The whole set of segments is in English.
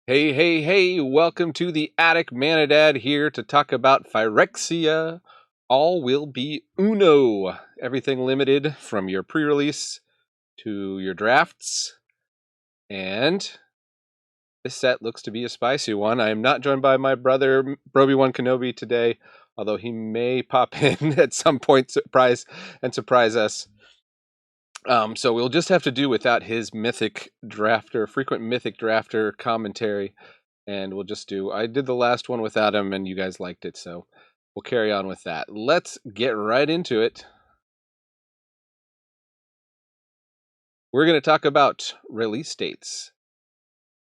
Hey, hey, hey, welcome to the Attic Manadad here to talk about Phyrexia. All will be Uno. Everything limited from your pre-release to your drafts. And this set looks to be a spicy one. I am not joined by my brother, Broby1 Kenobi, today, although he may pop in at some point surprise us. So we'll just have to do without his frequent mythic drafter commentary. And we'll just I did the last one without him and you guys liked it, so we'll carry on with that. Let's get right into it. We're going to talk about release dates,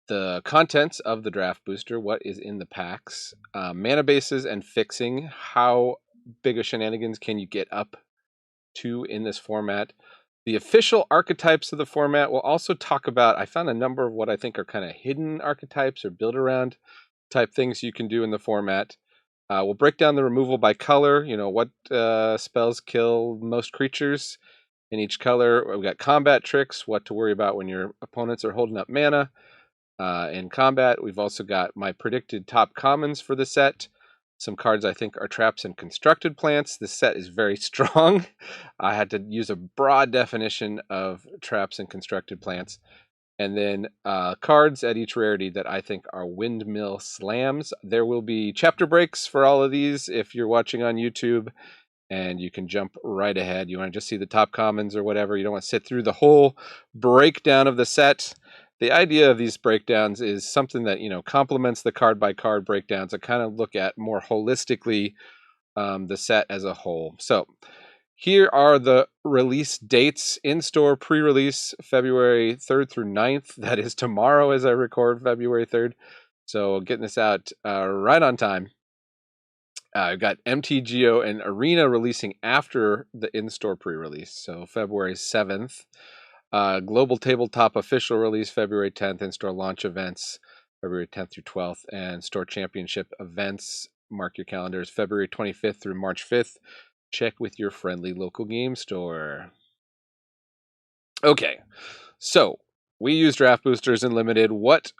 the contents of the draft booster, what is in the packs, mana bases and fixing, how big of shenanigans can you get up to in this format, the official archetypes of the format. We'll also talk about, I found a number of what I think are kind of hidden archetypes or build-around type things you can do in the format. We'll break down the removal by color, what spells kill most creatures in each color. We've got combat tricks, what to worry about when your opponents are holding up mana in combat. We've also got my predicted top commons for the set. Some cards I think are traps and constructed plants. This set is very strong. I had to use a broad definition of traps and constructed plants. And then cards at each rarity that I think are Windmill slams. There will be chapter breaks for all of these if you're watching on YouTube, and you can jump right ahead. You want to just see the top commons or whatever. You don't want to sit through the whole breakdown of the set. The idea of these breakdowns is something that, complements the card by card breakdowns that kind of look at more holistically the set as a whole. So here are the release dates. In-store pre-release, February 3rd through 9th. That is tomorrow as I record, February 3rd. So getting this out right on time. I've got MTGO and Arena releasing after the in-store pre-release, so February 7th. Global Tabletop official release, February 10th. In-store launch events, February 10th through 12th. And store championship events, mark your calendars, February 25th through March 5th. Check with your friendly local game store. Okay, so we use draft boosters in limited. What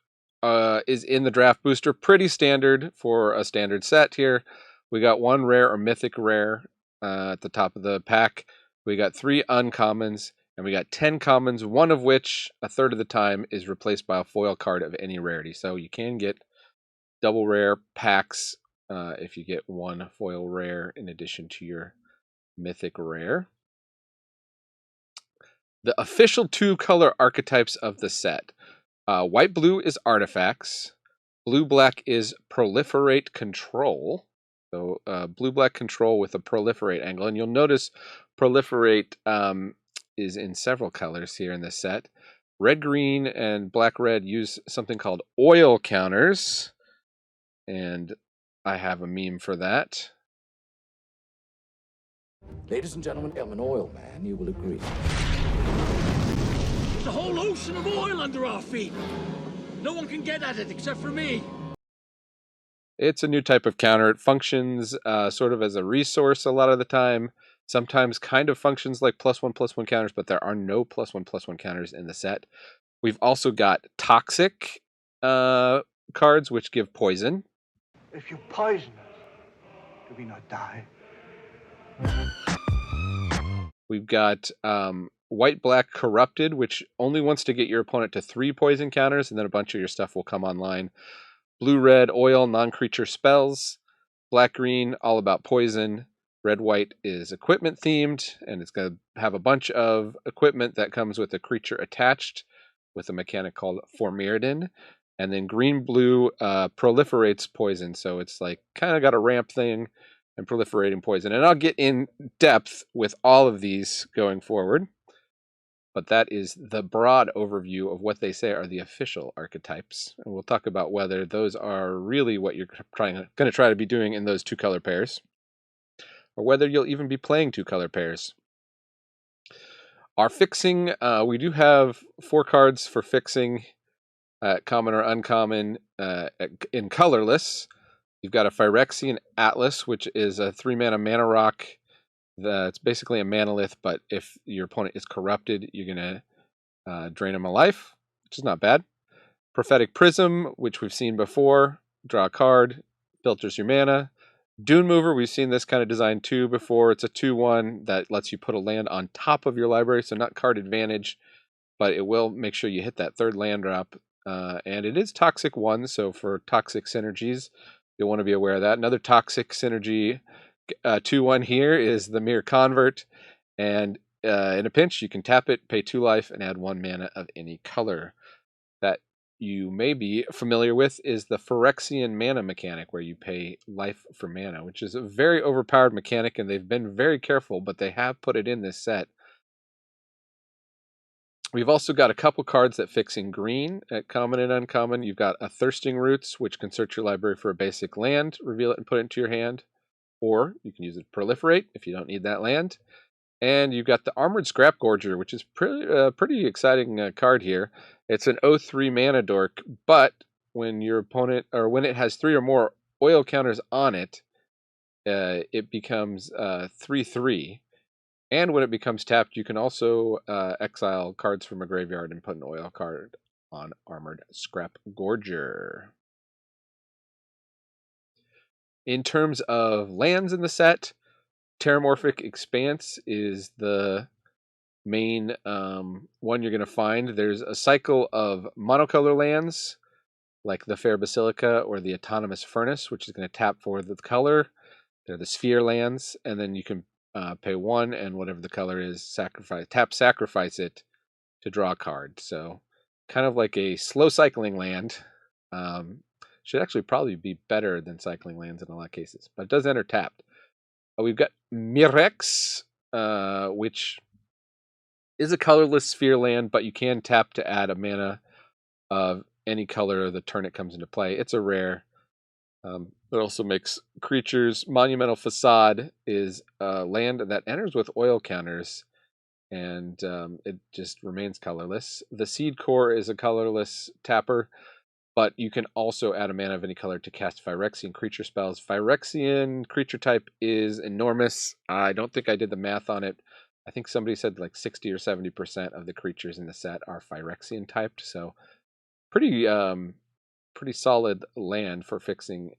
is in the draft booster? Pretty standard for a standard set here. We got one rare or mythic rare at the top of the pack. We got 3 uncommons, and we got 10 commons, one of which, a third of the time, is replaced by a foil card of any rarity. So you can get double rare packs if you get one foil rare in addition to your mythic rare. The official 2-color archetypes of the set. White-blue is artifacts. Blue-black is proliferate control. So blue-black control with a proliferate angle. And you'll notice proliferate is in several colors here in this set. Red-green and black-red use something called oil counters. And I have a meme for that. Ladies and gentlemen, I'm an oil man, you will agree. There's a whole ocean of oil under our feet. No one can get at it except for me. It's a new type of counter. It functions sort of as a resource a lot of the time. Sometimes kind of functions like +1/+1 counters, but there are no +1/+1 counters in the set. We've also got toxic cards, which give poison. If you poison us, do we not die? We've got white-black corrupted, which only wants to get your opponent to 3 poison counters, and then a bunch of your stuff will come online. Blue-red, oil, non-creature spells. Black-green, all about poison. Red-white is equipment themed, and it's going to have a bunch of equipment that comes with a creature attached with a mechanic called Formyrden. And then green-blue proliferates poison, so it's like kind of got a ramp thing and proliferating poison. And I'll get in depth with all of these going forward. But that is the broad overview of what they say are the official archetypes. And we'll talk about whether those are really what you're going to try to be doing in those 2-color pairs, or whether you'll even be playing 2-color pairs. Our fixing, we do have 4 cards for fixing, common or uncommon, in colorless. You've got a Phyrexian Atlas, which is a 3-mana rock. That's basically a manalith, but if your opponent is corrupted, you're going to drain them of life, which is not bad. Prophetic Prism, which we've seen before. Draw a card, filters your mana. Dune Mover, we've seen this kind of design too before. It's a 2/1 that lets you put a land on top of your library, so not card advantage, but it will make sure you hit that 3rd land drop. And it is Toxic 1, so for Toxic synergies, you'll want to be aware of that. Another Toxic synergy 2/1 here is the Mere Convert, and in a pinch, you can tap it, pay 2 life, and add 1 mana of any color. That you may be familiar with is the Phyrexian mana mechanic, where you pay life for mana, which is a very overpowered mechanic, and they've been very careful, but they have put it in this set. We've also got a couple cards that fix in green at common and uncommon. You've got a Thirsting Roots, which can search your library for a basic land, reveal it, and put it into your hand. Or you can use it to proliferate if you don't need that land. And you've got the Armored Scrap Gorger, which is pretty exciting card here. It's an 0/3 mana dork, but when your opponent, or when it has 3 or more oil counters on it, it becomes 3/3. And when it becomes tapped, you can also exile cards from a graveyard and put an oil card on Armored Scrap Gorger. In terms of lands in the set, Terramorphic Expanse is the main one you're going to find. There's a cycle of monocolor lands, like the Fair Basilica or the Autonomous Furnace, which is going to tap for the color. They're the sphere lands, and then you can pay 1, and whatever the color is, sacrifice it to draw a card. So kind of like a slow cycling land. Should actually probably be better than cycling lands in a lot of cases, but it does enter tapped. We've got Mirex, which is a colorless sphere land, but you can tap to add a mana of any color the turn it comes into play. It's a rare. It also makes creatures. Monumental Facade is a land that enters with oil counters, and it just remains colorless. The Seed Core is a colorless tapper, but you can also add a mana of any color to cast Phyrexian creature spells. Phyrexian creature type is enormous. I don't think I did the math on it. I think somebody said like 60 or 70% of the creatures in the set are Phyrexian typed, so pretty solid land for fixing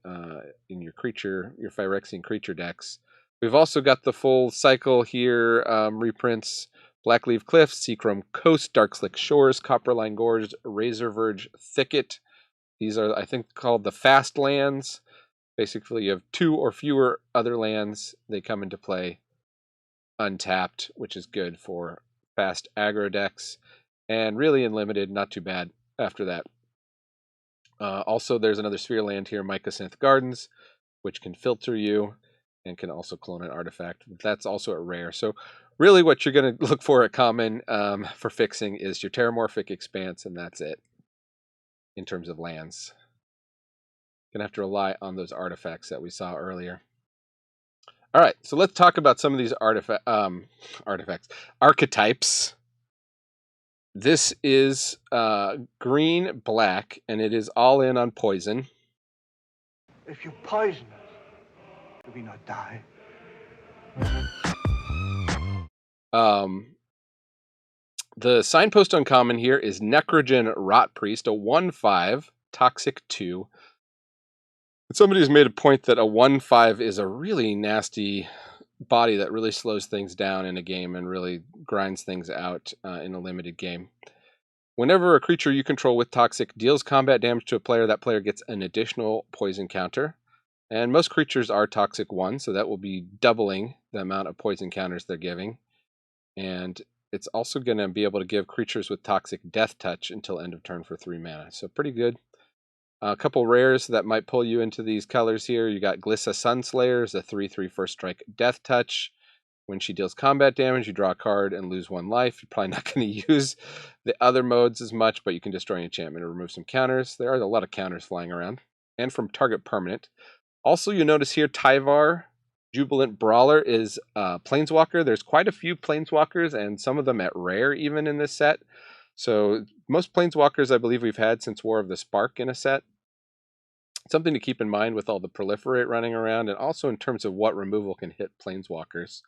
in your Phyrexian creature decks. We've also got the full cycle here, reprints: Blackleaf Cliff, Seachrome Coast, Darkslick Shores, Copperline Gorge, Razorverge Thicket. These are, I think, called the fast lands. Basically, you have 2 or fewer other lands. They come into play untapped, which is good for fast aggro decks. And really in limited, not too bad after that. Also, there's another sphere land here, Mycosynth Gardens, which can filter you and can also clone an artifact. That's also a rare. So really what you're going to look for at common for fixing is your Terramorphic Expanse, and that's it. In terms of lands, gonna have to rely on those artifacts that we saw earlier. All right, so let's talk about some of these archetypes. This is green black, and it is all in on poison. If you poison us, do we not die? The signpost uncommon here is Necrogen Rot Priest, a 1/5, toxic 2. Somebody's made a point that a 1/5 is a really nasty body that really slows things down in a game and really grinds things out in a limited game. Whenever a creature you control with toxic deals combat damage to a player, that player gets an additional poison counter. And most creatures are toxic 1, so that will be doubling the amount of poison counters they're giving. And it's also going to be able to give creatures with toxic Death Touch until end of turn for 3 mana. So pretty good. A couple rares that might pull you into these colors here. You got Glissa Sunslayer, is a 3/3 first strike Death Touch. When she deals combat damage, you draw a card and lose 1 life. You're probably not going to use the other modes as much, but you can destroy an enchantment and remove some counters. There are a lot of counters flying around. And from target permanent. Also, you notice here Tyvar, Jubilant Brawler, is Planeswalker. There's quite a few Planeswalkers, and some of them at rare even in this set. So most Planeswalkers I believe we've had since War of the Spark in a set. Something to keep in mind with all the proliferate running around, and also in terms of what removal can hit Planeswalkers.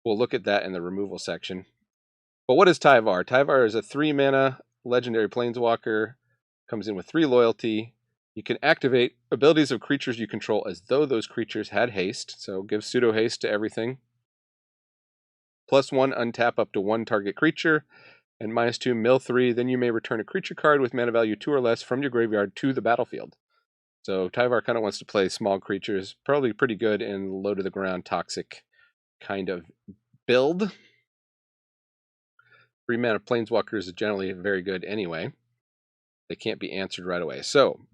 We'll look at that in the removal section. But what is Tyvar? Tyvar is a 3 mana legendary Planeswalker. Comes in with 3 loyalty. You can activate abilities of creatures you control as though those creatures had haste. So give pseudo haste to everything. +1 untap up to 1 target creature. And -2 mill 3. Then you may return a creature card with mana value 2 or less from your graveyard to the battlefield. So Tyvar kind of wants to play small creatures. Probably pretty good in low to the ground toxic kind of build. 3 mana Planeswalkers is generally very good anyway. They can't be answered right away. So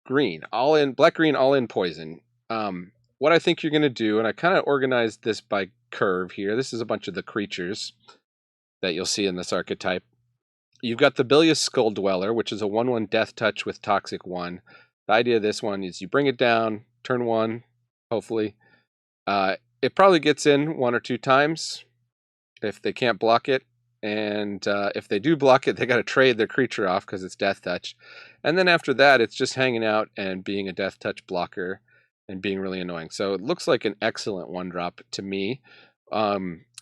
green, all in, black-green, all in poison. What I think you're going to do, and I kind of organized this by curve here. This is a bunch of the creatures that you'll see in this archetype. You've got the Bilious Skull Dweller, which is a 1/1 death touch with toxic 1. The idea of this one is you bring it down, turn 1, hopefully. It probably gets in 1 or 2 times if they can't block it. And if they do block it, they got to trade their creature off because it's death touch. And then after that, it's just hanging out and being a death touch blocker and being really annoying. So it looks like an excellent 1-drop to me.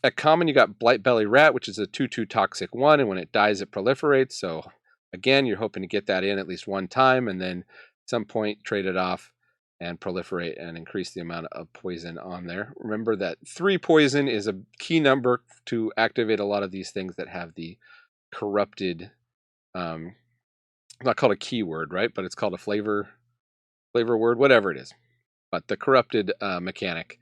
At common, you got Blightbelly Rat, which is a 2/2 toxic 1, and when it dies, it proliferates. So again, you're hoping to get that in at least 1 time, and then at some point trade it off and proliferate and increase the amount of poison on there. Remember that 3 poison is a key number to activate a lot of these things that have the corrupted, not called a keyword, right? But it's called a flavor word, whatever it is. But the corrupted mechanic.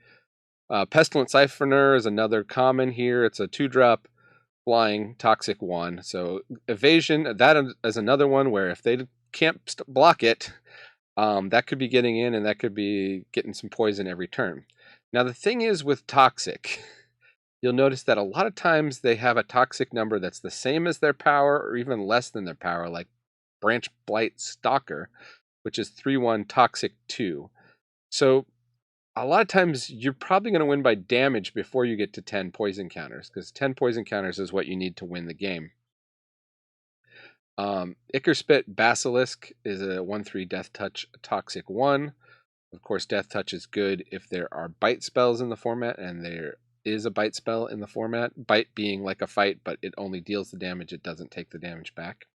Pestilent Siphoner is another common here. It's a 2-drop flying toxic 1. So evasion, that is another one where if they can't block it, that could be getting in and that could be getting some poison every turn. Now the thing is with toxic, you'll notice that a lot of times they have a toxic number that's the same as their power or even less than their power, like Branch Blight Stalker, which is 3/1 toxic 2. So a lot of times you're probably going to win by damage before you get to 10 poison counters, because 10 poison counters is what you need to win the game. Ickerspit Basilisk is a 1/3 Death Touch toxic 1. Of course, Death Touch is good if there are bite spells in the format, and there is a bite spell in the format. Bite being like a fight, but it only deals the damage, it doesn't take the damage back.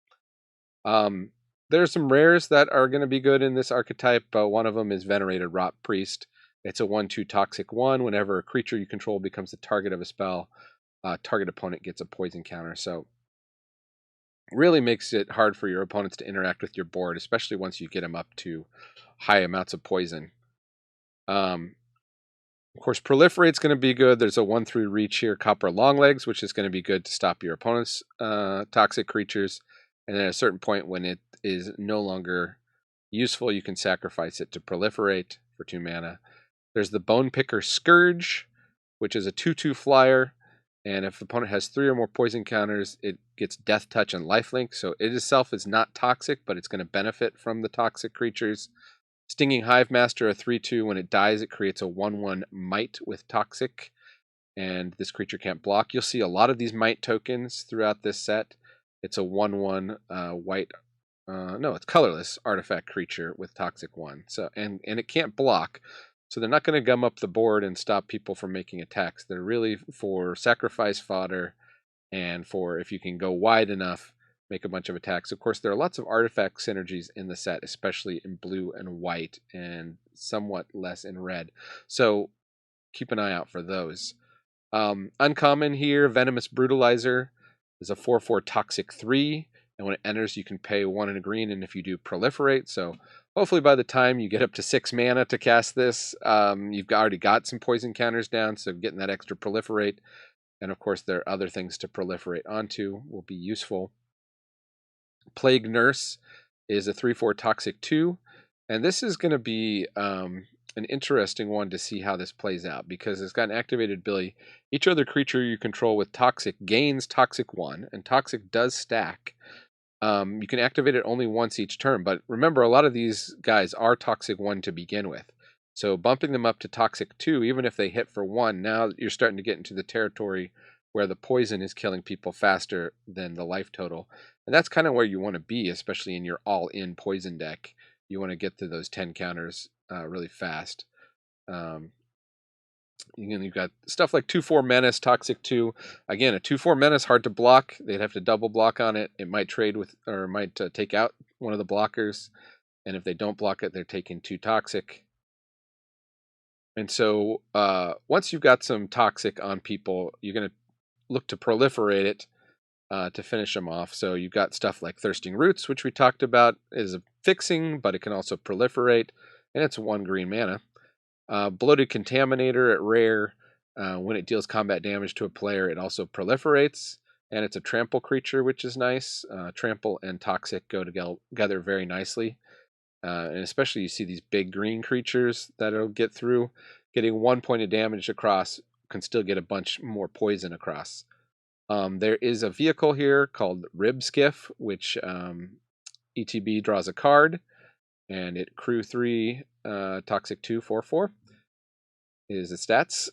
There are some rares that are going to be good in this archetype. One of them is Venerated Rot Priest. It's a 1/2 toxic 1. Whenever a creature you control becomes the target of a spell, target opponent gets a poison counter. So really makes it hard for your opponents to interact with your board, especially once you get them up to high amounts of poison. Of course, Proliferate's going to be good. There's a 1/3 reach here, Copper Longlegs, which is going to be good to stop your opponent's toxic creatures. And then at a certain point when it is no longer useful, you can sacrifice it to proliferate for 2 mana. There's the Bone Picker Scourge, which is a 2/2 flyer. And if the opponent has 3 or more poison counters, it gets Death Touch and Lifelink. So it itself is not toxic, but it's going to benefit from the toxic creatures. Stinging Hive Master, a 3/2. When it dies, it creates a 1/1 Might with toxic. And this creature can't block. You'll see a lot of these Might tokens throughout this set. It's a 1/1 white, no, it's colorless artifact creature with toxic 1. So and it can't block. So they're not going to gum up the board and stop people from making attacks. They're really for sacrifice fodder and for if you can go wide enough, make a bunch of attacks. Of course, there are lots of artifact synergies in the set, especially in blue and white and somewhat less in red. So keep an eye out for those. Uncommon here, Venomous Brutalizer is a 4/4 toxic 3. And when it enters, you can pay 1 and a green, and if you do, proliferate. So hopefully by the time you get up to 6 mana to cast this, you've already got some poison counters down, so getting that extra proliferate. And of course, there are other things to proliferate onto will be useful. Plague Nurse is a 3/4 toxic 2. And this is going to be an interesting one to see how this plays out, because it's got an activated ability. Each other creature you control with toxic gains toxic 1, and toxic does stack. You can activate it only once each turn, but remember, a lot of these guys are toxic 1 to begin with. So bumping them up to toxic 2, even if they hit for 1, now you're starting to get into the territory where the poison is killing people faster than the life total. And that's kind of where you want to be, especially in your all-in poison deck. You want to get to those 10 counters really fast. You've got stuff like 2/4 Menace, Toxic 2. Again, a 2/4 Menace, hard to block. They'd have to double block on it. It might trade with, or might take out one of the blockers. And if they don't block it, they're taking 2 toxic. And so once you've got some toxic on people, you're going to look to proliferate it to finish them off. So you've got stuff like Thirsting Roots, which we talked about is a fixing, but it can also proliferate, and it's 1 green mana. Bloated Contaminator at rare. When it deals combat damage to a player, it also proliferates, and it's a trample creature, which is nice. Trample and Toxic go together very nicely. And especially you see these big green creatures that it'll get through. Getting 1 point of damage across can still get a bunch more poison across. There is a vehicle here called Rib Skiff, which ETB draws a card, and it crew 3, Toxic 2, 4/4 is the stats.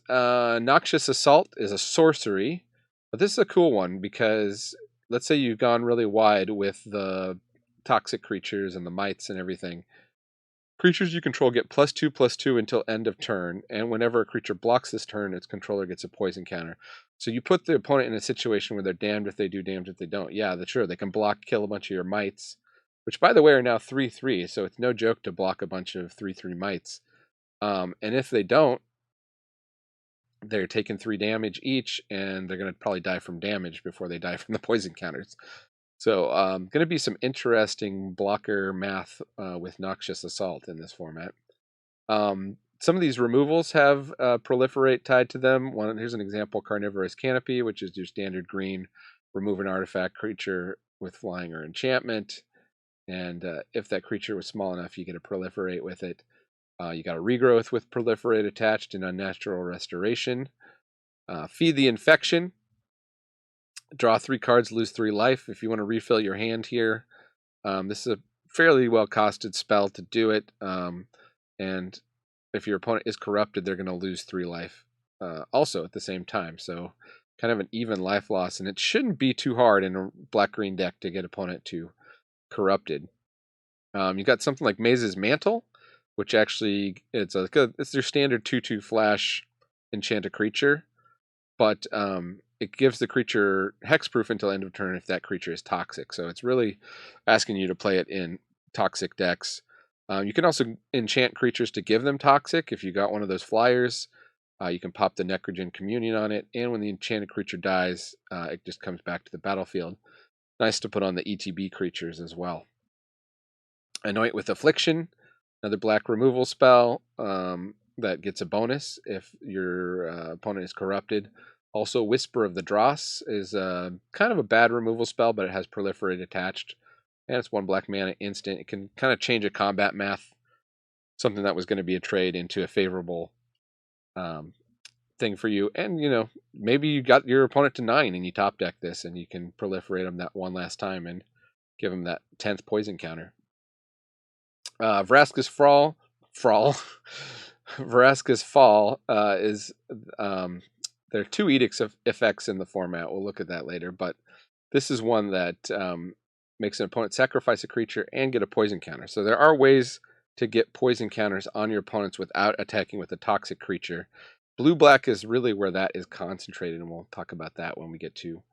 Noxious Assault is a sorcery, but this is a cool one because let's say you've gone really wide with the toxic creatures and the mites and everything. Creatures you control get +2/+2 until end of turn, and whenever a creature blocks this turn, its controller gets a poison counter. So you put the opponent in a situation where they're damned if they do, damned if they don't. Yeah, that's true. They can block, kill a bunch of your mites, which, by the way, are now 3/3, so it's no joke to block a bunch of 3/3 mites. And if they don't, they're taking 3 damage each, and they're going to probably die from damage before they die from the poison counters. So going to be some interesting blocker math with Noxious Assault in this format. Some of these removals have proliferate tied to them. Here's an example: Carnivorous Canopy, which is your standard green, remove an artifact creature with flying or enchantment. And if that creature was small enough, you get a proliferate with it. You got a regrowth with proliferate attached and unnatural restoration. Feed the Infection. Draw 3 cards, lose 3 life. If you want to refill your hand here, this is a fairly well-costed spell to do it. And if your opponent is corrupted, they're going to lose 3 life also at the same time. So kind of an even life loss. And it shouldn't be too hard in a black-green deck to get opponent to corrupted. You got something like Maze's Mantle, which actually it's your standard 2/2 flash enchant a creature, but it gives the creature hexproof until end of turn if that creature is toxic. So it's really asking you to play it in toxic decks. You can also enchant creatures to give them toxic. If you got one of those flyers, you can pop the Necrogen Communion on it, and when the enchanted creature dies, it just comes back to the battlefield. Nice to put on the ETB creatures as well. Anoint with Affliction, another black removal spell that gets a bonus if your opponent is corrupted. Also, Whisper of the Dross is kind of a bad removal spell, but it has Proliferate attached. And it's 1 black mana instant. It can kind of change a combat math, something that was going to be a trade, into a favorable thing for you. And, maybe you got your opponent to 9 and you top deck this, and you can proliferate them that one last time and give them that 10th poison counter. Vraska's Fall. Vraska's Fall is... there are 2 edicts of effects in the format. We'll look at that later, but this is one that makes an opponent sacrifice a creature and get a poison counter. So there are ways to get poison counters on your opponents without attacking with a toxic creature. Blue-black is really where that is concentrated, and we'll talk about that when we get to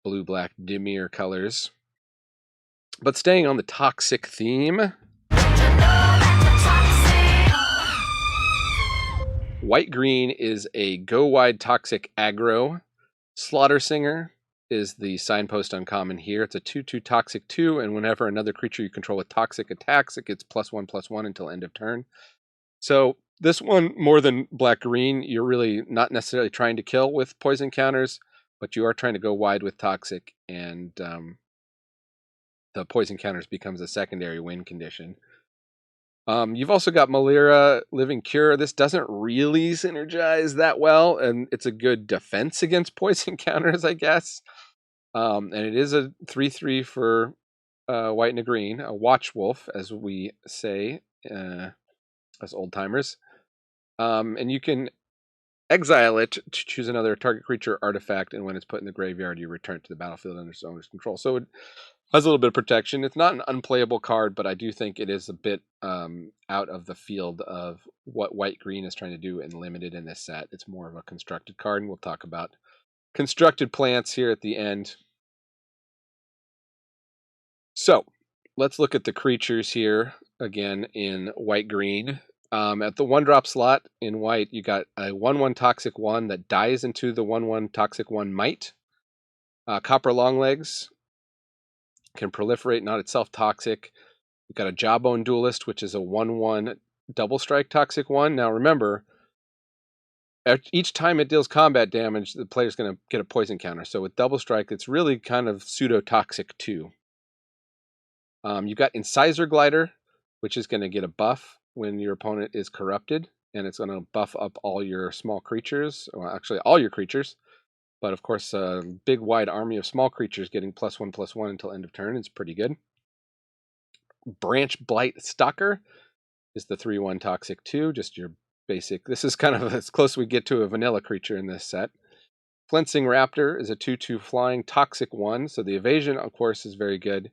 blue-black Dimir colors. But staying on the toxic theme... White-green is a go-wide toxic aggro. Slaughter Singer is the signpost uncommon here. It's a 2/2 toxic 2, and whenever another creature you control with toxic attacks, it gets +1/+1 until end of turn. So this one, more than black-green, you're really not necessarily trying to kill with poison counters, but you are trying to go wide with toxic, and the poison counters becomes a secondary win condition. You've also got Malira Living Cure. This doesn't really synergize that well, and it's a good defense against poison counters, I guess. And it is a 3/3 for white and a green, a watch wolf, as we say, as old timers. And you can exile it to choose another target creature artifact, and when it's put in the graveyard, you return it to the battlefield under its owner's control. So it has a little bit of protection. It's not an unplayable card, but I do think it is a bit out of the field of what white-green is trying to do and limited in this set. It's more of a constructed card, and we'll talk about constructed plants here at the end. So, let's look at the creatures here again in white-green. At the 1-drop slot in white, you got a 1/1 Toxic 1 that dies into the 1/1 Toxic 1 Might. Copper Longlegs can proliferate, not itself toxic. You've got a Jawbone Duelist, which is a 1/1 double strike Toxic 1. Now remember, each time it deals combat damage, the player's going to get a poison counter. So with double strike, it's really kind of pseudo-toxic too. You've got Incisor Glider, which is going to get a buff when your opponent is corrupted, and it's going to buff up all your small creatures, well, actually all your creatures. But of course, a big wide army of small creatures getting +1/+1 until end of turn is pretty good. Branch Blight Stalker is the 3/1 Toxic 2, just your basic. This is kind of as close as we get to a vanilla creature in this set. Flensing Raptor is a 2/2 flying Toxic 1, so the evasion, of course, is very good.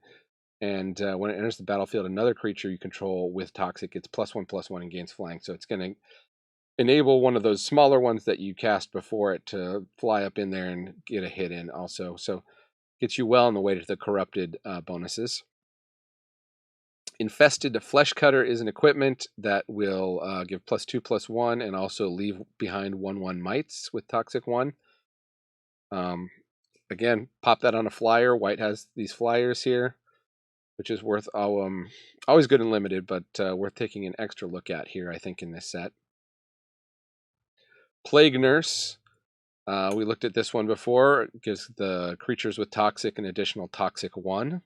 And when it enters the battlefield, another creature you control with Toxic gets +1/+1 and gains flying. So it's going to enable one of those smaller ones that you cast before it to fly up in there and get a hit in also. So gets you well on the way to the corrupted bonuses. Infested Flesh Cutter is an equipment that will give +2/+1 and also leave behind 1/1 Mites with Toxic 1. Again, pop that on a flyer. White has these flyers here, which is worth always good and limited, but worth taking an extra look at here, I think, in this set. Plague Nurse. We looked at this one before. It gives the creatures with Toxic an additional Toxic 1.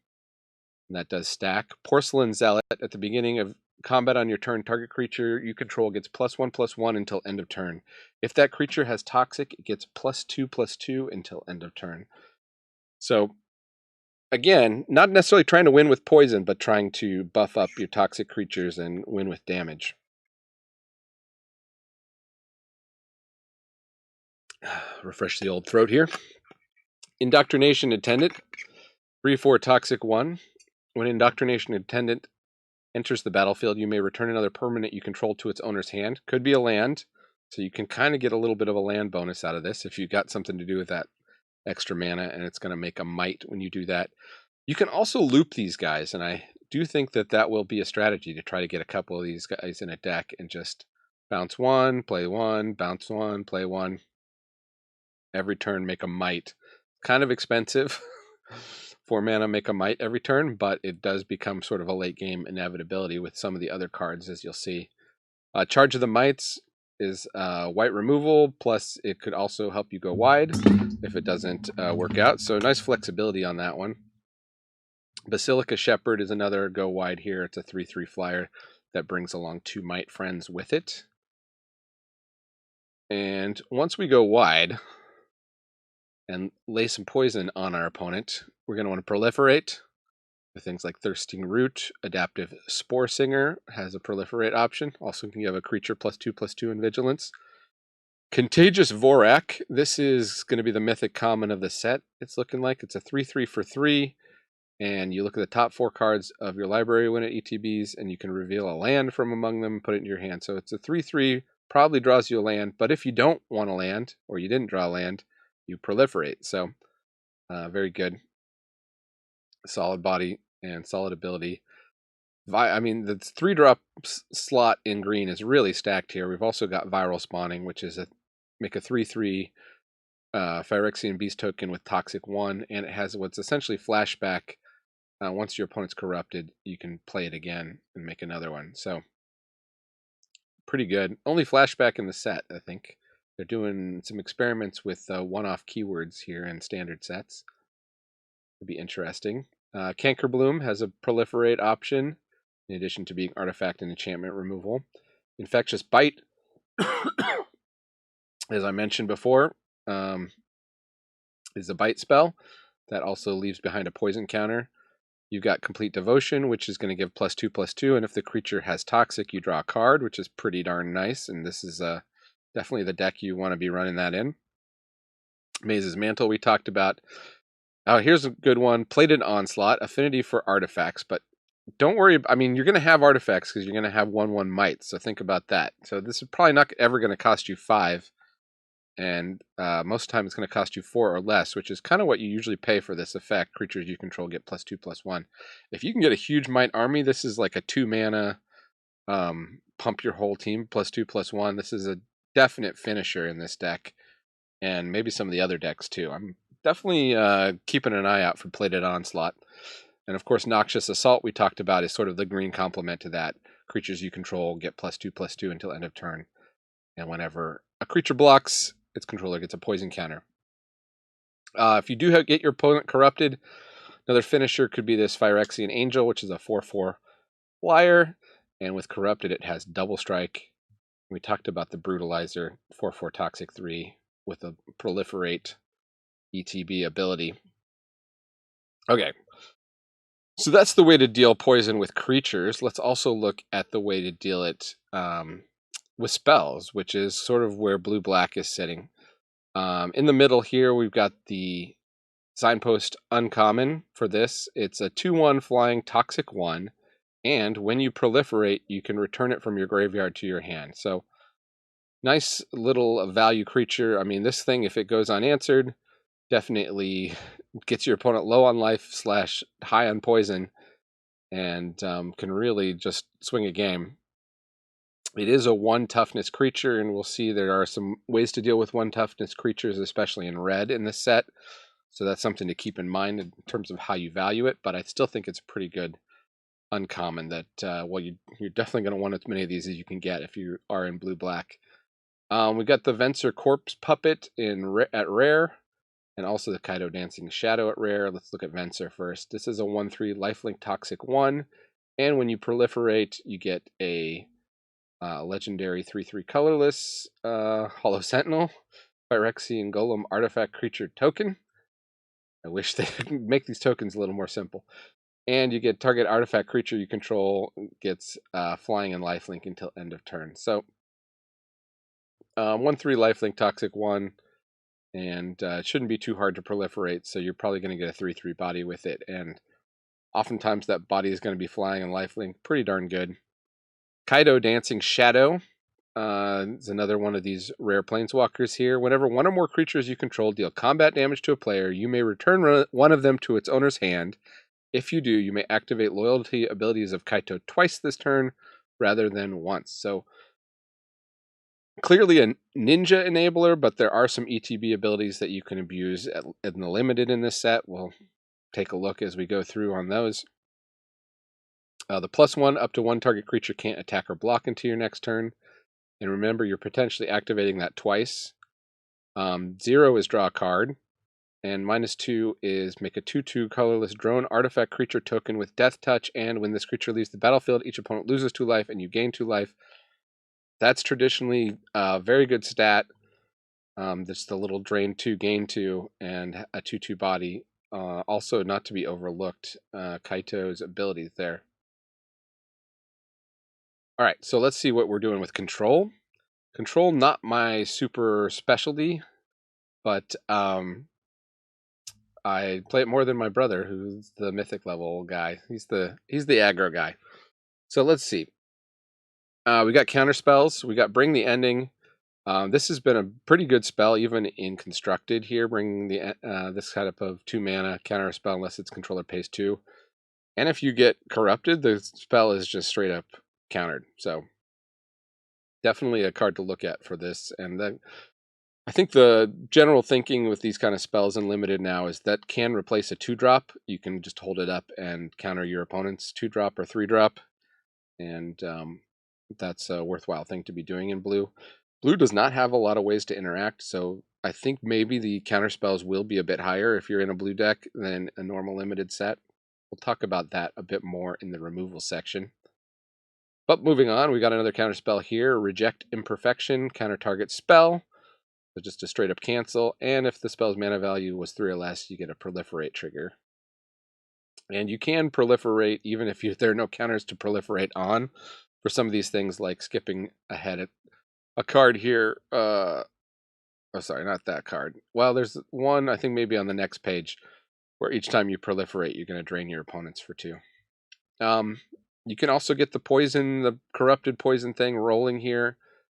And that does stack. Porcelain Zealot. At the beginning of combat on your turn, target creature you control gets +1/+1 until end of turn. If that creature has Toxic, it gets +2/+2 until end of turn. So again, not necessarily trying to win with poison, but trying to buff up your toxic creatures and win with damage. Refresh the old throat here. Indoctrination Attendant, 3/4 Toxic 1. When Indoctrination Attendant enters the battlefield, you may return another permanent you control to its owner's hand. Could be a land, so you can kind of get a little bit of a land bonus out of this if you've got something to do with that extra mana, and it's going to make a might when you do that. You can also loop these guys, and I do think that that will be a strategy to try to get a couple of these guys in a deck and just bounce one, play one, bounce one, play one. Every turn, make a might. Kind of expensive. 4 mana, make a might every turn, but it does become sort of a late game inevitability with some of the other cards, as you'll see. Charge of the Mites is white removal, plus it could also help you go wide if it doesn't work out. So nice flexibility on that one. Basilica Shepherd is another go wide here. It's a 3/3 flyer that brings along 2 Might friends with it. And once we go wide and lay some poison on our opponent, we're going to want to proliferate with things like Thirsting Root. Adaptive Spore Singer has a proliferate option. Also can give a creature +2/+2 in vigilance. Contagious Vorak. This is going to be the mythic common of the set. It's looking like it's a 3/3 for 3. And you look at the top 4 cards of your library when it ETBs, and you can reveal a land from among them and put it in your hand. So it's a 3/3, probably draws you a land. But if you don't want a land, or you didn't draw a land, you proliferate. So very good. Solid body and solid ability. I mean, the 3-drop slot in green is really stacked here. We've also got Viral Spawning, which is make a 3/3 Phyrexian Beast token with Toxic 1, and it has what's essentially flashback. Once your opponent's corrupted, you can play it again and make another one. So pretty good. Only flashback in the set, I think. They're doing some experiments with one-off keywords here in standard sets. It'd be interesting. Cankerbloom has a proliferate option, in addition to being artifact and enchantment removal. Infectious Bite, as I mentioned before, is a bite spell that also leaves behind a poison counter. You've got Complete Devotion, which is going to give +2/+2, and if the creature has Toxic, you draw a card, which is pretty darn nice, and this is definitely the deck you want to be running that in. Maze's Mantle we talked about. Here's a good one. Plated Onslaught, affinity for artifacts, but don't worry. I mean, you're going to have artifacts because you're going to have 1/1 Might, so think about that. So this is probably not ever going to cost you 5. and most of the time it's going to cost you 4 or less, which is kind of what you usually pay for this effect. Creatures you control get +2/+1. If you can get a huge Might Army, this is like a 2 mana pump your whole team +2/+1. This is a definite finisher in this deck, and maybe some of the other decks too. I'm definitely keeping an eye out for Plated Onslaught. And of course, Noxious Assault we talked about is sort of the green complement to that. Creatures you control get +2/+2 until end of turn. And whenever a creature blocks, its controller gets a poison counter. If you do get your opponent corrupted, another finisher could be this Phyrexian Angel, which is a 4/4 flyer. And with corrupted, it has double strike. We talked about the Brutalizer, 4/4 Toxic 3 with a proliferate ETB ability. Okay. So that's the way to deal poison with creatures. Let's also look at the way to deal it with spells, which is sort of where blue-black is sitting. In the middle here, we've got the Signpost Uncommon for this. It's a 2/1 flying Toxic 1, and when you proliferate, you can return it from your graveyard to your hand. So nice little value creature. I mean, this thing, if it goes unanswered, definitely gets your opponent low on life / high on poison, and can really just swing a game. It is a 1 toughness creature, and we'll see there are some ways to deal with 1 toughness creatures, especially in red in this set. So that's something to keep in mind in terms of how you value it, but I still think it's a pretty good uncommon that, well, you're definitely going to want as many of these as you can get if you are in blue-black. We got the Venser Corpse Puppet at rare, and also the Kaido Dancing Shadow at rare. Let's look at Venser first. This is a 1/3 lifelink Toxic 1, and when you proliferate, you get a legendary 3/3 colorless Hollow Sentinel, Phyrexian Golem artifact creature token. I wish they could make these tokens a little more simple. And you get target artifact creature you control gets flying and lifelink until end of turn. So 1/3 lifelink Toxic 1, and it shouldn't be too hard to proliferate, so you're probably going to get a 3/3 body with it, and oftentimes that body is going to be flying and lifelink. Pretty darn good. Kaido Dancing Shadow is another one of these rare planeswalkers here. Whenever 1 or more creatures you control deal combat damage to a player, you may return one of them to its owner's hand. If you do, you may activate loyalty abilities of Kaito twice this turn rather than once. So clearly a ninja enabler, but there are some ETB abilities that you can abuse in the limited in this set. We'll take a look as we go through on those. The +1 up to 1 target creature can't attack or block until your next turn. And remember, you're potentially activating that twice. 0 is draw a card. And -2 is make a 2/2 colorless drone artifact creature token with death touch, and when this creature leaves the battlefield, each opponent loses 2 life and you gain 2 life. That's traditionally a very good stat. That's the little drain 2, gain 2, and a 2/2 body. Also not to be overlooked, Kaito's abilities there. Alright, so let's see what we're doing with control. Control, not my super specialty, but I play it more than my brother, who's the mythic level guy. He's the aggro guy. So let's see. We got counter spells. We got Bring the Ending. This has been a pretty good spell, even in constructed here. Bringing this setup of 2 mana counter spell unless its controller pays 2. And if you get corrupted, the spell is just straight up countered. So definitely a card to look at for this. And then I think the general thinking with these kind of spells in limited now is that can replace a 2-drop. You can just hold it up and counter your opponent's 2-drop or 3-drop. And that's a worthwhile thing to be doing in blue. Blue does not have a lot of ways to interact, so I think maybe the counter spells will be a bit higher if you're in a blue deck than a normal limited set. We'll talk about that a bit more in the removal section. But moving on, we got another counter spell here. Reject Imperfection, counter target spell. So just a straight up cancel, and if the spell's mana value was 3 or less, you get a proliferate trigger. And you can proliferate even if there are no counters to proliferate on for some of these things, like skipping ahead at a card here. Oh, sorry, not that card. Well, there's one, I think maybe on the next page, where each time you proliferate, you're going to drain your opponents for 2. You can also get the poison, the corrupted poison thing rolling here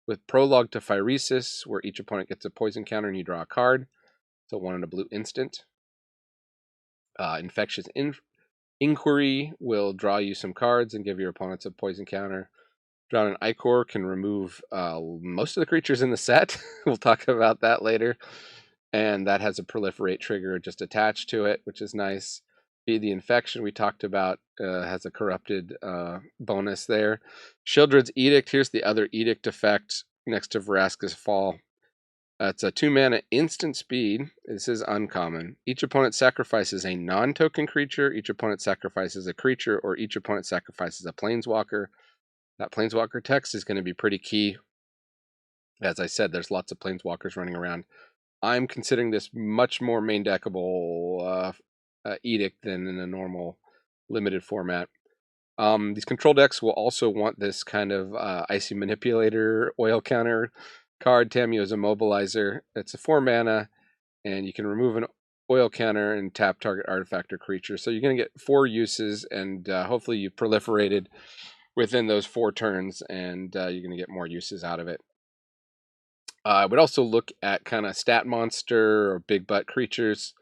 with Prologue to Phyrexia, where each opponent gets a poison counter and you draw a card. So 1 and a blue instant. Infectious Inquiry will draw you some cards and give your opponents a poison counter. Drawn an Ichor can remove most of the creatures in the set. We'll talk about that later. And that has a proliferate trigger just attached to it, which is nice. Feed the Infection we talked about has a corrupted bonus there. Sheoldred's Edict, here's the other Edict effect next to Vraska's Fall. It's a 2-mana instant speed. This is uncommon. Each opponent sacrifices a non-token creature. Each opponent sacrifices a creature, or each opponent sacrifices a planeswalker. That planeswalker text is going to be pretty key. As I said, there's lots of planeswalkers running around. I'm considering this much more main deckable edict than in a normal limited format. These control decks will also want this kind of Icy Manipulator oil counter card. Tammio's Immobilizer. It's a 4-mana, and you can remove an oil counter and tap target artifact or creature. So you're going to get 4 uses, and hopefully you proliferated within those 4 turns, and you're going to get more uses out of it. I would also look at kind of stat monster or big butt creatures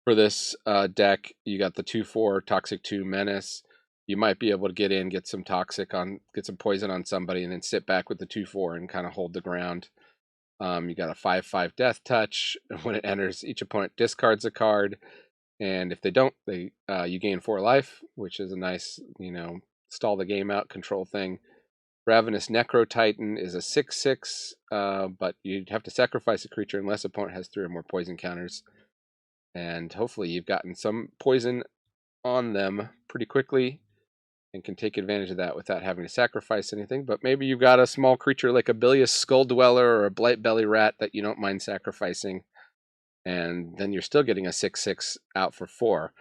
for this deck. You got the 2/4 Toxic 2 Menace. You might be able to get some poison on somebody, and then sit back with the 2/4 and kind of hold the ground. You got a 5/5 Death Touch. When it enters, each opponent discards a card, and if they don't, you gain 4 life, which is a nice, stall the game out control thing. Ravenous Necro Titan is a 6/6, but you'd have to sacrifice a creature unless opponent has 3 or more poison counters. And hopefully you've gotten some poison on them pretty quickly and can take advantage of that without having to sacrifice anything. But maybe you've got a small creature like a Bilious Skull Dweller or a Blight Belly Rat that you don't mind sacrificing, and then you're still getting a 6/6 out for 4,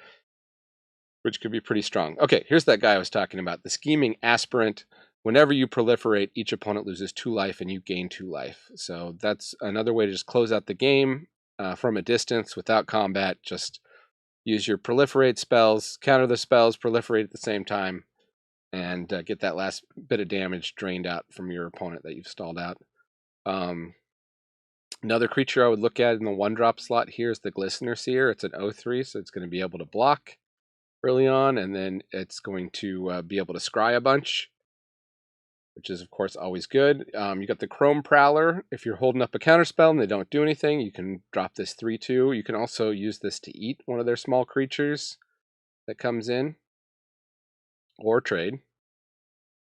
which could be pretty strong. Okay, here's that guy I was talking about, the Scheming Aspirant. Whenever you proliferate, each opponent loses 2 life and you gain 2 life. So that's another way to just close out the game from a distance without combat. Just use your proliferate spells, counter the spells, proliferate at the same time, and get that last bit of damage drained out from your opponent that you've stalled out. Another creature I would look at in the 1-drop slot here is the Glistener Seer. It's an 0/3, so it's going to be able to block early on, and then it's going to be able to scry a bunch, which is, of course, always good. You got the Chrome Prowler. If you're holding up a counterspell and they don't do anything, you can drop this 3/2. You can also use this to eat one of their small creatures that comes in, or trade.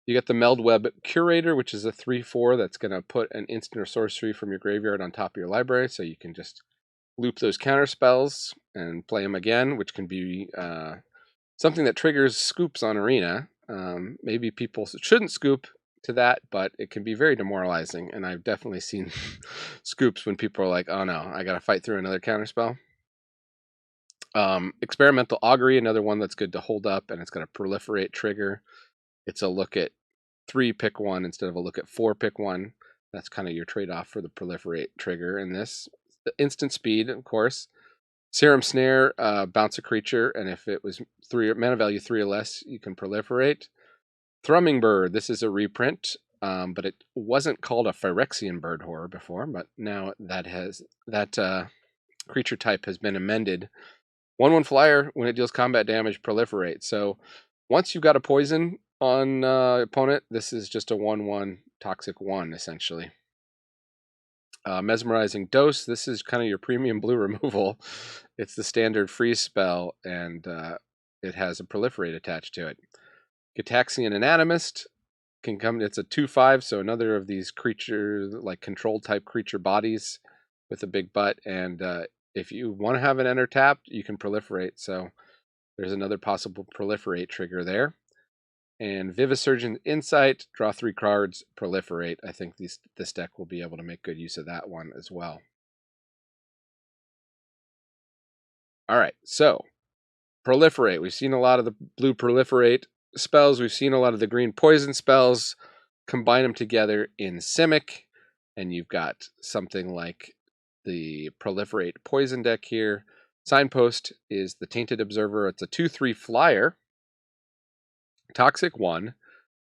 You got the Meldweb Curator, which is a 3/4 that's going to put an instant or sorcery from your graveyard on top of your library, so you can just loop those counterspells and play them again, which can be something that triggers scoops on Arena. Maybe people shouldn't scoop to that, but it can be very demoralizing, and I've definitely seen scoops when people are like, oh no, I gotta fight through another counterspell. Experimental Augury, another one that's good to hold up, and it's got a proliferate trigger. It's a look at 3, pick 1 instead of a look at 4, pick 1. That's kind of your trade-off for the proliferate trigger in this. The instant speed, of course. Serum Snare, bounce a creature, and if it was mana value 3 or less, you can proliferate. Thrumming Bird, this is a reprint, but it wasn't called a Phyrexian bird horror before, but now that creature type has been amended. 1/1 flyer, when it deals combat damage, proliferate. So once you've got a poison on opponent, this is just a 1/1 toxic 1, essentially. Mesmerizing Dose, this is kind of your premium blue removal. It's the standard freeze spell, and it has a proliferate attached to it. Gitaxian Anatomist can come, it's a 2/5, so another of these creatures, like control type creature bodies with a big butt, and if you want to have an enter tapped, you can proliferate, so there's another possible proliferate trigger there. And Vivisurgent Insight, draw 3 cards, proliferate. I think this deck will be able to make good use of that one as well. All right, so proliferate. We've seen a lot of the blue proliferate spells. We've seen a lot of the green poison spells. Combine them together in Simic, and you've got something like the proliferate poison deck here. Signpost is the Tainted Observer. It's a 2/3 flyer. Toxic 1.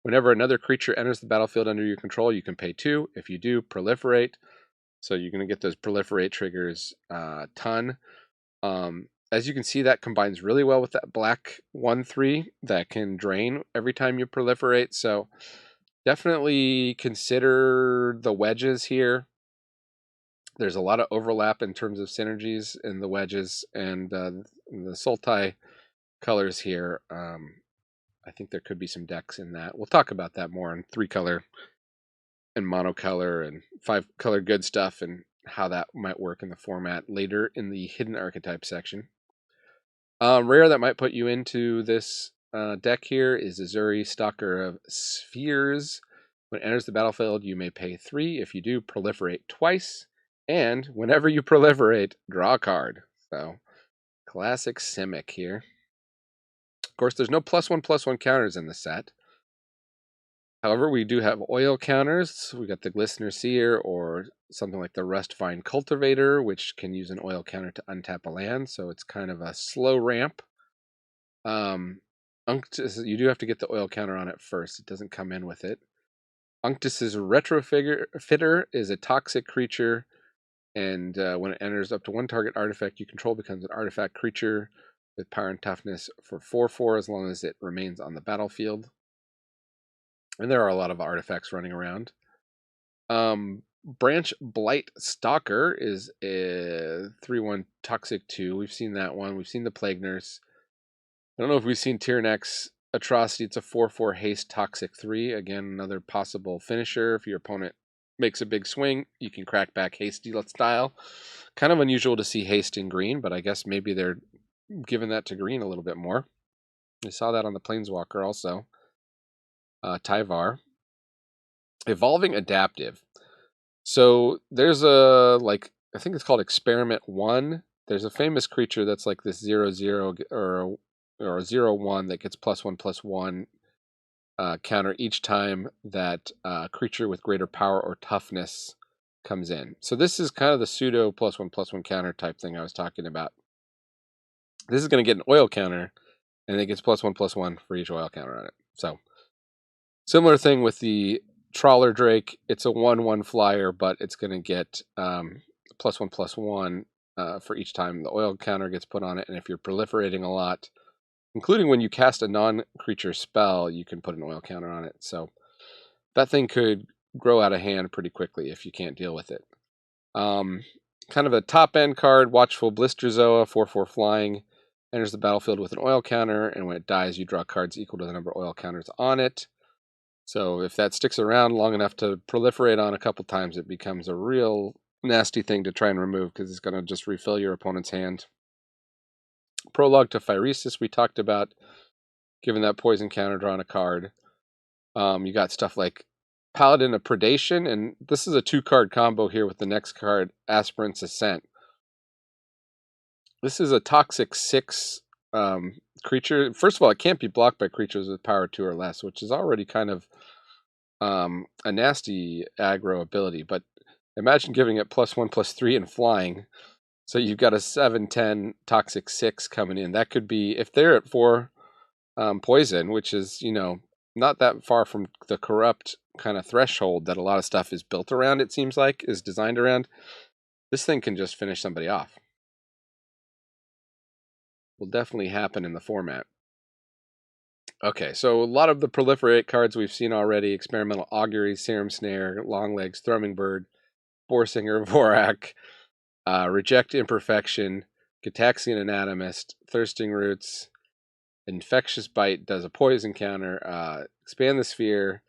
Whenever another creature enters the battlefield under your control, you can pay 2. If you do, proliferate. So you're going to get those proliferate triggers a ton. As you can see, that combines really well with that black 1/3 that can drain every time you proliferate. So definitely consider the wedges here. There's a lot of overlap in terms of synergies in the wedges and the Sultai colors here. I think there could be some decks in that. We'll talk about that more in 3-color and monocolor and 5-color good stuff and how that might work in the format later in the hidden archetype section. Rare that might put you into this deck here is Azuri, Stalker of Spheres. When it enters the battlefield, you may pay 3. If you do, proliferate twice. And whenever you proliferate, draw a card. So, classic Simic here. Of course, there's no +1/+1 counters in the set. However, we do have oil counters. We got the Glistener Seer or something like the Rustvine Cultivator, which can use an oil counter to untap a land. So it's kind of a slow ramp. Unctus, you do have to get the oil counter on it first. It doesn't come in with it. Unctus's Retrofitter is a toxic creature, and when it enters up to 1 target artifact you control becomes an artifact creature with power and toughness for 4/4 as long as it remains on the battlefield. And there are a lot of artifacts running around. Branch Blight Stalker is a 3/1 toxic 2. We've seen that one. We've seen the Plague Nurse. I don't know if we've seen Tyrannix Atrocity. It's a 4/4 haste toxic 3. Again, another possible finisher. If your opponent makes a big swing, you can crack back hasty style. Kind of unusual to see haste in green, but I guess maybe they're giving that to green a little bit more. I saw that on the Planeswalker also. Tyvar. Evolving Adaptive. So there's a, I think it's called Experiment 1. There's a famous creature that's like this 0/0 or a 0/1 that gets +1/+1 counter each time that creature with greater power or toughness comes in. So this is kind of the pseudo +1/+1 counter type thing I was talking about. This is going to get an oil counter, and it gets +1/+1 for each oil counter on it. So similar thing with the Trawler Drake. It's a 1/1 flyer, but it's going to get +1/+1 for each time the oil counter gets put on it. And if you're proliferating a lot, including when you cast a non-creature spell, you can put an oil counter on it. So that thing could grow out of hand pretty quickly if you can't deal with it. Kind of a top-end card, Watchful Blisterzoa, 4/4 flying, enters the battlefield with an oil counter, and when it dies, you draw cards equal to the number of oil counters on it. So if that sticks around long enough to proliferate on a couple times, it becomes a real nasty thing to try and remove because it's going to just refill your opponent's hand. Prologue to Phyrexia, we talked about, given that poison counter, drawing a card. You got stuff like Paladin of Predation, and this is a 2-card combo here with the next card, Aspirant's Ascent. This is a toxic 6 creature. First of all, it can't be blocked by creatures with power 2 or less, which is already kind of a nasty aggro ability. But imagine giving it +1/+3 and flying. So you've got a 7/10 toxic 6 coming in. That could be, if they're at 4 poison, which is, not that far from the corrupt kind of threshold that a lot of stuff is built around, it seems like, is designed around. This thing can just finish somebody off. Will definitely happen in the format. Okay, so a lot of the proliferate cards we've seen already: Experimental Augury, Serum Snare, Longlegs, Thrumming Bird, Borsinger, Vorak, Reject Imperfection, Gataxian Anatomist, Thirsting Roots, Infectious Bite does a poison counter, Expand the Sphere.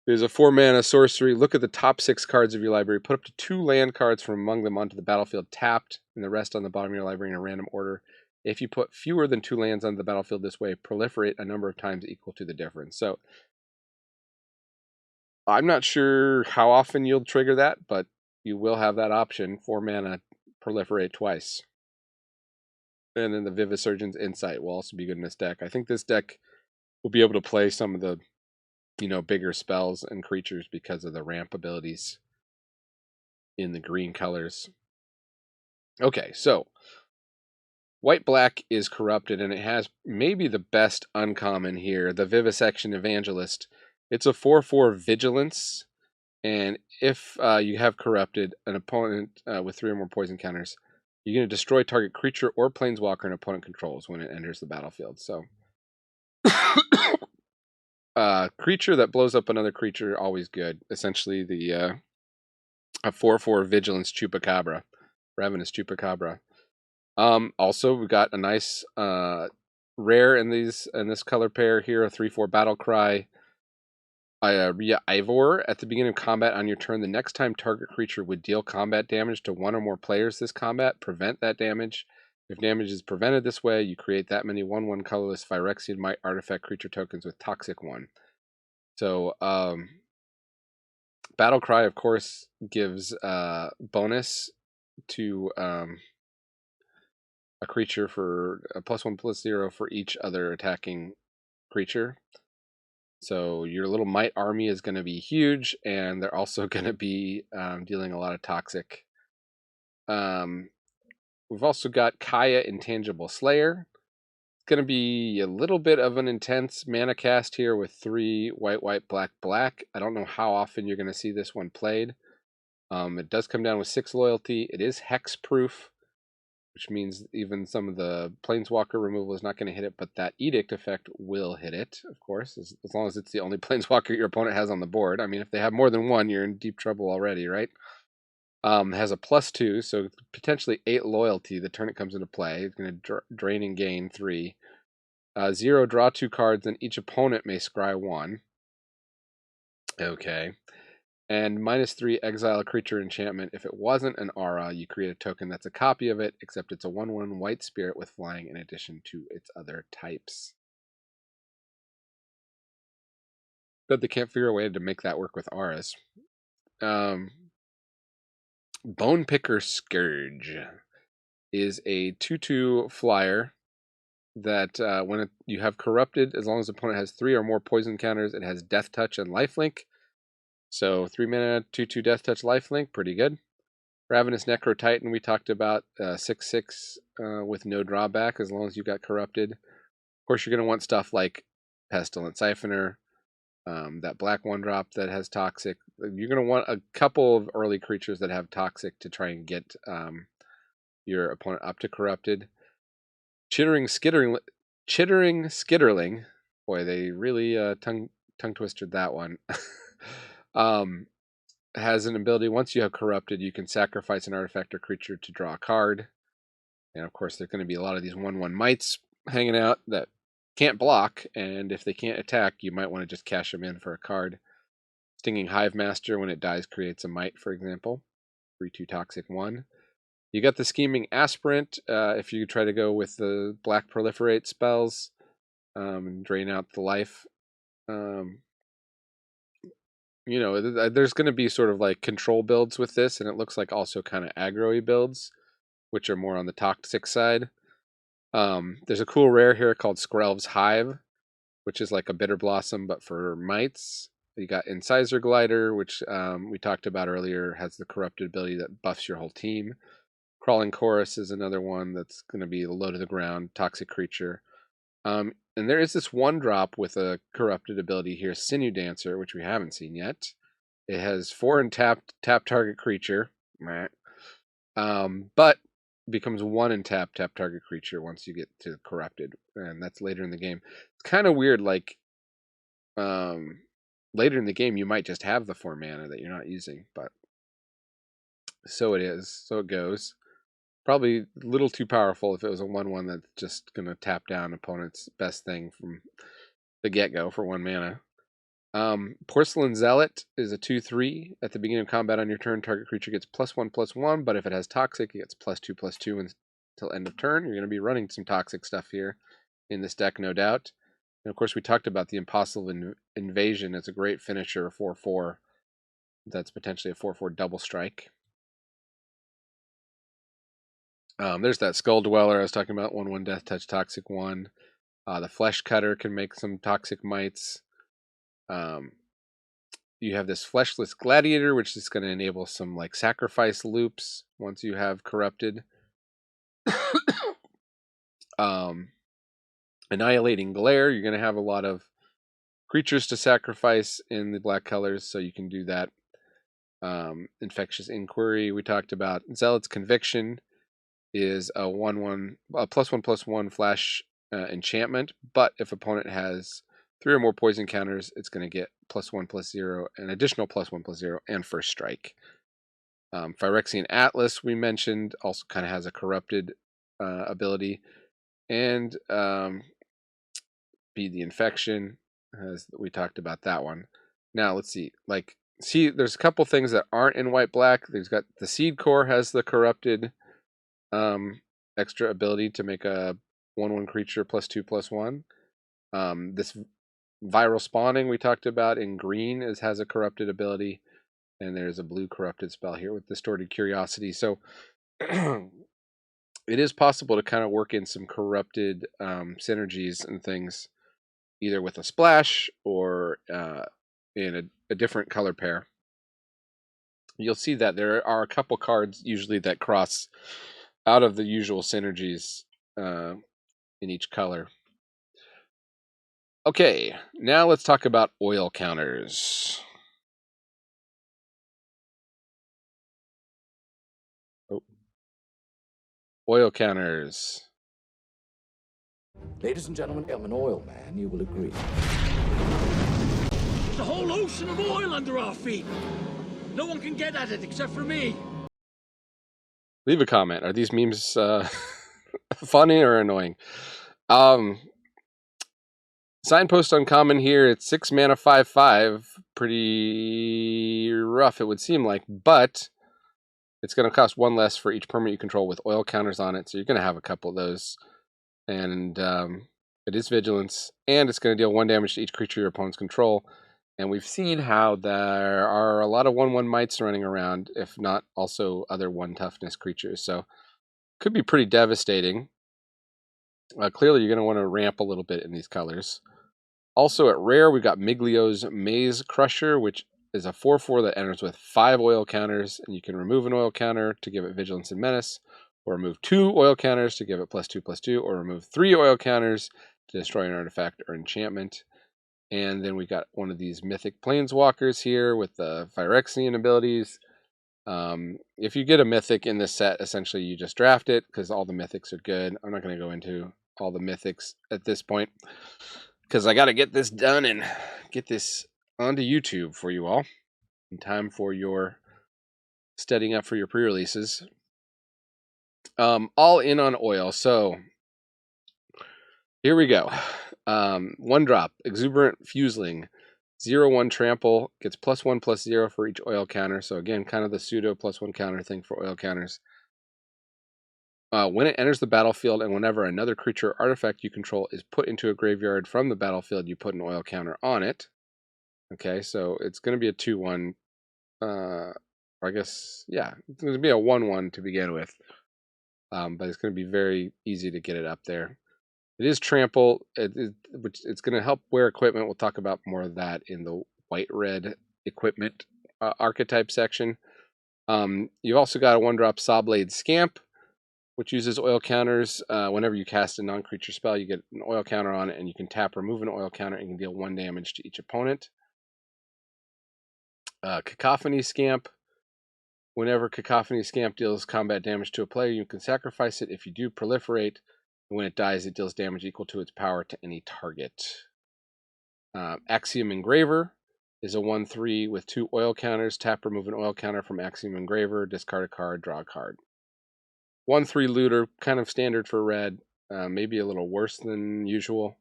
There's a 4-mana sorcery. Look at the top 6 cards of your library. Put up to 2 land cards from among them onto the battlefield tapped, and the rest on the bottom of your library in a random order. If you put fewer than 2 lands on the battlefield this way, proliferate a number of times equal to the difference. So I'm not sure how often you'll trigger that, but you will have that option. 4 mana, proliferate twice. And then the Vivisurgeon's Insight will also be good in this deck. I think this deck will be able to play some of the bigger spells and creatures because of the ramp abilities in the green colors. Okay, so White-black is corrupted, and it has maybe the best uncommon here, the Vivisection Evangelist. It's a 4/4 Vigilance, and if you have corrupted an opponent with 3 or more poison counters, you're going to destroy target creature or planeswalker an opponent controls when it enters the battlefield. So, creature that blows up another creature, always good. Essentially, the a 4/4 Vigilance Chupacabra, Ravenous Chupacabra. Also, we got a nice rare in this color pair here, a 3/4 Battle Cry. Ria Ivor. At the beginning of combat on your turn, the next time target creature would deal combat damage to 1 or more players this combat, prevent that damage. If damage is prevented this way, you create that many 1/1 colorless Phyrexian Might artifact creature tokens with Toxic 1. So, Battle Cry, of course, gives bonus to a creature for a +1/+0 for each other attacking creature. So your little Might army is going to be huge, and they're also going to be dealing a lot of toxic. We've also got Kaya, Intangible Slayer. It's going to be a little bit of an intense mana cast here with 3 white, white, black, black. I don't know how often you're going to see this one played. It does come down with 6 loyalty. It is hex-proof, which means even some of the Planeswalker removal is not going to hit it, but that Edict effect will hit it, of course, as long as it's the only Planeswalker your opponent has on the board. I mean, if they have more than one, you're in deep trouble already, right? Has a +2, so potentially 8 loyalty the turn it comes into play. It's going to drain and gain 3. 0, draw 2 cards, and each opponent may scry 1. Okay. And -3, exile a creature enchantment. If it wasn't an aura, you create a token that's a copy of it, except it's a 1/1 white spirit with flying in addition to its other types. But they can't figure a way to make that work with auras. Bone Picker Scourge is a 2/2 flyer that when you have corrupted, as long as the opponent has 3 or more poison counters, it has Death Touch and Lifelink. So 3 mana, 2/2 Death Touch, Lifelink, pretty good. Ravenous Necro Titan, we talked about 6/6 with no drawback as long as you got corrupted. Of course, you're going to want stuff like Pestilent Siphoner, that black 1-drop that has Toxic. You're going to want a couple of early creatures that have Toxic to try and get your opponent up to corrupted. Chittering Skitterling. Boy, they really tongue twisted that one. Has an ability, once you have corrupted, you can sacrifice an artifact or creature to draw a card. And of course, there's going to be a lot of these 1/1 mites hanging out that can't block, and if they can't attack, you might want to just cash them in for a card. Stinging Hive Master, when it dies, creates a mite, for example. 3/2 Toxic 1. You got the Scheming Aspirant, if you try to go with the black proliferate spells and drain out the life. You know, there's going to be sort of like control builds with this, and it looks like also kind of aggro-y builds, which are more on the toxic side. There's a cool rare here called Skrelv's Hive, which is like a Bitter Blossom, but for mites. You got Incisor Glider, which we talked about earlier, has the corrupted ability that buffs your whole team. Crawling Chorus is another one that's going to be low to the ground, toxic creature. And there is this 1-drop with a corrupted ability here, Sinew Dancer, which we haven't seen yet. It has 4 and tap target creature, but becomes 1 and tap target creature once you get to corrupted, and that's later in the game. It's kind of weird, like later in the game you might just have the 4 mana that you're not using, but so it is, so it goes. Probably a little too powerful if it was a 1/1 that's just going to tap down opponent's best thing from the get-go for 1 mana. Porcelain Zealot is a 2/3. At the beginning of combat on your turn, target creature gets +1/+1, but if it has Toxic, it gets +2/+2 until end of turn. You're going to be running some Toxic stuff here in this deck, no doubt. And of course, we talked about the Impossible Invasion as a great finisher, 4/4. That's potentially a 4/4 double strike. There's that Skull Dweller I was talking about, 1/1 Death Touch, Toxic 1. The Flesh Cutter can make some toxic mites. You have this Fleshless Gladiator, which is going to enable some like sacrifice loops once you have corrupted. Annihilating Glare, you're going to have a lot of creatures to sacrifice in the black colors, so you can do that. Infectious Inquiry, we talked about. Zealot's Conviction is a 1/1, +1/+1 flash enchantment, but if opponent has 3 or more poison counters, it's going to get +1/+0, an additional +1/+0, and first strike. Phyrexian Atlas, we mentioned, also kind of has a corrupted ability, and Be the Infection, as we talked about that one. Now let's see, there's a couple things that aren't in white black. There's got the Seed Core has the corrupted extra ability to make a 1/1 creature +2/+1. This Viral Spawning we talked about in green has a corrupted ability, and there's a blue corrupted spell here with Distorted Curiosity. So it is possible to kind of work in some corrupted synergies and things, either with a splash or in a different color pair. You'll see that there are a couple cards usually that cross out of the usual synergies in each color. Okay, now let's talk about oil counters. Oil counters. Ladies and gentlemen, I'm an oil man, you will agree. There's a whole ocean of oil under our feet. No one can get at it except for me. Leave a comment. Are these memes funny or annoying? Signpost Uncommon here. It's 6 mana, 5/5. Pretty rough, it would seem like, but it's going to cost 1 less for each permanent you control with oil counters on it. So you're going to have a couple of those. And it is Vigilance, and it's going to deal 1 damage to each creature your opponents control. And we've seen how there are a lot of 1/1 mites running around, if not also other 1 toughness creatures. So could be pretty devastating. Clearly, you're going to want to ramp a little bit in these colors. Also at rare, we've got Miglio's Maze Crusher, which is a 4/4 that enters with 5 oil counters, and you can remove an oil counter to give it Vigilance and Menace, or remove 2 oil counters to give it +2/+2, or remove 3 oil counters to destroy an artifact or enchantment. And then we got one of these Mythic Planeswalkers here with the Phyrexian abilities. If you get a Mythic in this set, essentially you just draft it, because all the Mythics are good. I'm not going to go into all the Mythics at this point, because I got to get this done and get this onto YouTube for you all in time for your studying up for your pre-releases. All in on oil. So here we go. 1 drop, Exuberant Fuseling, 0/1 trample, gets +1/+0 for each oil counter. So again, kind of the pseudo +1 counter thing for oil counters. When it enters the battlefield and whenever another creature or artifact you control is put into a graveyard from the battlefield, you put an oil counter on it. Okay, so it's going to be a 2/1. I guess, yeah, it's going to be a 1/1 to begin with. But it's going to be very easy to get it up there. It is trample, which it's going to help wear equipment. We'll talk about more of that in the white-red equipment archetype section. You've also got a 1-drop Sawblade Scamp, which uses oil counters. Whenever you cast a non-creature spell, you get an oil counter on it, and you can tap, remove an oil counter, and you can deal 1 damage to each opponent. Cacophony Scamp. Whenever Cacophony Scamp deals combat damage to a player, you can sacrifice it. If you do, proliferate. When it dies, it deals damage equal to its power to any target. Axiom Engraver is a 1/3 with 2 oil counters. Tap, remove an oil counter from Axiom Engraver, discard a card, draw a card. 1/3 looter, kind of standard for red, maybe a little worse than usual.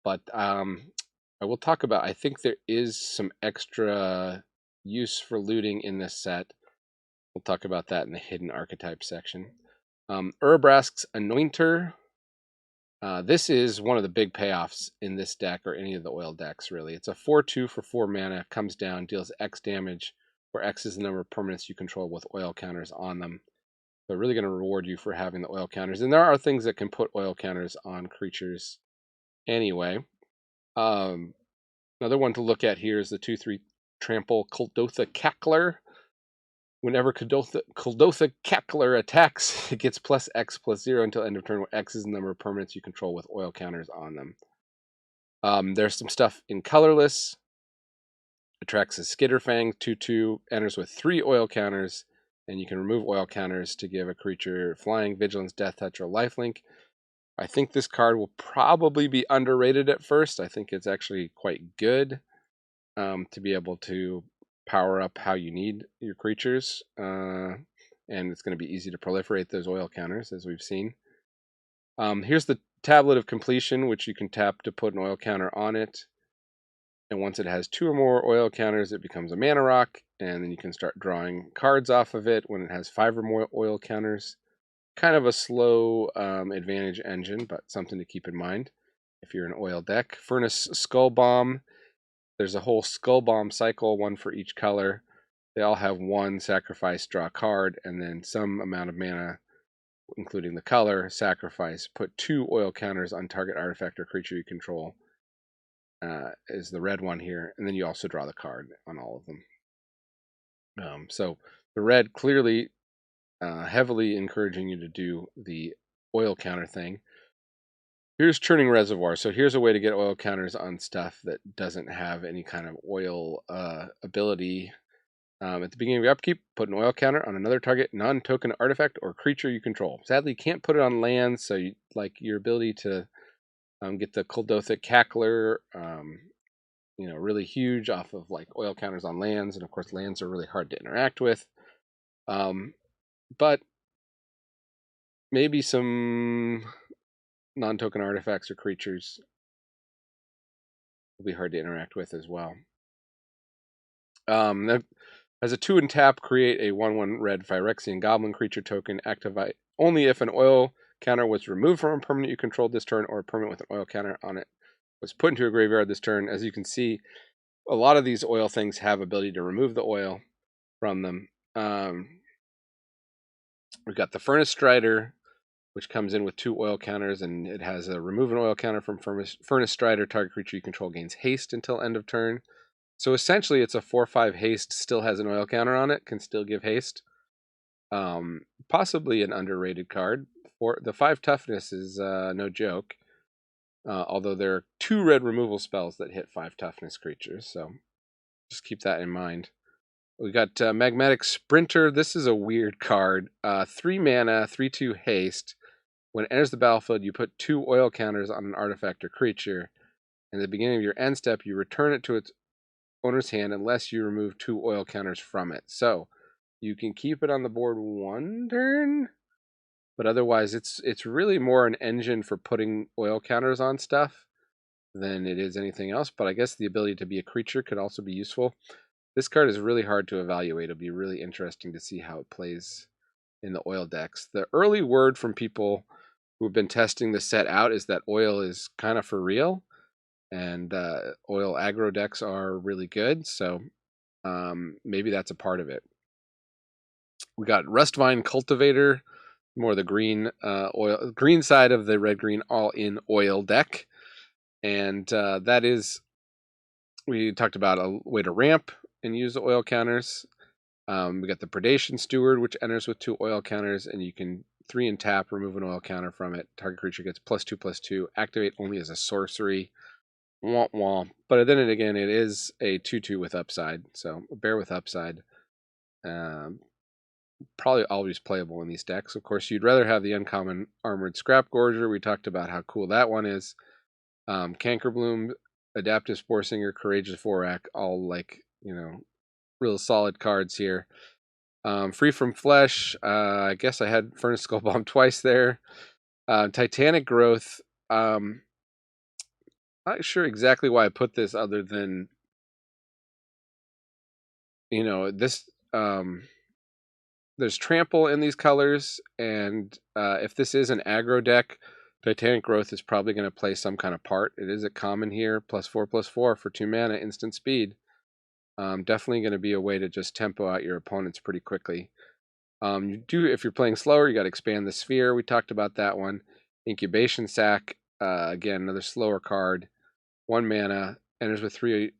But I will talk about, I think there is some extra use for looting in this set. We'll talk about that in the hidden archetype section. Urabrask's Anointer. This is one of the big payoffs in this deck, or any of the oil decks, really. It's a 4/2 for 4 mana, comes down, deals X damage, where X is the number of permanents you control with oil counters on them. They're really going to reward you for having the oil counters. And there are things that can put oil counters on creatures anyway. Another one to look at here is the 2/3 trample Kuldotha Cackler, Whenever Kuldotha Cackler attacks, it gets plus X plus 0 until end of turn, where X is the number of permanents you control with oil counters on them. There's some stuff in colorless. Attracts a Skitterfang, 2/2, enters with 3 oil counters, and you can remove oil counters to give a creature flying, vigilance, death touch, or lifelink. I think this card will probably be underrated at first. I think it's actually quite good to be able to power up how you need your creatures, and it's going to be easy to proliferate those oil counters, as we've seen. Here's the Tablet of Completion, which you can tap to put an oil counter on it. And once it has 2 or more oil counters, it becomes a mana rock, and then you can start drawing cards off of it when it has 5 or more oil counters. Kind of a slow advantage engine, but something to keep in mind if you're an oil deck. Furnace Skull Bomb. There's a whole Skull Bomb cycle, 1 for each color. They all have 1 sacrifice, draw a card, and then some amount of mana, including the color, sacrifice. Put 2 oil counters on target artifact or creature you control. Is the red one here, and then you also draw the card on all of them. So the red clearly heavily encouraging you to do the oil counter thing. Here's Churning Reservoir. So here's a way to get oil counters on stuff that doesn't have any kind of oil ability. At the beginning of your upkeep, put an oil counter on another target non-token artifact or creature you control. Sadly, you can't put it on lands, so your ability to get the Kuldotha Cackler, really huge off of like oil counters on lands, and of course lands are really hard to interact with. But maybe some non-token artifacts or creatures will be hard to interact with as well. As a 2 and tap, create a 1/1 red Phyrexian Goblin creature token. Activate only if an oil counter was removed from a permanent you controlled this turn, or a permanent with an oil counter on it was put into a graveyard this turn. As you can see, a lot of these oil things have ability to remove the oil from them. We've got the Furnace Strider, which comes in with 2 oil counters, and it has a remove an oil counter from Furnace Strider. Target creature you control gains haste until end of turn. So essentially, it's a 4/5 haste, still has an oil counter on it, can still give haste. Possibly an underrated card. For the 5 toughness is no joke. Although there are 2 red removal spells that hit 5 toughness creatures, so just keep that in mind. We got Magmatic Sprinter. This is a weird card. 3 mana, 3/2 haste. When it enters the battlefield, you put 2 oil counters on an artifact or creature. And at the beginning of your end step, you return it to its owner's hand unless you remove 2 oil counters from it. So you can keep it on the board 1 turn, but otherwise it's really more an engine for putting oil counters on stuff than it is anything else. But I guess the ability to be a creature could also be useful. This card is really hard to evaluate. It'll be really interesting to see how it plays in the oil decks. The early word from people who've been testing the set out is that oil is kind of for real, and oil aggro decks are really good, so maybe that's a part of it. We got Rustvine Cultivator, more the green green side of the red-green all-in oil deck, and that is, we talked about a way to ramp and use the oil counters. We got the Predation Steward, which enters with 2 oil counters, and you can 3 and tap, remove an oil counter from it. Target creature gets +2/+2. Activate only as a sorcery. Womp womp. But then again, it is a 2/2 with upside, so a bear with upside. Probably always playable in these decks. Of course, you'd rather have the uncommon Armored Scrap Gorger. We talked about how cool that one is. Cankerbloom, Adaptive Spore Singer, Courageous Vorak, all real solid cards here. Free from Flesh, I guess I had Furnace Skull Bomb twice there. Titanic Growth, not sure exactly why I put this other than, this, there's Trample in these colors, and if this is an aggro deck, Titanic Growth is probably going to play some kind of part. It is a common here, +4/+4 for 2 mana, instant speed. Definitely going to be a way to just tempo out your opponents pretty quickly. If you're playing slower, you got to expand the sphere. We talked about that one. Incubation Sac, again, another slower card. 1 mana, enters with 3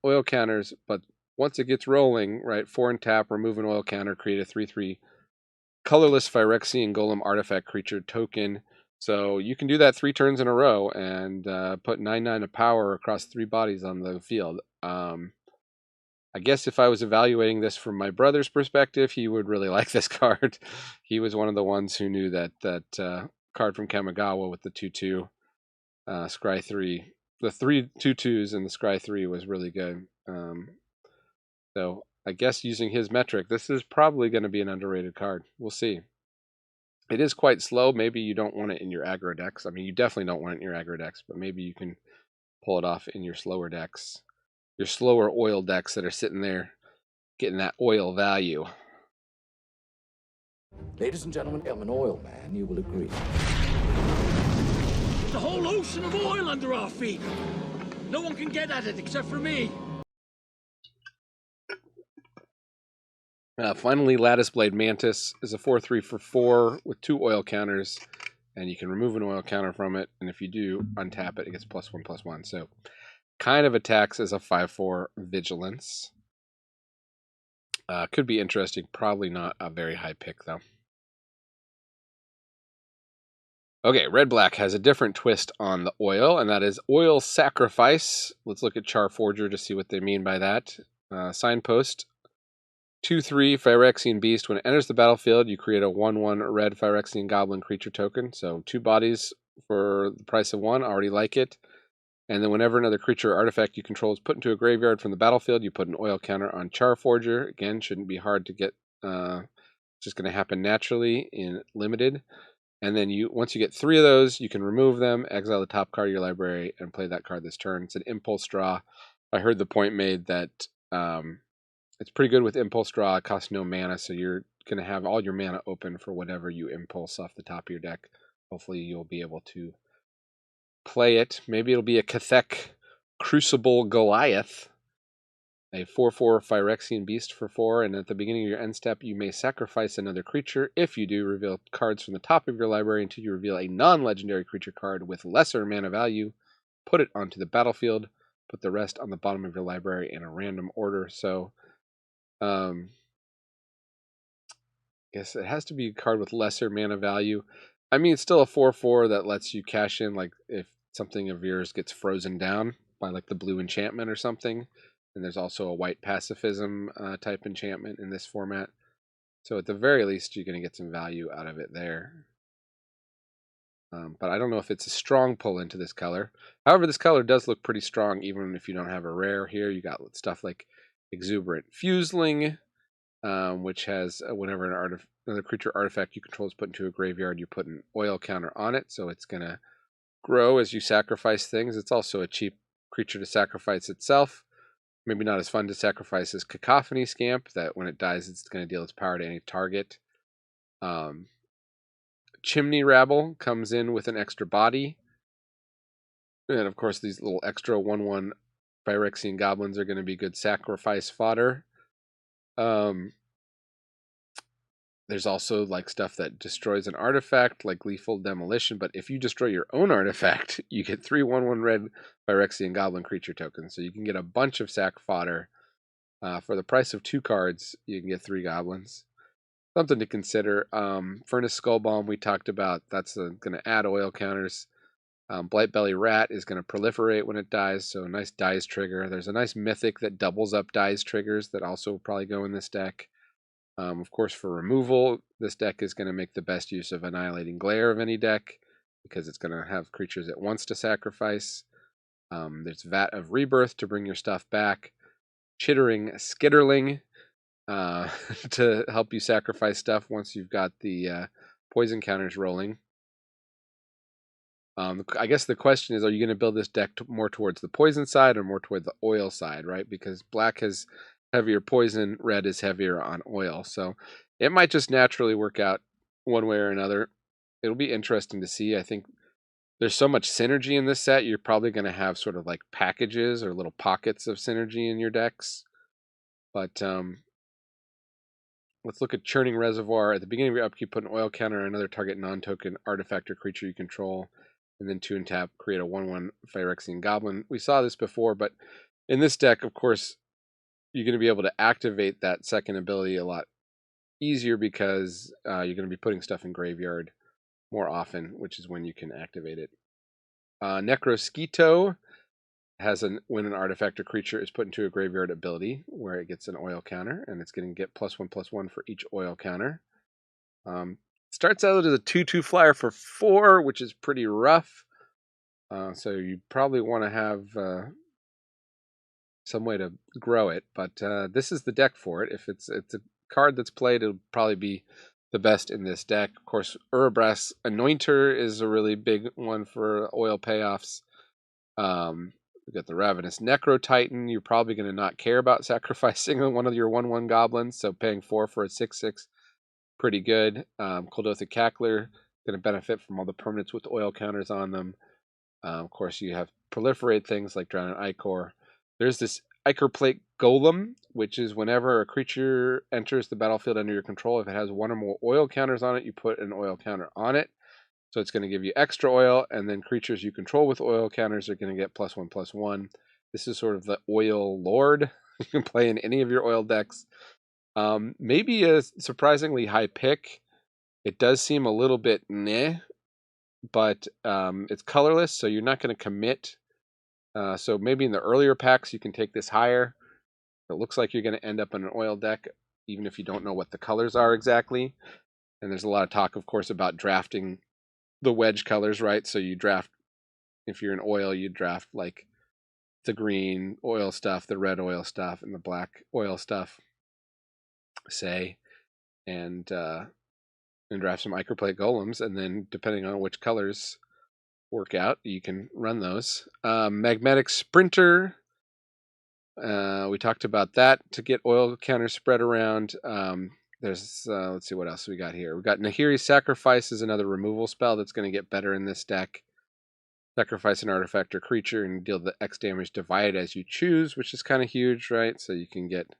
oil counters, but once it gets rolling, right, 4 and tap, remove an oil counter, create a 3/3 colorless Phyrexian Golem artifact creature token. So you can do that 3 turns in a row and put 9/9 of power across 3 bodies on the field. I guess if I was evaluating this from my brother's perspective, he would really like this card. He was one of the ones who knew that card from Kamigawa with the 2/2 Scry 3. The 3 2/2s and the Scry 3 was really good. So I guess using his metric, this is probably going to be an underrated card. We'll see. It is quite slow. Maybe you don't want it in your aggro decks. I mean, you definitely don't want it in your aggro decks, but maybe you can pull it off in your slower decks. Your slower oil decks that are sitting there getting that oil value. Ladies and gentlemen, I'm an oil man, you will agree. There's a whole ocean of oil under our feet. No one can get at it except for me. Finally, Lattice Blade Mantis is a 4/3 for 4 with 2 oil counters, and you can remove an oil counter from it, and if you do, untap it, it gets +1/+1. So kind of attacks as a 5/4 Vigilance. Could be interesting. Probably not a very high pick, though. Okay, Red-Black has a different twist on the oil, and that is Oil Sacrifice. Let's look at Charforger to see what they mean by that. Signpost. 2/3 Phyrexian Beast. When it enters the battlefield, you create a 1/1 red Phyrexian Goblin creature token. So 2 bodies for the price of 1. Already like it. And then whenever another creature or artifact you control is put into a graveyard from the battlefield, you put an oil counter on Charforger. Again, shouldn't be hard to get. Just going to happen naturally in Limited. And then once you get 3 of those, you can remove them, exile the top card of your library, and play that card this turn. It's an Impulse Draw. I heard the point made that it's pretty good with Impulse Draw. It costs no mana, so you're going to have all your mana open for whatever you impulse off the top of your deck. Hopefully you'll be able to play it. Maybe it'll be a Cathek Crucible Goliath, a 4/4 Phyrexian Beast for 4, and at the beginning of your end step, you may sacrifice another creature. If you do, reveal cards from the top of your library until you reveal a non-legendary creature card with lesser mana value. Put it onto the battlefield. Put the rest on the bottom of your library in a random order. So, I guess it has to be a card with lesser mana value. I mean, it's still a 4/4 that lets you cash in, like, if something of yours gets frozen down by, like, the blue enchantment or something. And there's also a white pacifism type enchantment in this format. So at the very least, you're going to get some value out of it there. But I don't know if it's a strong pull into this color. However, this color does look pretty strong, even if you don't have a rare here. You got stuff like Exuberant Fuseling, which has whenever another creature artifact you control is put into a graveyard, you put an oil counter on it. So it's going to grow as you sacrifice things. It's also a cheap creature to sacrifice itself. Maybe not as fun to sacrifice as Cacophony Scamp, that when it dies, it's going to deal its power to any target. Chimney Rabble comes in with an extra body. And of course, these little extra 1/1 Phyrexian Goblins are going to be good sacrifice fodder. There's also like stuff that destroys an artifact, like Lethal Demolition. But if you destroy your own artifact, you get 3 1/1 red Phyrexian Goblin creature tokens. So you can get a bunch of sack fodder. For the price of 2 cards, you can get 3 goblins. Something to consider. Furnace Skullbomb we talked about. That's going to add oil counters. Blightbelly Rat is going to proliferate when it dies, so a nice dies trigger. There's a nice mythic that doubles up dies triggers that also will probably go in this deck. Of course, for removal, this deck is going to make the best use of Annihilating Glare of any deck because it's going to have creatures it wants to sacrifice. There's Vat of Rebirth to bring your stuff back. Chittering Skitterling to help you sacrifice stuff once you've got the poison counters rolling. I guess the question is, are you going to build this deck more towards the poison side or more toward the oil side, right? Because black has heavier poison, red is heavier on oil. So it might just naturally work out one way or another. It'll be interesting to see. I think there's so much synergy in this set, you're probably going to have sort of like packages or little pockets of synergy in your decks. But let's look at Churning Reservoir. At the beginning of your upkeep, put an oil counter on another target non-token artifact or creature you control, and then 2 and tap, create a 1/1 Phyrexian Goblin. We saw this before, but in this deck, of course, you're going to be able to activate that second ability a lot easier because you're going to be putting stuff in graveyard more often, which is when you can activate it. Necrosquito has when an artifact or creature is put into a graveyard ability where it gets an oil counter, and it's going to get +1/+1 for each oil counter. Starts out as a 2/2 flyer for 4, which is pretty rough. So you probably want to have some way to grow it, but this is the deck for it. If it's a card that's played, it'll probably be the best in this deck. Of course, Urabrass Anointer is a really big one for oil payoffs. We've got the Ravenous Necro Titan. You're probably going to not care about sacrificing one of your 1/1 goblins, so paying 4 for a 6/6, pretty good. Koldotha Cackler, going to benefit from all the permanents with oil counters on them. Of course, you have proliferate things like Drowned Ichor. There's this Ichor Plate Golem, which is whenever a creature enters the battlefield under your control, if it has 1 or more oil counters on it, you put an oil counter on it. So it's going to give you extra oil, and then creatures you control with oil counters are going to get +1/+1. This is sort of the oil lord. You can play in any of your oil decks. Maybe a surprisingly high pick. It does seem a little bit meh, but it's colorless, so you're not going to commit. So maybe in the earlier packs you can take this higher. It looks like you're going to end up in an oil deck, even if you don't know what the colors are exactly. And there's a lot of talk, of course, about drafting the wedge colors, right? So you draft, if you're in oil, you draft like the green oil stuff, the red oil stuff, and the black oil stuff, say, and draft some Ichor Plate Golems, and then depending on which colors work out, you can run those. Magnetic Sprinter, we talked about that to get oil counters spread around. There's let's see what else we got here. We got Nahiri's Sacrifice is another removal spell that's going to get better in this deck. Sacrifice an artifact or creature and deal the X damage divided as you choose, which is kind of huge, right? So you can get,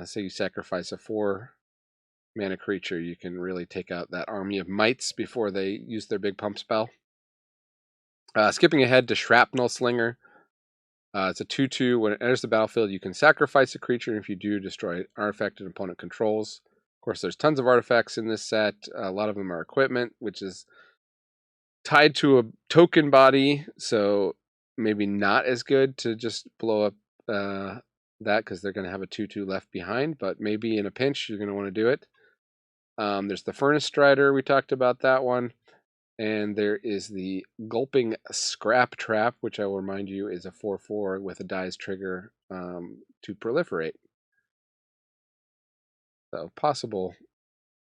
say you sacrifice a 4-mana creature, you can really take out that army of mites before they use their big pump spell. Skipping ahead to Shrapnel Slinger. It's a 2/2. When it enters the battlefield, you can sacrifice a creature, and if you do, destroy an artifact an opponent controls. Of course, there's tons of artifacts in this set. A lot of them are equipment, which is tied to a token body, so maybe not as good to just blow up that, because they're going to have a 2/2 left behind, but maybe in a pinch, you're going to want to do it. There's the Furnace Strider. We talked about that one. And there is the Gulping Scrap Trap, which I will remind you is a 4/4 with a dies trigger to proliferate. So possible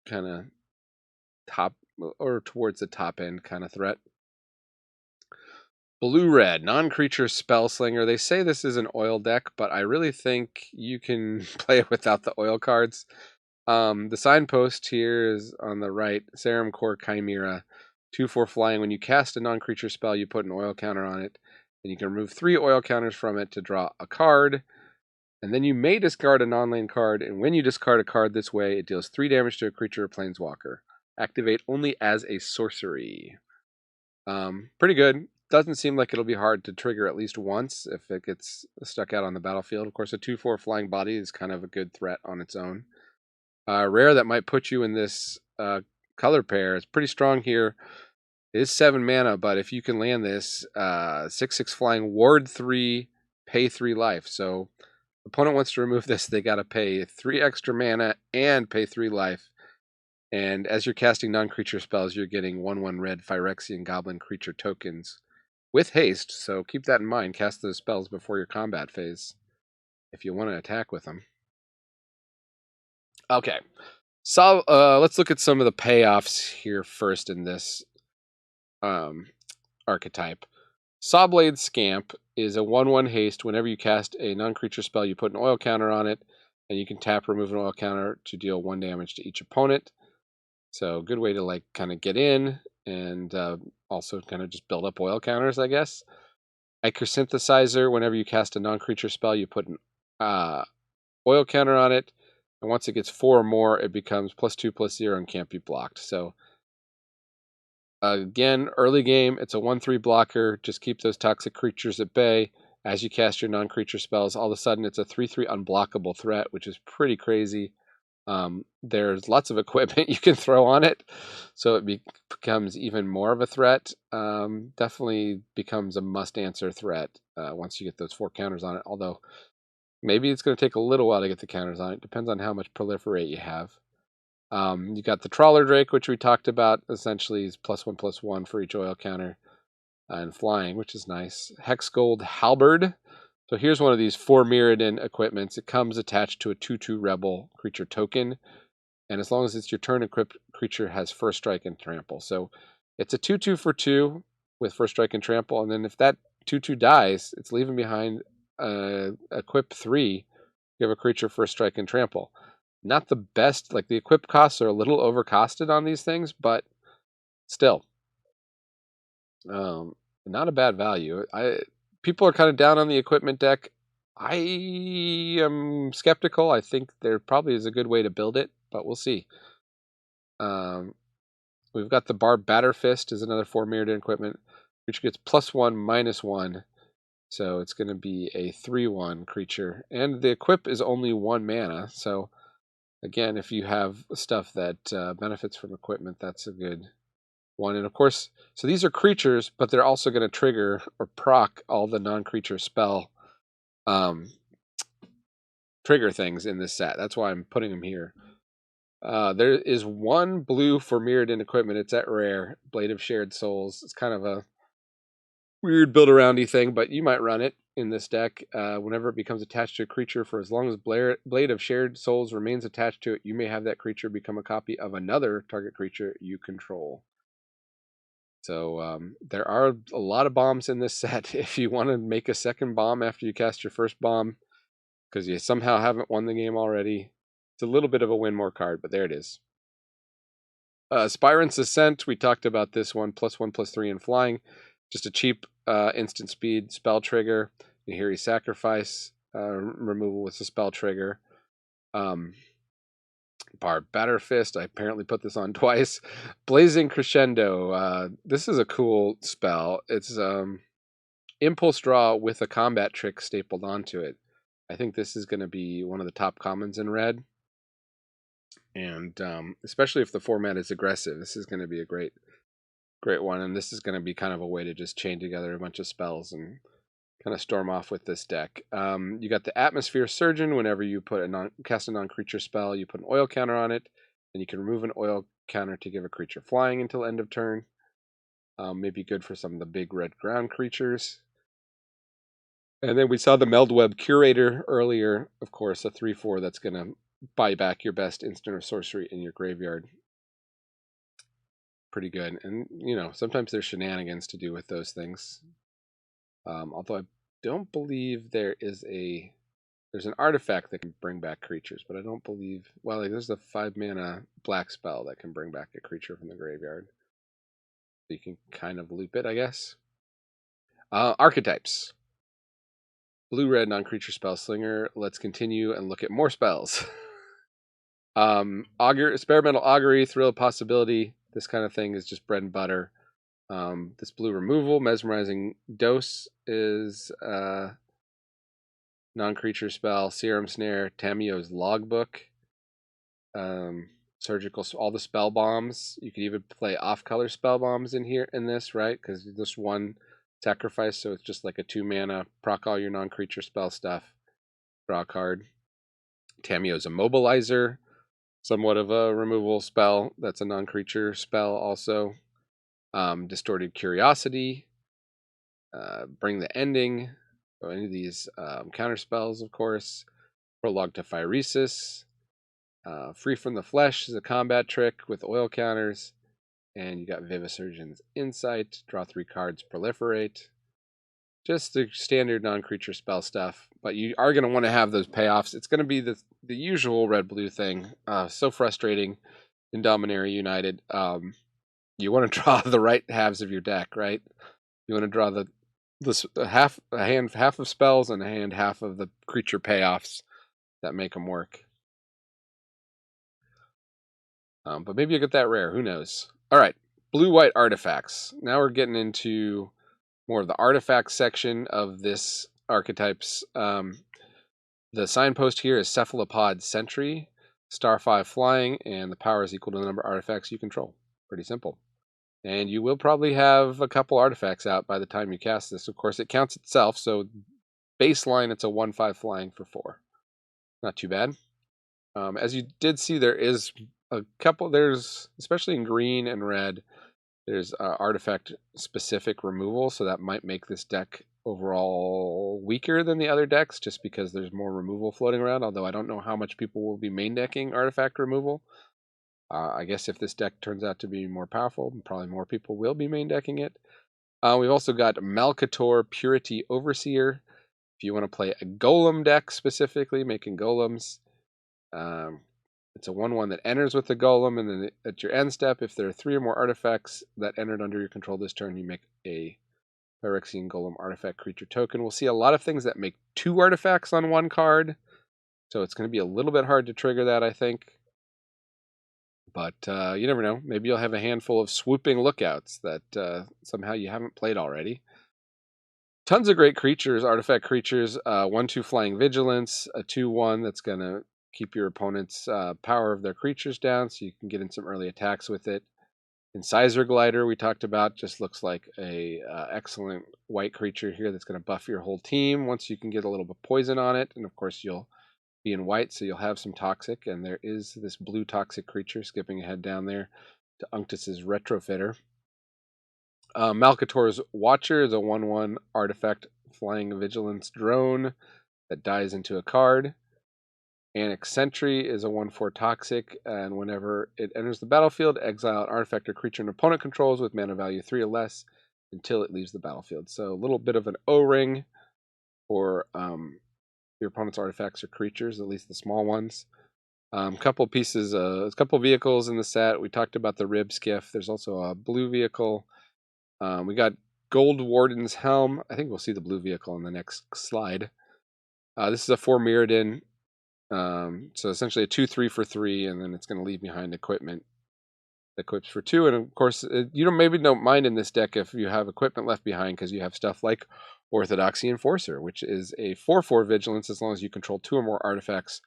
kind of top or towards the top end kind of threat. Blue-red, non-creature Spellslinger. They say this is an oil deck, but I really think you can play it without the oil cards. The signpost here is on the right, Serum Core Chimera. 2/4 flying. When you cast a non-creature spell, you put an oil counter on it, and you can remove 3 oil counters from it to draw a card. And then you may discard a non-land card, and when you discard a card this way, it deals 3 damage to a creature or planeswalker. Activate only as a sorcery. Pretty good. Doesn't seem like it'll be hard to trigger at least once if it gets stuck out on the battlefield. Of course, a 2/4 flying body is kind of a good threat on its own. Rare that might put you in this color pair. It's pretty strong here. It is 7 mana, but if you can land this 6/6 flying, ward 3, pay 3 life. So opponent wants to remove this, they got to pay 3 extra mana and pay 3 life. And as you're casting non-creature spells, you're getting 1/1 red Phyrexian Goblin creature tokens with haste. So keep that in mind. Cast those spells before your combat phase if you want to attack with them. Okay. So let's look at some of the payoffs here first in this archetype. Sawblade Scamp is a 1/1 haste. Whenever you cast a non-creature spell, you put an oil counter on it, and you can tap, remove an oil counter to deal 1 damage to each opponent. So good way to like kind of get in and also kind of just build up oil counters, I guess. Ichor Synthesizer. Whenever you cast a non-creature spell, you put an oil counter on it. And once it gets 4 or more, it becomes +2/+0 and can't be blocked. So again, early game, it's a 1/3 blocker. Just keep those toxic creatures at bay. As you cast your non-creature spells, all of a sudden it's a 3/3 unblockable threat, which is pretty crazy. There's lots of equipment you can throw on it, so it becomes even more of a threat. Definitely becomes a must-answer threat once you get those 4 counters on it, although maybe it's going to take a little while to get the counters on it. Depends on how much proliferate you have. You got the Trawler Drake, which we talked about. Essentially is +1/+1 for each oil counter. And flying, which is nice. Hex Gold Halberd. So here's one of these 4 Mirrodin equipments. It comes attached to a 2/2 Rebel creature token. And as long as it's your turn, equipped creature has First Strike and Trample. So it's a 2/2 for 2 with First Strike and Trample. And then if that 2/2 dies, it's leaving behind equip 3. You have a creature First Strike and Trample. Not the best. Like the equip costs are a little overcosted on these things, but still. Not a bad value. People are kind of down on the equipment deck. I am skeptical. I think there probably is a good way to build it, but we'll see. We've got the Barb Batterfist is another 4 Mirrodin equipment, which gets +1/-1. So it's going to be a 3/1 creature. And the equip is only 1 mana. So again, if you have stuff that benefits from equipment, that's a good one. And of course, so these are creatures, but they're also going to trigger or proc all the non-creature spell trigger things in this set. That's why I'm putting them here. There is 1 blue for Mirrodin equipment. It's at rare. Blade of Shared Souls. It's kind of a weird build-aroundy thing, but you might run it in this deck. Whenever it becomes attached to a creature, for as long as Blade of Shared Souls remains attached to it, you may have that creature become a copy of another target creature you control. So there are a lot of bombs in this set. If you want to make a second bomb after you cast your first bomb, because you somehow haven't won the game already, it's a little bit of a win more card, but there it is. Spirant's Ascent, we talked about this one, +1/+3 in flying. Just a cheap instant speed spell trigger. Nahiri Sacrifice removal with a spell trigger. Barb Batterfist, I apparently put this on twice. Blazing Crescendo. This is a cool spell. It's Impulse Draw with a combat trick stapled onto it. I think this is going to be one of the top commons in red. And especially if the format is aggressive, this is going to be a great one. And this is going to be kind of a way to just chain together a bunch of spells and kind of storm off with this deck. You got the Atmosphere Surgeon. Whenever you cast a non-creature spell, you put an oil counter on it, and you can remove an oil counter to give a creature flying until end of turn. Maybe good for some of the big red ground creatures. And then we saw the Meldweb Curator earlier, of course, a 3/4 that's going to buy back your best instant or sorcery in your graveyard. Pretty good. And, sometimes there's shenanigans to do with those things. Although I don't believe there's an artifact that can bring back creatures, but I don't believe, there's a 5 mana black spell that can bring back a creature from the graveyard. So you can kind of loop it, I guess. Archetypes. Blue-red non-creature spell slinger. Let's continue and look at more spells. Experimental Augury, Thrill of Possibility. This kind of thing is just bread and butter. This blue removal, Mesmerizing Dose, is non-creature spell. Serum Snare, Tamio's Logbook, Surgical, all the spell bombs. You could even play off-color spell bombs in this, right? Because this 1 sacrifice, so it's just like a 2 mana, proc all your non-creature spell stuff, draw a card. Tamio's Immobilizer, somewhat of a removal spell. That's a non-creature spell also. Distorted Curiosity, Bring the Ending, so any of these counter spells, of course. Prologue to Phyresis, Free from the Flesh is a combat trick with oil counters, and you got Vivisurgeon's Insight, draw 3 cards, proliferate. Just the standard non-creature spell stuff, but you are going to want to have those payoffs. It's going to be the usual red-blue thing. So frustrating in Dominaria United. You want to draw the right halves of your deck, right? You want to draw the half of spells and a hand half of the creature payoffs that make them work. But maybe you get that rare. Who knows? All right, blue-white artifacts. Now we're getting into more of the artifact section of this archetypes. The signpost here is Cephalopod Sentry, star 5 flying, and the power is equal to the number of artifacts you control. Pretty simple. And you will probably have a couple artifacts out by the time you cast this. Of course, it counts itself, so baseline, it's a 1/5 flying for 4. Not too bad. As you did see, there is a couple, there's, especially in green and red, there's artifact specific removal, so that might make this deck overall weaker than the other decks, just because there's more removal floating around, although I don't know how much people will be main decking artifact removal. I guess if this deck turns out to be more powerful, probably more people will be main decking it. We've also got Malcator Purity Overseer. If you want to play a golem deck specifically, making golems, it's a 1/1 that enters with the golem, and then at your end step, if there are 3 or more artifacts that entered under your control this turn, you make a Phyrexian Golem artifact creature token. We'll see a lot of things that make 2 artifacts on 1 card, so it's going to be a little bit hard to trigger that, I think. But you never know. Maybe you'll have a handful of swooping lookouts that somehow you haven't played already. Tons of great creatures, artifact creatures. 1/2 Flying Vigilance, a 2/1 that's going to keep your opponent's power of their creatures down, so you can get in some early attacks with it. Incisor Glider, we talked about, just looks like a excellent white creature here that's going to buff your whole team once you can get a little bit of poison on it. And of course, you'll be in white, so you'll have some toxic. And there is this blue toxic creature, skipping ahead down there to Unctus's Retrofitter. Malcator's Watcher is a 1/1 artifact flying vigilance drone that dies into a card. Annex Sentry is a 1/4 toxic, and whenever it enters the battlefield, exile an artifact or creature an opponent controls with mana value 3 or less until it leaves the battlefield. So a little bit of an O-ring for your opponent's artifacts or creatures, at least the small ones. Couple pieces, a couple vehicles in the set. We talked about the Rib Skiff. There's also a blue vehicle. We got Gold Warden's Helm. I think we'll see the blue vehicle in the next slide. This is a 4 Mirrodin. So essentially a 2/3 for 3, and then it's going to leave behind equipment that equips for 2. And of course, you maybe don't mind in this deck if you have equipment left behind, because you have stuff like Orthodoxy Enforcer, which is a 4/4 vigilance as long as you control 2 or more artifacts,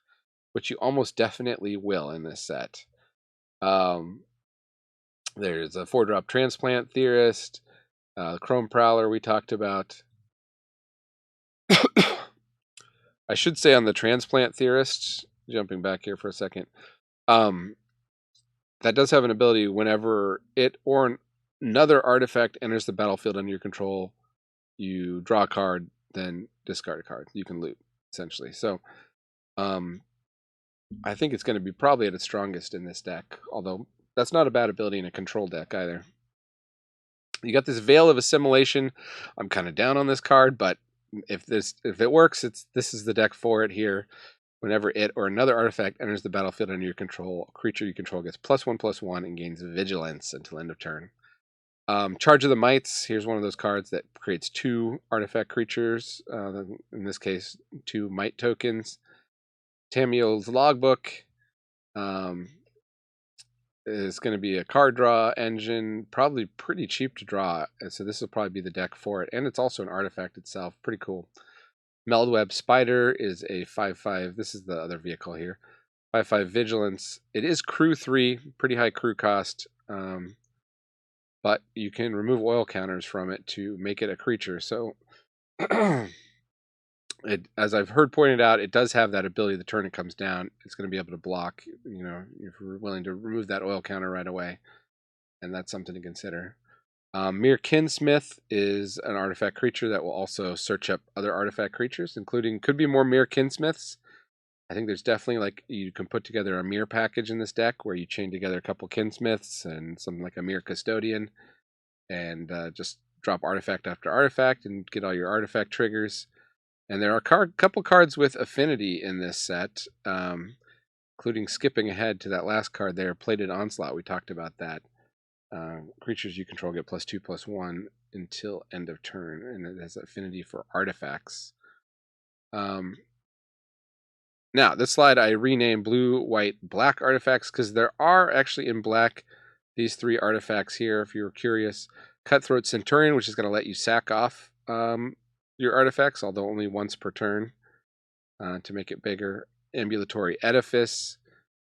which you almost definitely will in this set. There's a 4-drop Transplant Theorist, Chrome Prowler we talked about. I should say on the Transplant Theorist, jumping back here for a second, that does have an ability whenever it or another artifact enters the battlefield under your control, you draw a card, then discard a card. You can loot, essentially. So I think it's going to be probably at its strongest in this deck, although that's not a bad ability in a control deck either. You got this Veil of Assimilation. I'm kind of down on this card, but if it works, this is the deck for it here. Whenever it or another artifact enters the battlefield under your control, a creature you control gets +1/+1 and gains vigilance until end of turn. Charge of the Mites. Here's one of those cards that creates 2 artifact creatures. In this case, 2 Mite tokens. Tamiel's Logbook is going to be a card draw engine, probably pretty cheap to draw, and so this will probably be the deck for it. And it's also an artifact itself, pretty cool. Meldweb Spider is a 5/5. This is the other vehicle here. 5/5 vigilance. It is crew 3, pretty high crew cost, but you can remove oil counters from it to make it a creature. So as I've heard pointed out, it does have that ability. The turn it comes down, it's going to be able to block, if you're willing to remove that oil counter right away. And that's something to consider. Mere Kinsmith is an artifact creature that will also search up other artifact creatures, including, could be more Mere Kinsmiths. I think there's definitely, you can put together a Mere package in this deck where you chain together a couple Kinsmiths and something like a Mere Custodian, and just drop artifact after artifact and get all your artifact triggers. And there are a couple cards with affinity in this set, including skipping ahead to that last card there, Plated Onslaught. We talked about that. Creatures you control get +2/+1 until end of turn, and it has affinity for artifacts. Now, this slide I renamed blue, white, black artifacts because there are actually in black these 3 artifacts here, if you're curious. Cutthroat Centurion, which is going to let you sack off your artifacts, although only once per turn to make it bigger. Ambulatory Edifice,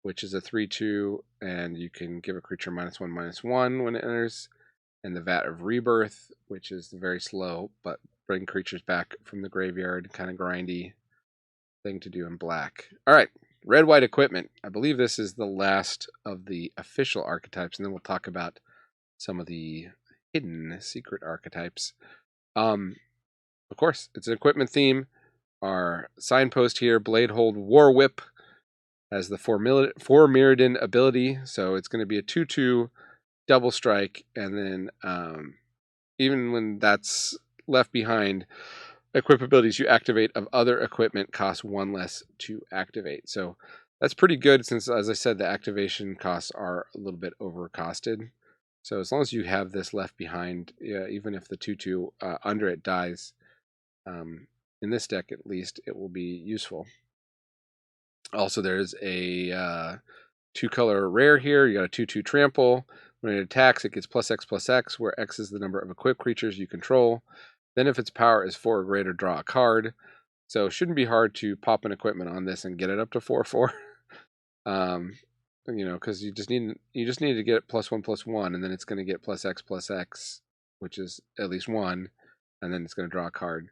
which is a 3/2, and you can give a creature -1/-1 when it enters. And the Vat of Rebirth, which is very slow, but bring creatures back from the graveyard, kind of grindy thing to do in black. All right, red-white equipment. I believe this is the last of the official archetypes, and then we'll talk about some of the hidden secret archetypes. Of course, it's an equipment theme. Our signpost here, Bladehold War Whip, has the 4 Mirrodin ability, so it's going to be a 2/2 double strike, and then even when that's left behind, equip abilities you activate of other equipment cost 1 less to activate. So that's pretty good since, as I said, the activation costs are a little bit overcosted. So as long as you have this left behind, even if the 2/2 under it dies, in this deck at least, it will be useful. Also, there's a 2-color rare here. You got a 2/2 trample. When it attacks, it gets +X/+X, where X is the number of equipped creatures you control. Then if its power is 4 or greater, draw a card. So it shouldn't be hard to pop an equipment on this and get it up to 4/4. Because you just need to get it +1/+1, and then it's going to get +X/+X, which is at least 1, and then it's going to draw a card.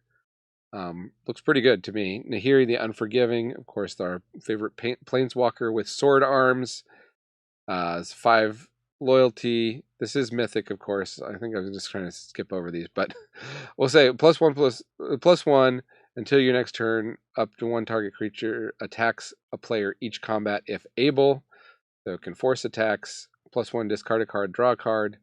Looks pretty good to me. Nahiri the Unforgiving, of course, our favorite planeswalker with sword arms. It's 5 loyalty. This is mythic, of course. I think I was just trying to skip over these, but we'll say +1/+1 until your next turn. Up to 1 target creature attacks a player each combat if able. So it can force attacks. +1 discard a card, draw a card.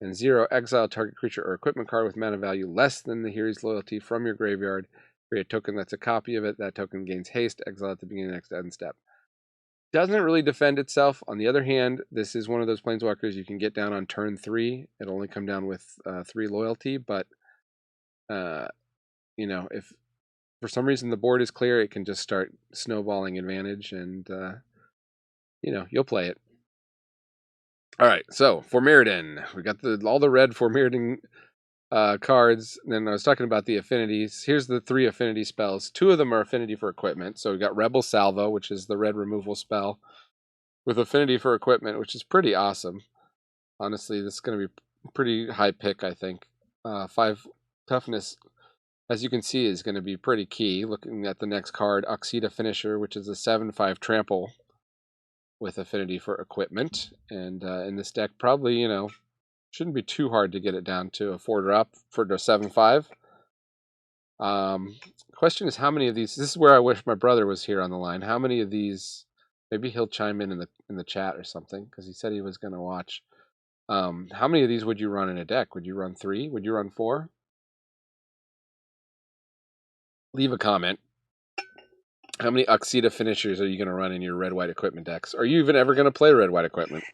And 0 exile target creature or equipment card with mana value less than Nahiri's loyalty from your graveyard. Create a token that's a copy of it. That token gains haste. Exile at the beginning of the next end step. Doesn't really defend itself. On the other hand, this is one of those planeswalkers you can get down on turn 3. It'll only come down with 3 loyalty, but if for some reason the board is clear, it can just start snowballing advantage, and you'll play it. All right, so for Mirrodin, we got all the red for Mirrodin cards. And then I was talking about the affinities. Here's the 3 affinity spells. 2 of them are affinity for equipment. So we got Rebel Salvo, which is the red removal spell, with affinity for equipment, which is pretty awesome. Honestly, this is going to be a pretty high pick, I think. 5 toughness, as you can see, is going to be pretty key. Looking at the next card, Oxida Finisher, which is a 7/5 trample with affinity for equipment. And in this deck, probably, shouldn't be too hard to get it down to a 4-drop for the 7/5. Question is, how many of these? This is where I wish my brother was here on the line. How many of these? Maybe he'll chime in the chat or something, because he said he was going to watch. How many of these would you run in a deck? Would you run 3? Would you run 4? Leave a comment. How many Oxida Finishers are you going to run in your red-white equipment decks? Are you even ever going to play red-white equipment?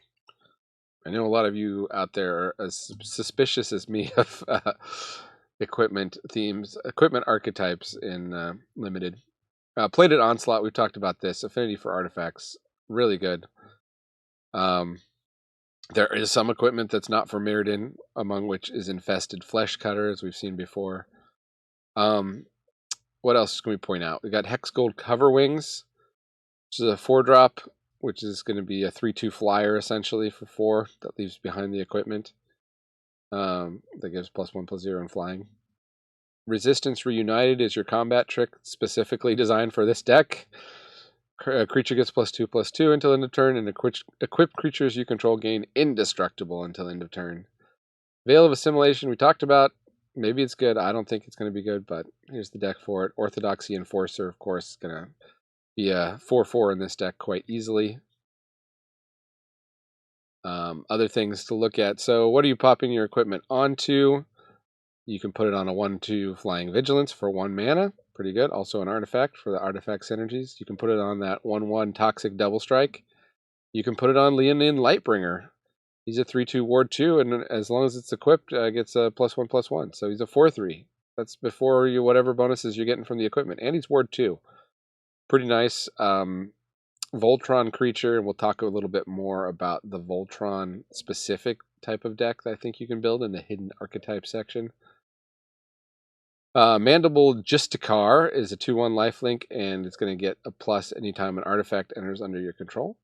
I know a lot of you out there are as suspicious as me of equipment themes, equipment archetypes in Limited. Played at Onslaught, we've talked about this. Affinity for artifacts, really good. There is some equipment that's not for Mirrodin, among which is Infested Flesh Cutter, as we've seen before. What else can we point out? We got Hex Gold Cover Wings, which is a 4-drop, which is going to be a 3/2 flyer, essentially, for 4, that leaves behind the equipment. That gives +1/+0 in flying. Resistance Reunited is your combat trick, specifically designed for this deck. A creature gets +2/+2 until end of turn, and equipped creatures you control gain indestructible until end of turn. Veil of Assimilation, we talked about. Maybe it's good. I don't think it's going to be good, but here's the deck for it. Orthodoxy Enforcer, of course, is going to be a 4/4 in this deck quite easily. Other things to look at. So what are you popping your equipment onto? You can put it on a 1/2 Flying Vigilance for 1 mana. Pretty good. Also an artifact for the artifact synergies. You can put it on that 1/1 Toxic Double Strike. You can put it on Leonin Lightbringer. He's a 3/2 Ward 2, and as long as it's equipped, gets a +1/+1. So he's a 4/3. That's before you whatever bonuses you're getting from the equipment. And he's Ward 2. Pretty nice. Voltron creature, and we'll talk a little bit more about the Voltron specific type of deck that I think you can build in the hidden archetype section. Mandible Justicar is a 2/1 lifelink, and it's going to get a plus anytime an artifact enters under your control,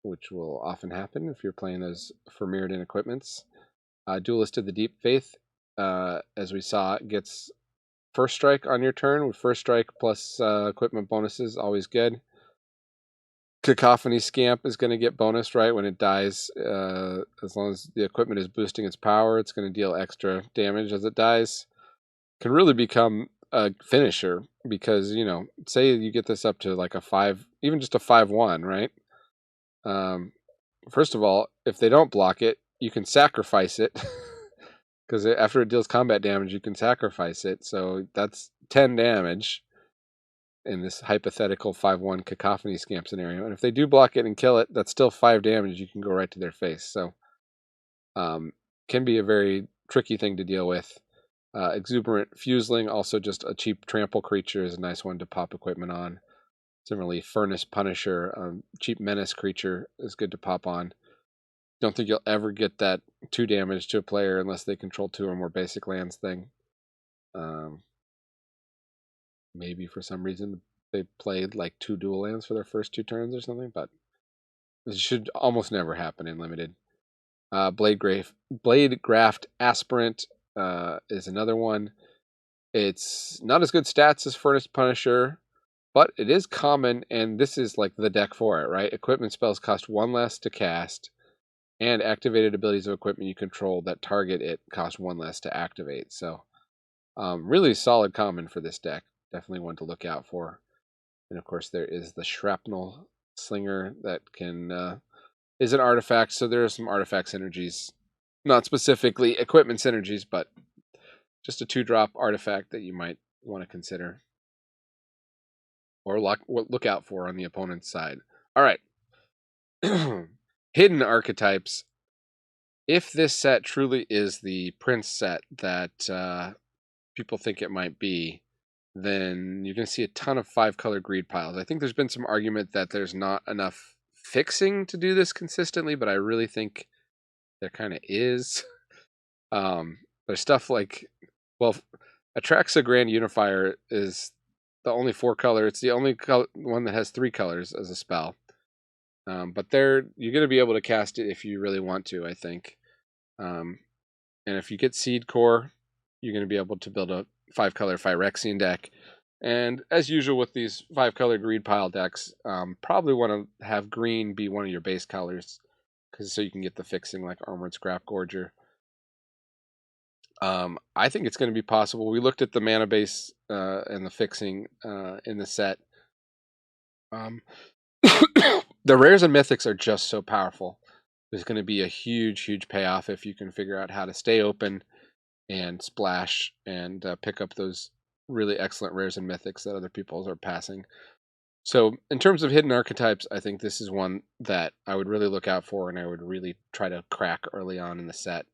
which will often happen if you're playing those for Mirrodin equipments. Duelist of the Deep Faith, as we saw, gets first strike on your turn with first strike plus equipment bonuses, always good. Cacophony Scamp is going to get bonus right when it dies. As long as the equipment is boosting its power, it's going to deal extra damage as it dies. Can really become a finisher because, you know, say you get this up to like a 5, even just a 5/1, right? First of all, if they don't block it, you can sacrifice it because after it deals combat damage, you can sacrifice it. So that's 10 damage in this hypothetical 5/1 Cacophony Scamp scenario. And if they do block it and kill it, that's still 5 damage. You can go right to their face. So can be a very tricky thing to deal with. Exuberant Fuseling, also just a cheap trample creature, is a nice one to pop equipment on. Similarly, Furnace Punisher, cheap menace creature, is good to pop on. Don't think you'll ever get that 2 damage to a player unless they control 2 or more basic lands thing. Maybe for some reason they played like 2 dual lands for their first 2 turns or something, but this should almost never happen in limited. Blade Graft Aspirant is another one. It's not as good stats as Furnace Punisher, but it is common, and this is like the deck for it, right? Equipment spells cost 1 less to cast, and activated abilities of equipment you control that target it cost 1 less to activate. So really solid common for this deck. Definitely one to look out for. And of course there is the Shrapnel Slinger that can is an artifact, so there are some artifact synergies. Not specifically equipment synergies, but just a 2-drop artifact that you might want to consider or look out for on the opponent's side. All right. Hidden archetypes. If this set truly is the Prince set that people think it might be, then you're going to see a ton of 5-color greed piles. I think there's been some argument that there's not enough fixing to do this consistently, but I really think there kind of is. There's stuff like, well, Atraxa Grand Unifier is the only 4-color. It's the only one that has 3 colors as a spell. But you're going to be able to cast it if you really want to, I think. And if you get Seed Core, you're going to be able to build a 5-color Phyrexian deck. And as usual with these 5-color greed pile decks, probably want to have green be one of your base colors, so you can get the fixing like Armored Scrap Gorger. I think it's going to be possible. We looked at the mana base and the fixing in the set. The rares and mythics are just so powerful. There's going to be a huge, huge payoff if you can figure out how to stay open and splash and pick up those really excellent rares and mythics that other people are passing. So in terms of hidden archetypes, I think this is one that I would really look out for and I would really try to crack early on in the set.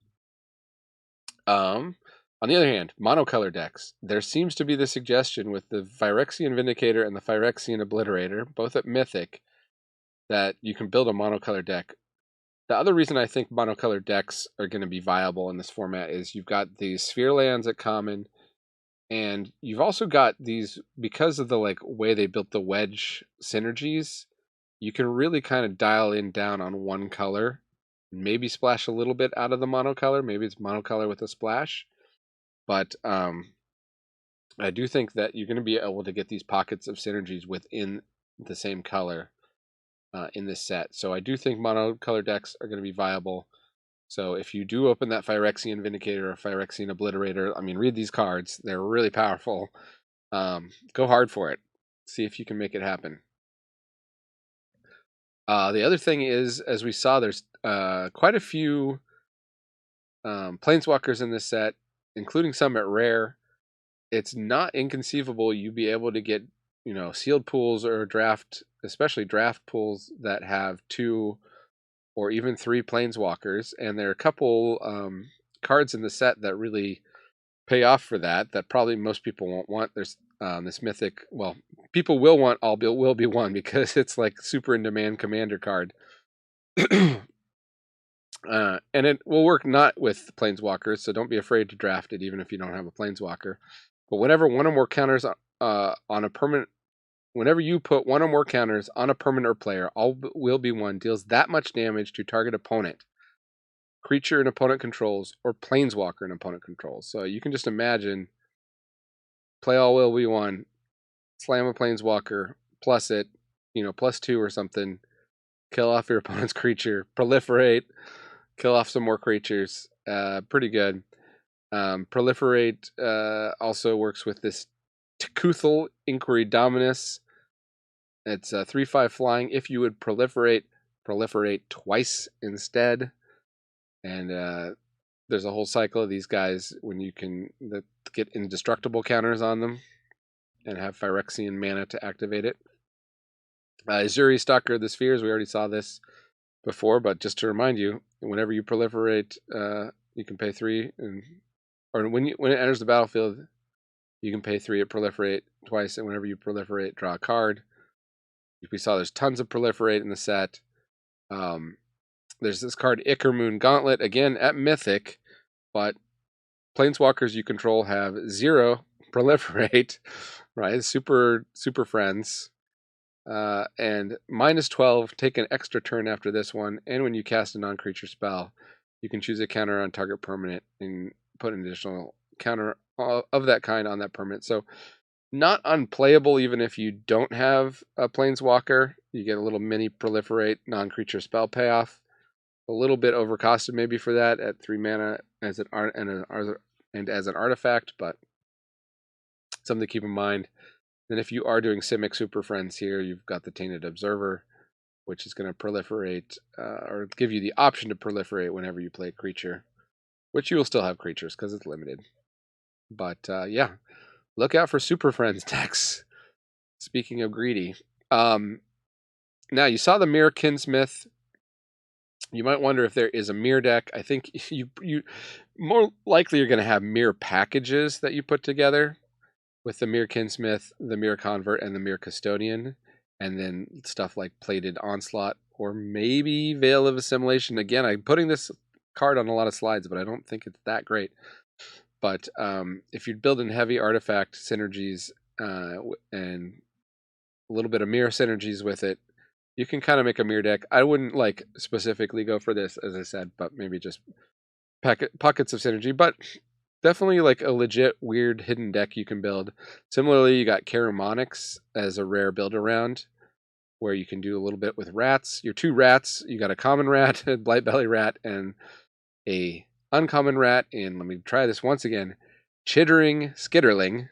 On the other hand, monocolor decks. There seems to be the suggestion with the Phyrexian Vindicator and the Phyrexian Obliterator, both at Mythic, that you can build a monocolor deck. The other reason I think monocolor decks are going to be viable in this format is you've got these sphere lands at common, and you've also got these, because of the way they built the wedge synergies, you can really kind of dial down on one color, maybe splash a little bit out of the monocolor. Maybe it's monocolor with a splash. But I do think that you're going to be able to get these pockets of synergies within the same color in this set. So I do think monocolor decks are going to be viable. So if you do open that Phyrexian Vindicator or Phyrexian Obliterator, I mean, read these cards. They're really powerful. Go hard for it. See if you can make it happen. The other thing is, as we saw, there's quite a few Planeswalkers in this set, including some at rare. It's not inconceivable you'd be able to get, sealed pools or draft, especially draft pools that have 2 or even 3 Planeswalkers. And there are a couple cards in the set that really pay off for that probably most people won't want. There's this mythic, well, people will want All Will Be One because it's like super in demand commander card. And it will work not with Planeswalkers, so don't be afraid to draft it even if you don't have a Planeswalker. But whenever one or more counters on a permanent, whenever you put one or more counters on a permanent or player, all will be one deals that much damage to target opponent, creature an opponent controls, or planeswalker an opponent controls. So you can just imagine, play all will be one, slam a planeswalker, plus it, +2 or something, kill off your opponent's creature, proliferate, kill off some more creatures. Pretty good. Proliferate also works with this Tekuthal Inquiry Dominus. It's 3/5 flying. If you would proliferate twice instead. And there's a whole cycle of these guys when you can get indestructible counters on them and have Phyrexian mana to activate it. Azuri, Stalker of the Spheres, we already saw this before, but just to remind you, whenever you proliferate, you can pay 3, or when it enters the battlefield, you can pay 3 at proliferate twice, and whenever you proliferate, draw a card. We saw there's tons of proliferate in the set. There's this card, Ickermoon Gauntlet, again at Mythic, but planeswalkers you control have 0 proliferate, right? Super friends. And -12, take an extra turn after this one, and when you cast a non-creature spell, you can choose a counter on target permanent and put an additional counter of that kind on that permanent. So not unplayable even if you don't have a planeswalker. You get a little mini proliferate non-creature spell payoff. A little bit overcosted maybe for that at 3 mana as an art and as an artifact, but something to keep in mind. Then if you are doing Simic Super Friends here, you've got the Tainted Observer, which is going to proliferate, or give you the option to proliferate whenever you play a creature, which you will still have creatures because it's limited. But yeah, look out for Super Friends decks. Speaking of greedy. Now, you saw the Mirror Kinsmith. You might wonder if there is a mirror deck. I think you more likely you're going to have mirror packages that you put together with the Mirror Kinsmith, the Mirror Convert, and the Mirror Custodian, and then stuff like Plated Onslaught, or maybe Veil of Assimilation. Again, I'm putting this card on a lot of slides, but I don't think it's that great. But if you're building heavy artifact synergies and a little bit of mirror synergies with it, you can kind of make a mirror deck. I wouldn't specifically go for this, as I said, but maybe just pockets of synergy. But definitely a legit weird hidden deck you can build. Similarly, you got Caramonics as a rare Buildaround, where you can do a little bit with rats. Your 2 rats, you got a common rat, a Blightbelly rat, and a uncommon rat. And let me try this once again. Chittering Skitterling.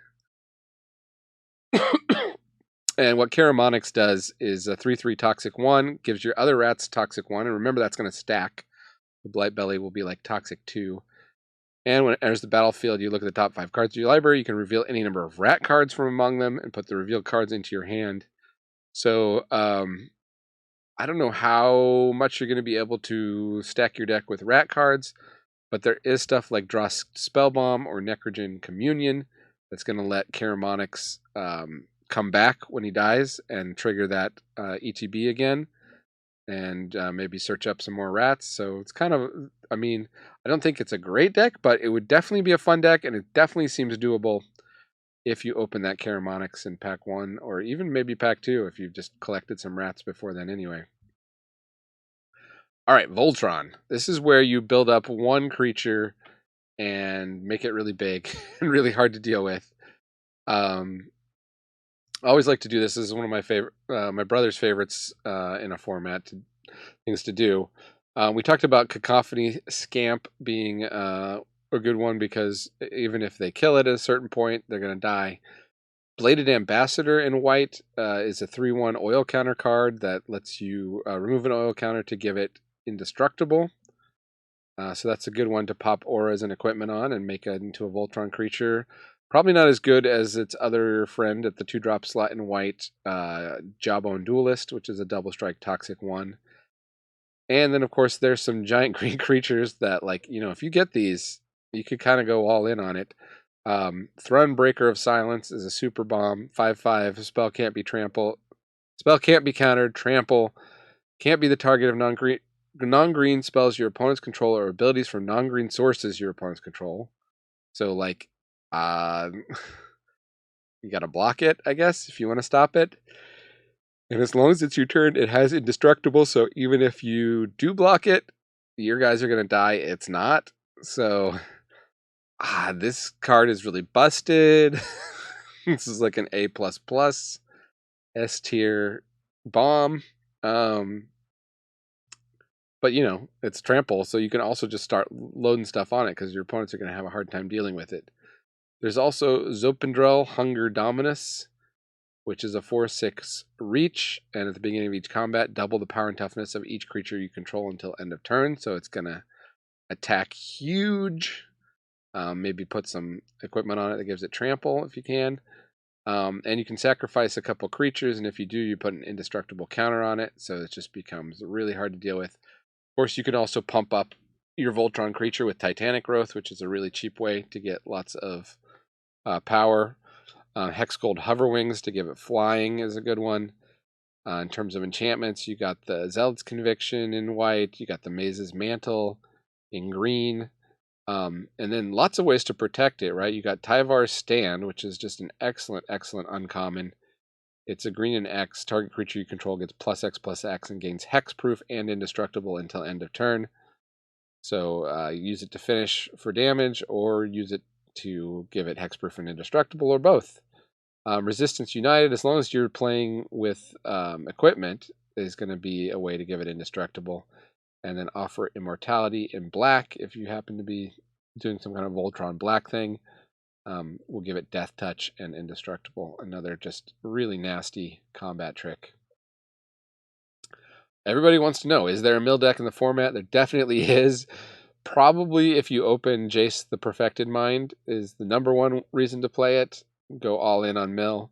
And what Caramonics does is a 3/3 Toxic 1, gives your other rats Toxic 1, and remember that's going to stack. The Blightbelly will be Toxic 2. And when it enters the battlefield, you look at the top 5 cards of your library, you can reveal any number of rat cards from among them and put the revealed cards into your hand. So, I don't know how much you're going to be able to stack your deck with rat cards, but there is stuff like Draw Spellbomb or Necrogen Communion that's going to let Caramonics come back when he dies and trigger that ETB again, and maybe search up some more rats. So it's kind of, I don't think it's a great deck, but it would definitely be a fun deck, and it definitely seems doable if you open that Caramonics in pack 1, or even maybe pack 2 if you've just collected some rats before then anyway. All right, Voltron. This is where you build up one creature and make it really big and really hard to deal with. I always like to do this. This is one of my favorite, my brother's favorites in a format, things to do. We talked about Cacophony Scamp being a good one because even if they kill it at a certain point, they're going to die. Bladed Ambassador in white is a 3/1 oil counter card that lets you remove an oil counter to give it indestructible. So that's a good one to pop auras and equipment on and make it into a Voltron creature. Probably not as good as its other friend at the 2-drop slot in white, Jawbone Duelist, which is a double strike Toxic 1. And then, of course, there's some giant green creatures that, if you get these, you could kind of go all in on it. Thrun, Breaker of Silence is a super bomb, 5/5. Spell can't be countered. Trample can't be the target of non-green spells your opponents control or abilities from non-green sources your opponents control. So, You got to block it, I guess, if you want to stop it. And as long as it's your turn, it has indestructible. So even if you do block it, your guys are going to die. It's not. So, this card is really busted. This is like an A++ S tier bomb. But you know, it's trample, so you can also just start loading stuff on it because your opponents are going to have a hard time dealing with it. There's also Zopendrel Hunger Dominus, which is a 4/6 reach, and at the beginning of each combat, double the power and toughness of each creature you control until end of turn. So it's going to attack huge. Maybe put some equipment on it that gives it trample if you can. And you can sacrifice a couple creatures, and if you do, you put an indestructible counter on it, so it just becomes really hard to deal with. Of course, you can also pump up your Voltron creature with Titanic Growth, which is a really cheap way to get lots of power. Hexgold Hoverwings to give it flying is a good one. In terms of enchantments, you got the Zealot's Conviction in white, you got the Maze's Mantle in green, and then lots of ways to protect it, right? You got Tyvar's Stand, which is just an excellent uncommon. It's a green and X. Target creature you control gets +X/+X and gains hexproof and indestructible until end of turn. So use it to finish for damage, or use it to give it hexproof and indestructible, or both. Resistance United, as long as you're playing with equipment, is going to be a way to give it indestructible. And then offer Immortality in black if you happen to be doing some kind of Voltron black thing. We'll give it Death Touch and Indestructible. Another just really nasty combat trick. Everybody wants to know, is there a mill deck in the format? There definitely is. Probably if you open Jace the Perfected Mind is the number one reason to play it. Go all in on mill.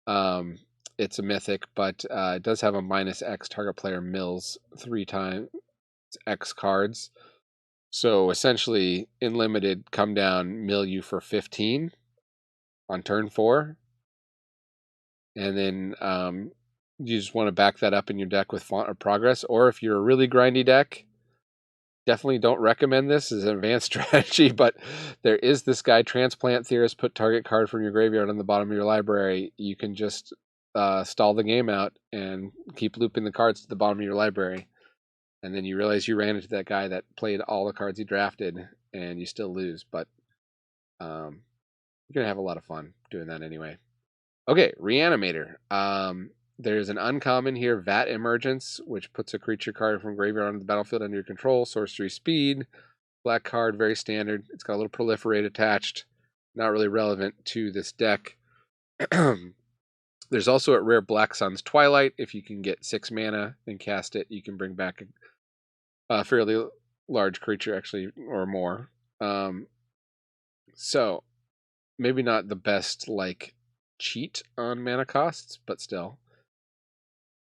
It's a mythic, but it does have a -X. Target player mills 3 times X cards. So essentially, in limited, come down, mill you for 15 on turn 4. And then you just want to back that up in your deck with Font of Progress. Or if you're a really grindy deck, definitely don't recommend this as an advanced strategy, but there is this guy, Transplant Theorist, put target card from your graveyard on the bottom of your library. You can just stall the game out and keep looping the cards to the bottom of your library. And then you realize you ran into that guy that played all the cards he drafted, and you still lose. But you're going to have a lot of fun doing that anyway. Okay, Reanimator. There's an uncommon here, Vat Emergence, which puts a creature card from graveyard onto the battlefield under your control. Sorcery speed. Black card, very standard. It's got a little proliferate attached. Not really relevant to this deck. There's also a rare Black Sun's Twilight. If you can get 6 mana and cast it, you can bring back a fairly large creature, actually, or more. So, maybe not the best, like, cheat on mana costs, but still.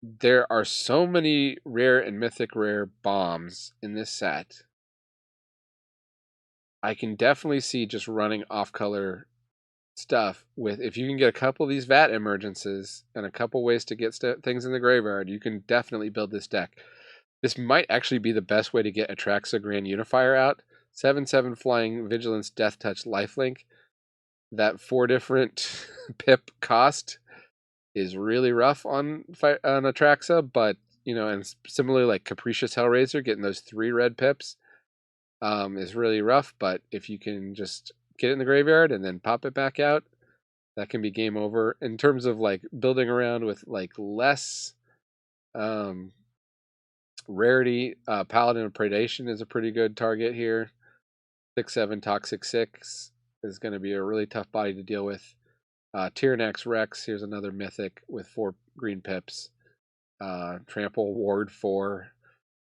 There are so many rare and mythic rare bombs in this set. I can definitely see just running off-color stuff with, if you can get a couple of these Vat Emergences and a couple ways to get things in the graveyard, you can definitely build this deck. This might actually be the best way to get Atraxa Grand Unifier out. 7/7 flying, Vigilance, Death Touch, Lifelink. That 4 different pip cost is really rough on Atraxa, but, you know, and similarly like Capricious Hellraiser, getting those 3 red pips is really rough, but if you can just get it in the graveyard and then pop it back out, that can be game over. In terms of like building around with like less rarity, Paladin of Predation is a pretty good target here. 6/7 Toxic 6 is going to be a really tough body to deal with. Tyrannax Rex, here's another mythic with 4 green pips. Trample Ward 4.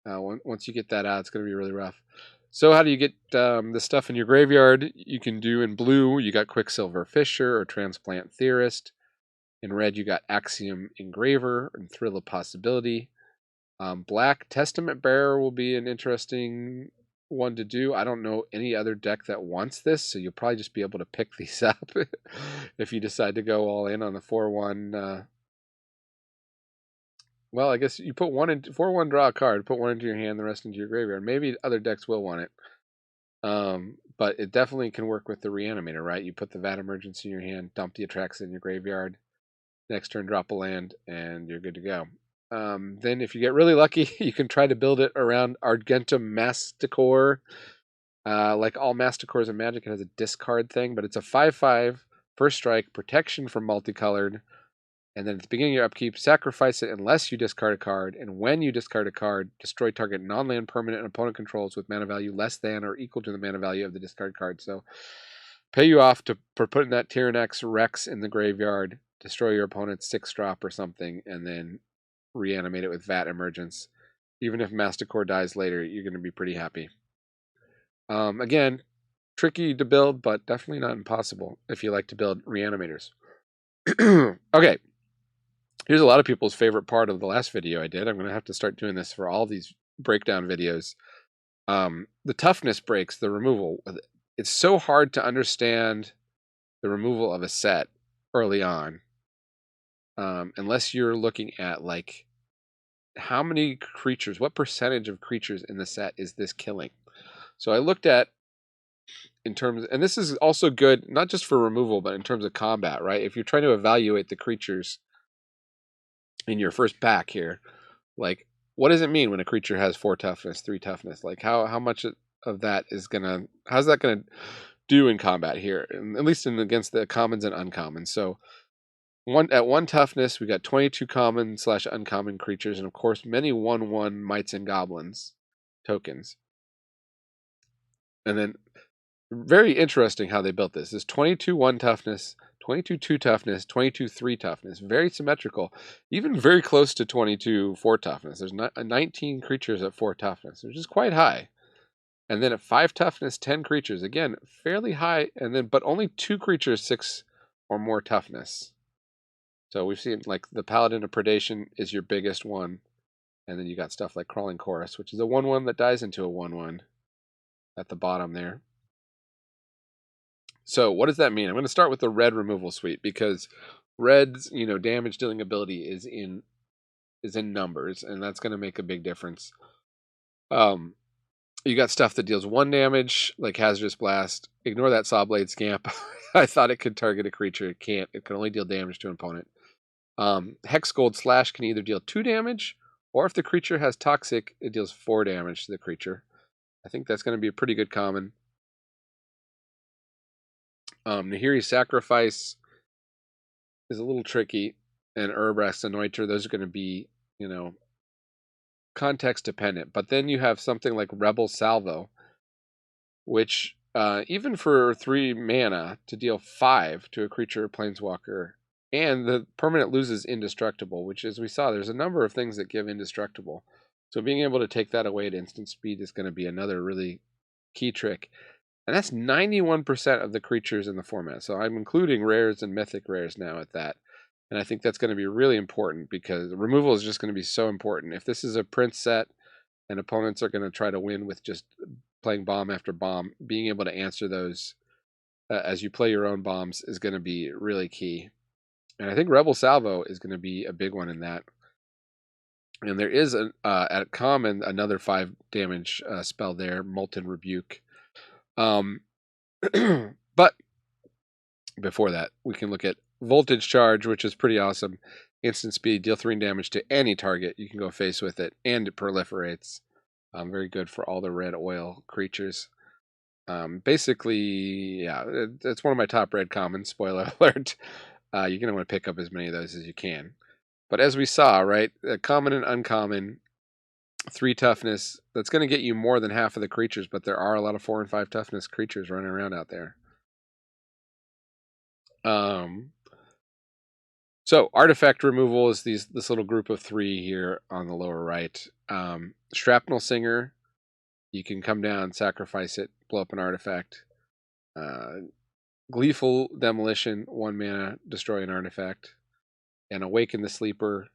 Once you get that out, it's going to be really rough. So how do you get the stuff in your graveyard? You can do in blue, you got Quicksilver Fisher or Transplant Theorist. In red, you got Axiom Engraver and Thrill of Possibility. Black, Testament Bearer will be an interesting one to do. I don't know any other deck that wants this, so you'll probably just be able to pick these up if you decide to go all in on the 4/1. Well, I guess you put 1 into 4/1, draw a card, put 1 into your hand, the rest into your graveyard. Maybe other decks will want it. But it definitely can work with the Reanimator, right? You put the Vat Emergence in your hand, dump the Atraxa in your graveyard, next turn drop a land, and you're good to go. Then if you get really lucky, you can try to build it around Argentum Masticore. Like all Masticores in Magic, it has a discard thing, but it's a 5/5 first strike protection from multicolored. And then at the beginning of your upkeep, sacrifice it unless you discard a card. And when you discard a card, destroy target non-land permanent and opponent controls with mana value less than or equal to the mana value of the discard card. So pay you off for putting that Tyrannex Rex in the graveyard, destroy your opponent's 6-drop or something, and then reanimate it with Vat Emergence. Even if Masticore dies later, you're going to be pretty happy. Again, tricky to build, but definitely not impossible if you like to build Reanimators. Okay. Here's a lot of people's favorite part of the last video I did. I'm going to have to start doing this for all these breakdown videos. The toughness breaks, the removal. It's so hard to understand the removal of a set early on, unless you're looking at like how many creatures, what percentage of creatures in the set is this killing. So I looked at in terms, and this is also good not just for removal, but in terms of combat, right? If you're trying to evaluate the creatures in your first pack here, like what does it mean when a creature has 4 toughness, 3 toughness? Like how much of that is how's that gonna do in combat here, and at least against the commons and uncommons? So at 1 toughness, we got 22 common / uncommon creatures, and of course many 1/1 mites and goblins tokens. And then very interesting how they built this. This 22 1 toughness, 22 2 toughness, 22 3 toughness. Very symmetrical. Even very close to 22 4 toughness. There's 19 creatures at 4 toughness, which is quite high. And then at 5 toughness, 10 creatures. Again, fairly high. And then, but only 2 creatures 6 or more toughness. So we've seen like the Paladin of Predation is your biggest one. And then you got stuff like Crawling Chorus, which is a 1/1 that dies into a 1/1 at the bottom there. So what does that mean? I'm going to start with the red removal suite because red's, damage dealing ability is in numbers, and that's going to make a big difference. You got stuff that deals 1 damage, like Hazardous Blast. Ignore that Sawblade Scamp. I thought it could target a creature. It can't. It can only deal damage to an opponent. Hexgold Slash can either deal 2 damage, or if the creature has Toxic, it deals 4 damage to the creature. I think that's going to be a pretty good common. Nahiri Sacrifice is a little tricky, and Urbrex Anointer, those are going to be, context dependent. But then you have something like Rebel Salvo, which even for 3 mana to deal 5 to a creature or planeswalker, and the permanent loses Indestructible, which, as we saw, there's a number of things that give Indestructible. So being able to take that away at instant speed is going to be another really key trick. And that's 91% of the creatures in the format. So I'm including rares and mythic rares now at that. And I think that's going to be really important because removal is just going to be so important. If this is a Prince set and opponents are going to try to win with just playing bomb after bomb, being able to answer those as you play your own bombs is going to be really key. And I think Rebel Salvo is going to be a big one in that. And there is at common another 5 damage spell there, Molten Rebuke. But before that, we can look at Voltage Charge, which is pretty awesome. Instant speed, deal 3 damage to any target. You can go face with it, and it proliferates. Very good for all the red oil creatures. Basically, yeah, it's one of my top red commons, spoiler alert. You're going to want to pick up as many of those as you can. But as we saw, right, common and uncommon, 3 toughness, that's going to get you more than half of the creatures, but there are a lot of 4 and 5 toughness creatures running around out there. So artifact removal is this little group of 3 here on the lower right. Shrapnel Singer, you can come down, sacrifice it, blow up an artifact. Gleeful Demolition, 1 mana, destroy an artifact. And Awaken the Sleeper.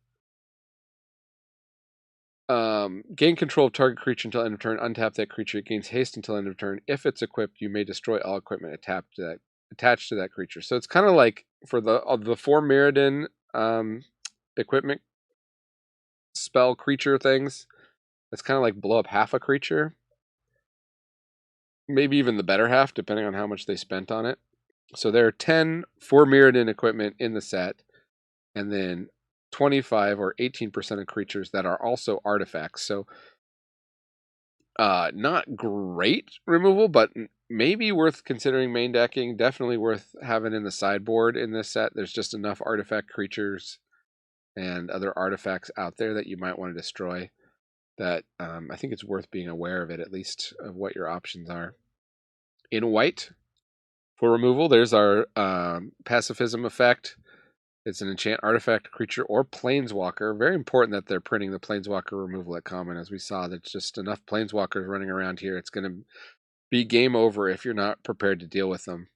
Gain control of target creature until end of turn. Untap that creature. It gains haste until end of turn. If it's equipped, you may destroy all equipment attached to that creature. So it's kind of like for the 4 Mirrodin equipment spell creature things. It's kind of like blow up half a creature. maybe even the better half, depending on how much they spent on it. So there are 10 for Mirrodin equipment in the set, and then 25 or 18% of creatures that are also artifacts. So not great removal, but maybe worth considering main decking. Definitely worth having in the sideboard in this set. There's just enough artifact creatures and other artifacts out there that you might want to destroy that I think it's worth being aware of it, at least of what your options are. In white, for removal, there's our pacifism effect. It's an enchant artifact, creature, or planeswalker. Very important that they're printing the planeswalker removal at common. As we saw, there's just enough planeswalkers running around here. It's going to be game over if you're not prepared to deal with them.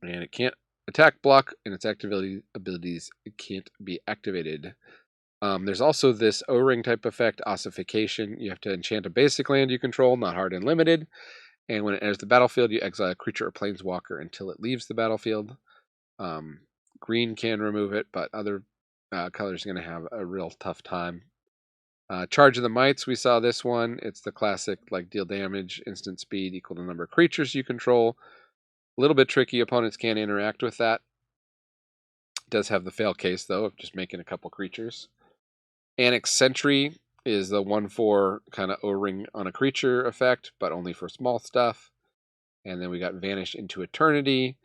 And it can't attack, block, and its abilities it can't be activated. There's also this O-ring type effect, ossification. You have to enchant a basic land you control, not hard and limited. And when it enters the battlefield, you exile a creature or planeswalker until it leaves the battlefield. Green can remove it, but other colors are going to have a real tough time. Charge of the Mites, we saw this one. It's the classic, like, deal damage, instant speed equal to the number of creatures you control. A little bit tricky. Opponents can't interact with that. It does have the fail case, though, of just making a couple creatures. Annex Sentry is the 1/4 kind of O-ring on a creature effect, but only for small stuff. And then we got Vanish into Eternity.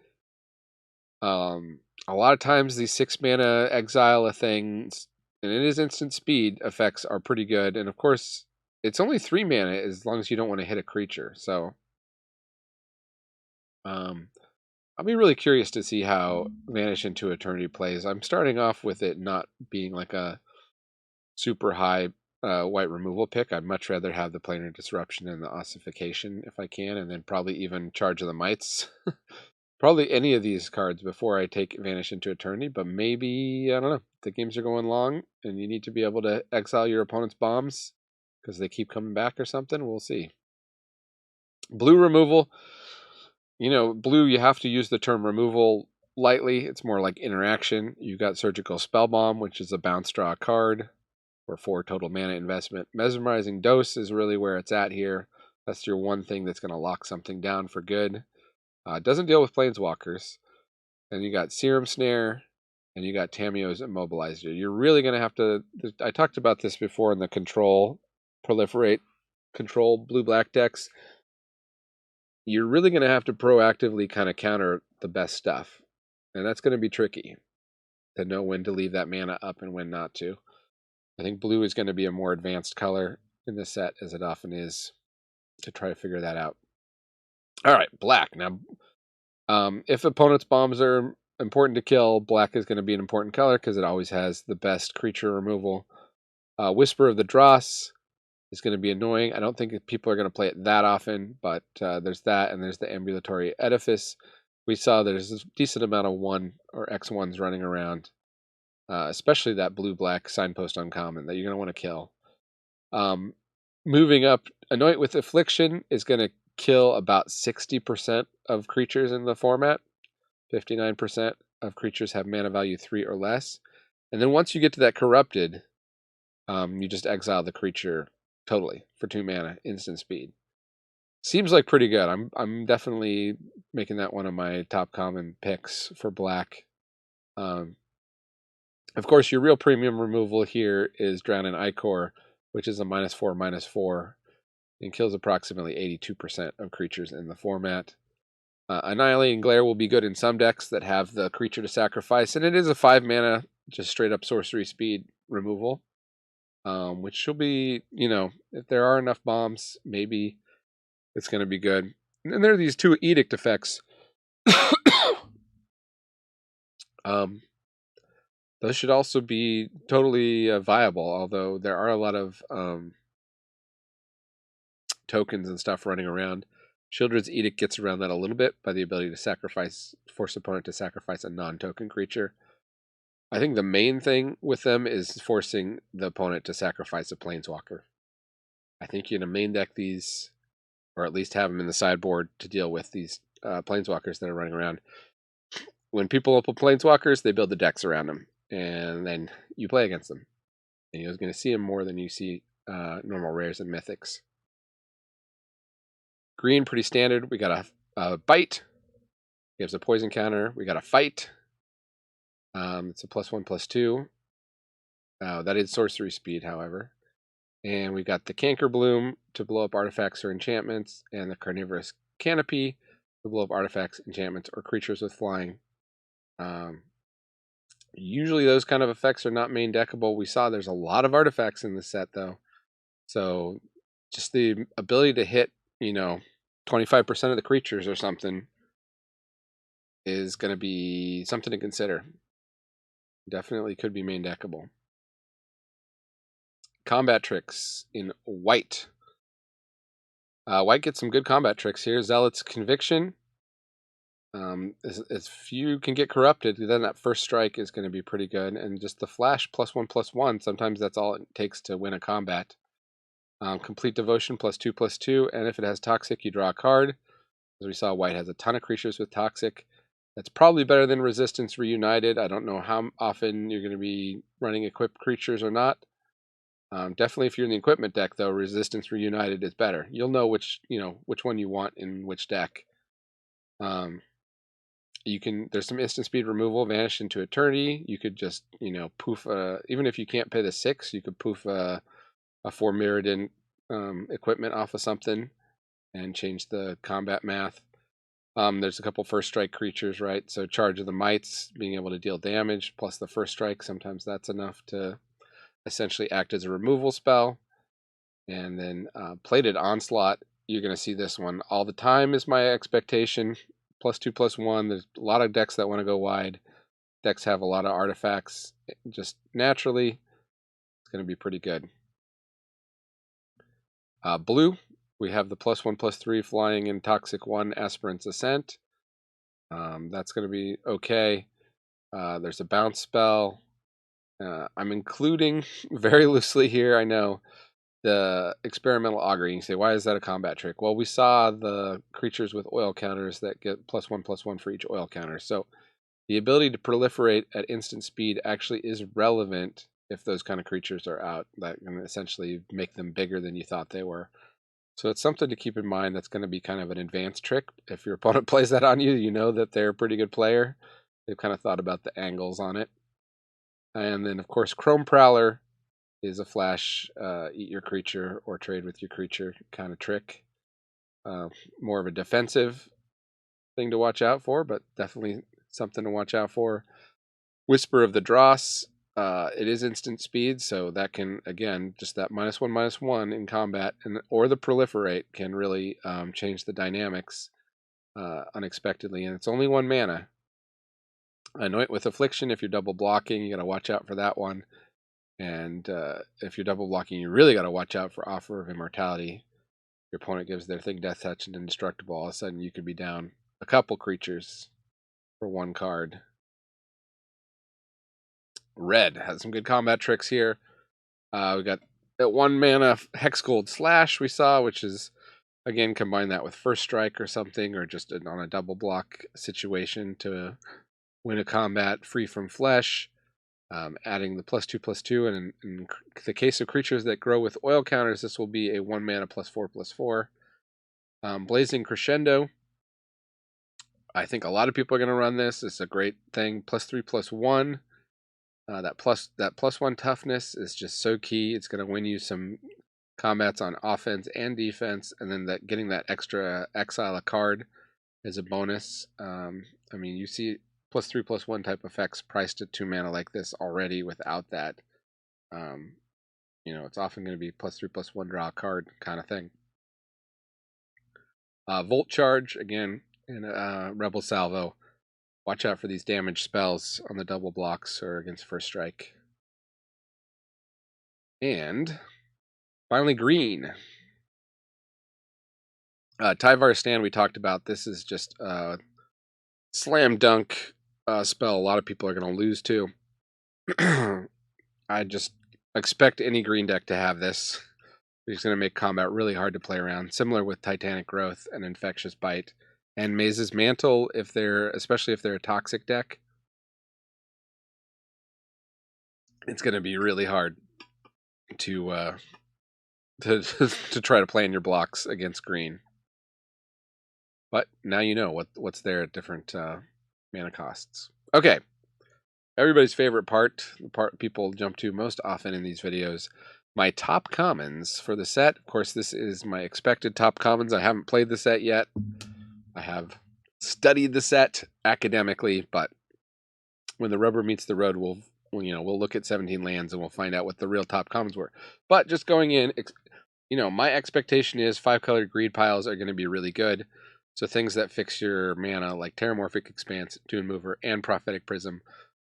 A lot of times these 6 mana exile a thing, and it is instant speed effects are pretty good. And of course, it's only 3 mana as long as you don't want to hit a creature. So I'll be really curious to see how Vanish into Eternity plays. I'm starting off with it not being like a super high white removal pick. I'd much rather have the Planar Disruption and the Ossification if I can, and then probably even Charge of the Mites. Probably any of these cards before I take Vanish into Eternity, but maybe, I don't know, the games are going long and you need to be able to exile your opponent's bombs because they keep coming back or something. We'll see. Blue removal. Blue, you have to use the term removal lightly. It's more like interaction. You've got Surgical Spell Bomb, which is a bounce draw card for 4 total mana investment. Mesmerizing Dose is really where it's at here. That's your one thing that's going to lock something down for good. Doesn't deal with planeswalkers. And you got Serum Snare, and you got Tamiyo's Immobilizer. You're really going to have to... I talked about this before in the proliferate control blue-black decks. You're really going to have to proactively kind of counter the best stuff. And that's going to be tricky to know when to leave that mana up and when not to. I think blue is going to be a more advanced color in this set, as it often is, to try to figure that out. All right, black. Now, if opponent's bombs are important to kill, black is going to be an important color because it always has the best creature removal. Whisper of the Dross is going to be annoying. I don't think people are going to play it that often, but there's that, and there's the Ambulatory Edifice. We saw there's a decent amount of 1 or X1s running around, especially that blue-black Signpost uncommon that you're going to want to kill. Moving up, Anoint with Affliction is going to kill about 60% of creatures in the format. 59% of creatures have mana value 3 or less. And then once you get to that Corrupted, you just exile the creature totally for 2 mana, instant speed. Seems like pretty good. I'm definitely making that one of my top common picks for black. Of course, your real premium removal here is Drown in Ichor, which is a -4/-4, and kills approximately 82% of creatures in the format. Annihilating Glare will be good in some decks that have the creature to sacrifice, and it is a 5 mana, just straight up sorcery speed removal, which will be, if there are enough bombs, maybe it's going to be good. And there are these 2 Edict effects. Those should also be totally viable, although there are a lot of tokens and stuff running around. Shieldred's Edict gets around that a little bit by the ability to force opponent to sacrifice a non-token creature. I think the main thing with them is forcing the opponent to sacrifice a planeswalker. I think you're going to main deck these, or at least have them in the sideboard to deal with these planeswalkers that are running around. When people open planeswalkers, they build the decks around them, and then you play against them. And you're going to see them more than you see normal rares and mythics. Green, pretty standard. We got a bite. Gives a poison counter. We got a fight. It's a +1/+2. That is sorcery speed, however. And we got the Canker Bloom to blow up artifacts or enchantments, and the Carnivorous Canopy to blow up artifacts, enchantments, or creatures with flying. Usually those kind of effects are not main deckable. We saw there's a lot of artifacts in this set, though. So just the ability to hit, 25% of the creatures or something is going to be something to consider. Definitely could be main deckable. Combat tricks in white. White gets some good combat tricks here. Zealot's Conviction. If you can get corrupted, then that first strike is going to be pretty good. And just the flash +1/+1, sometimes that's all it takes to win a combat. Complete Devotion +2/+2, and if it has Toxic, you draw a card. As we saw, white has a ton of creatures with Toxic. That's probably better than Resistance Reunited. I don't know how often you're going to be running equipped creatures or not. Definitely, if you're in the equipment deck, though, Resistance Reunited is better. You'll know which one you want in which deck. There's some instant speed removal, Vanish into Eternity. You could just poof. Even if you can't pay the 6, you could poof a 4 Mirrodin equipment off of something and change the combat math. There's a couple first strike creatures, right? So Charge of the Mites, being able to deal damage, plus the first strike, sometimes that's enough to essentially act as a removal spell. And then Plated Onslaught, you're going to see this one all the time is my expectation. +2/+1. There's a lot of decks that want to go wide. Decks have a lot of artifacts. Just naturally, it's going to be pretty good. Blue, we have the +1/+3 flying in Toxic 1 Aspirant's Ascent. That's going to be okay. There's a bounce spell. I'm including very loosely here, I know, the Experimental Augury. You say, why is that a combat trick? Well, we saw the creatures with oil counters that get +1/+1 for each oil counter. So the ability to proliferate at instant speed actually is relevant if those kind of creatures are out. That can essentially make them bigger than you thought they were. So it's something to keep in mind. That's going to be kind of an advanced trick. If your opponent plays that on you, you know that they're a pretty good player. They've kind of thought about the angles on it. And then, of course, Chrome Prowler is a flash, eat your creature or trade with your creature kind of trick. More of a defensive thing to watch out for, but definitely something to watch out for. Whisper of the Dross. It is instant speed, so that can, again, just that -1/-1 in combat, or the Proliferate can really change the dynamics unexpectedly, and it's only 1 mana. Anoint with Affliction. If you're double blocking, you got to watch out for that one. And if you're double blocking, you really got to watch out for Offer of Immortality. Your opponent gives their thing Death Touch and Indestructible. All of a sudden, you could be down a couple creatures for 1 card. Red has some good combat tricks here. We got that 1 mana Hexgold Slash we saw, which is, again, combine that with First Strike or something, or just on a double block situation to win a combat free from flesh. Adding the +2/+2, and in the case of creatures that grow with oil counters, this will be a 1 mana +4/+4. Blazing Crescendo. I think a lot of people are going to run this. It's a great thing. +3/+1. That +1 toughness is just so key. It's going to win you some combats on offense and defense, and then getting that extra exile a card is a bonus. I mean, you see +3/+1 type effects priced at 2 mana like this already without that. It's often going to be +3/+1 draw a card kind of thing. Volt Charge, again, in Rebel Salvo. Watch out for these damage spells on the double blocks or against First Strike. And finally, green. Tyvar Stand, we talked about. This is just a slam dunk spell a lot of people are going to lose to. I just expect any green deck to have this. It's going to make combat really hard to play around, similar with Titanic Growth and Infectious Bite. And Maze's Mantle, especially if they're a toxic deck, it's going to be really hard to try to play in your blocks against green. But now you know what's there at different mana costs. Okay, everybody's favorite part, the part people jump to most often in these videos, my top commons for the set. Of course, this is my expected top commons. I haven't played the set yet. I have studied the set academically, but when the rubber meets the road, we'll look at 17 lands and we'll find out what the real top commons were. But just going in, my expectation is 5-colored greed piles are going to be really good. So things that fix your mana, like Terramorphic Expanse, Dune Mover, and Prophetic Prism,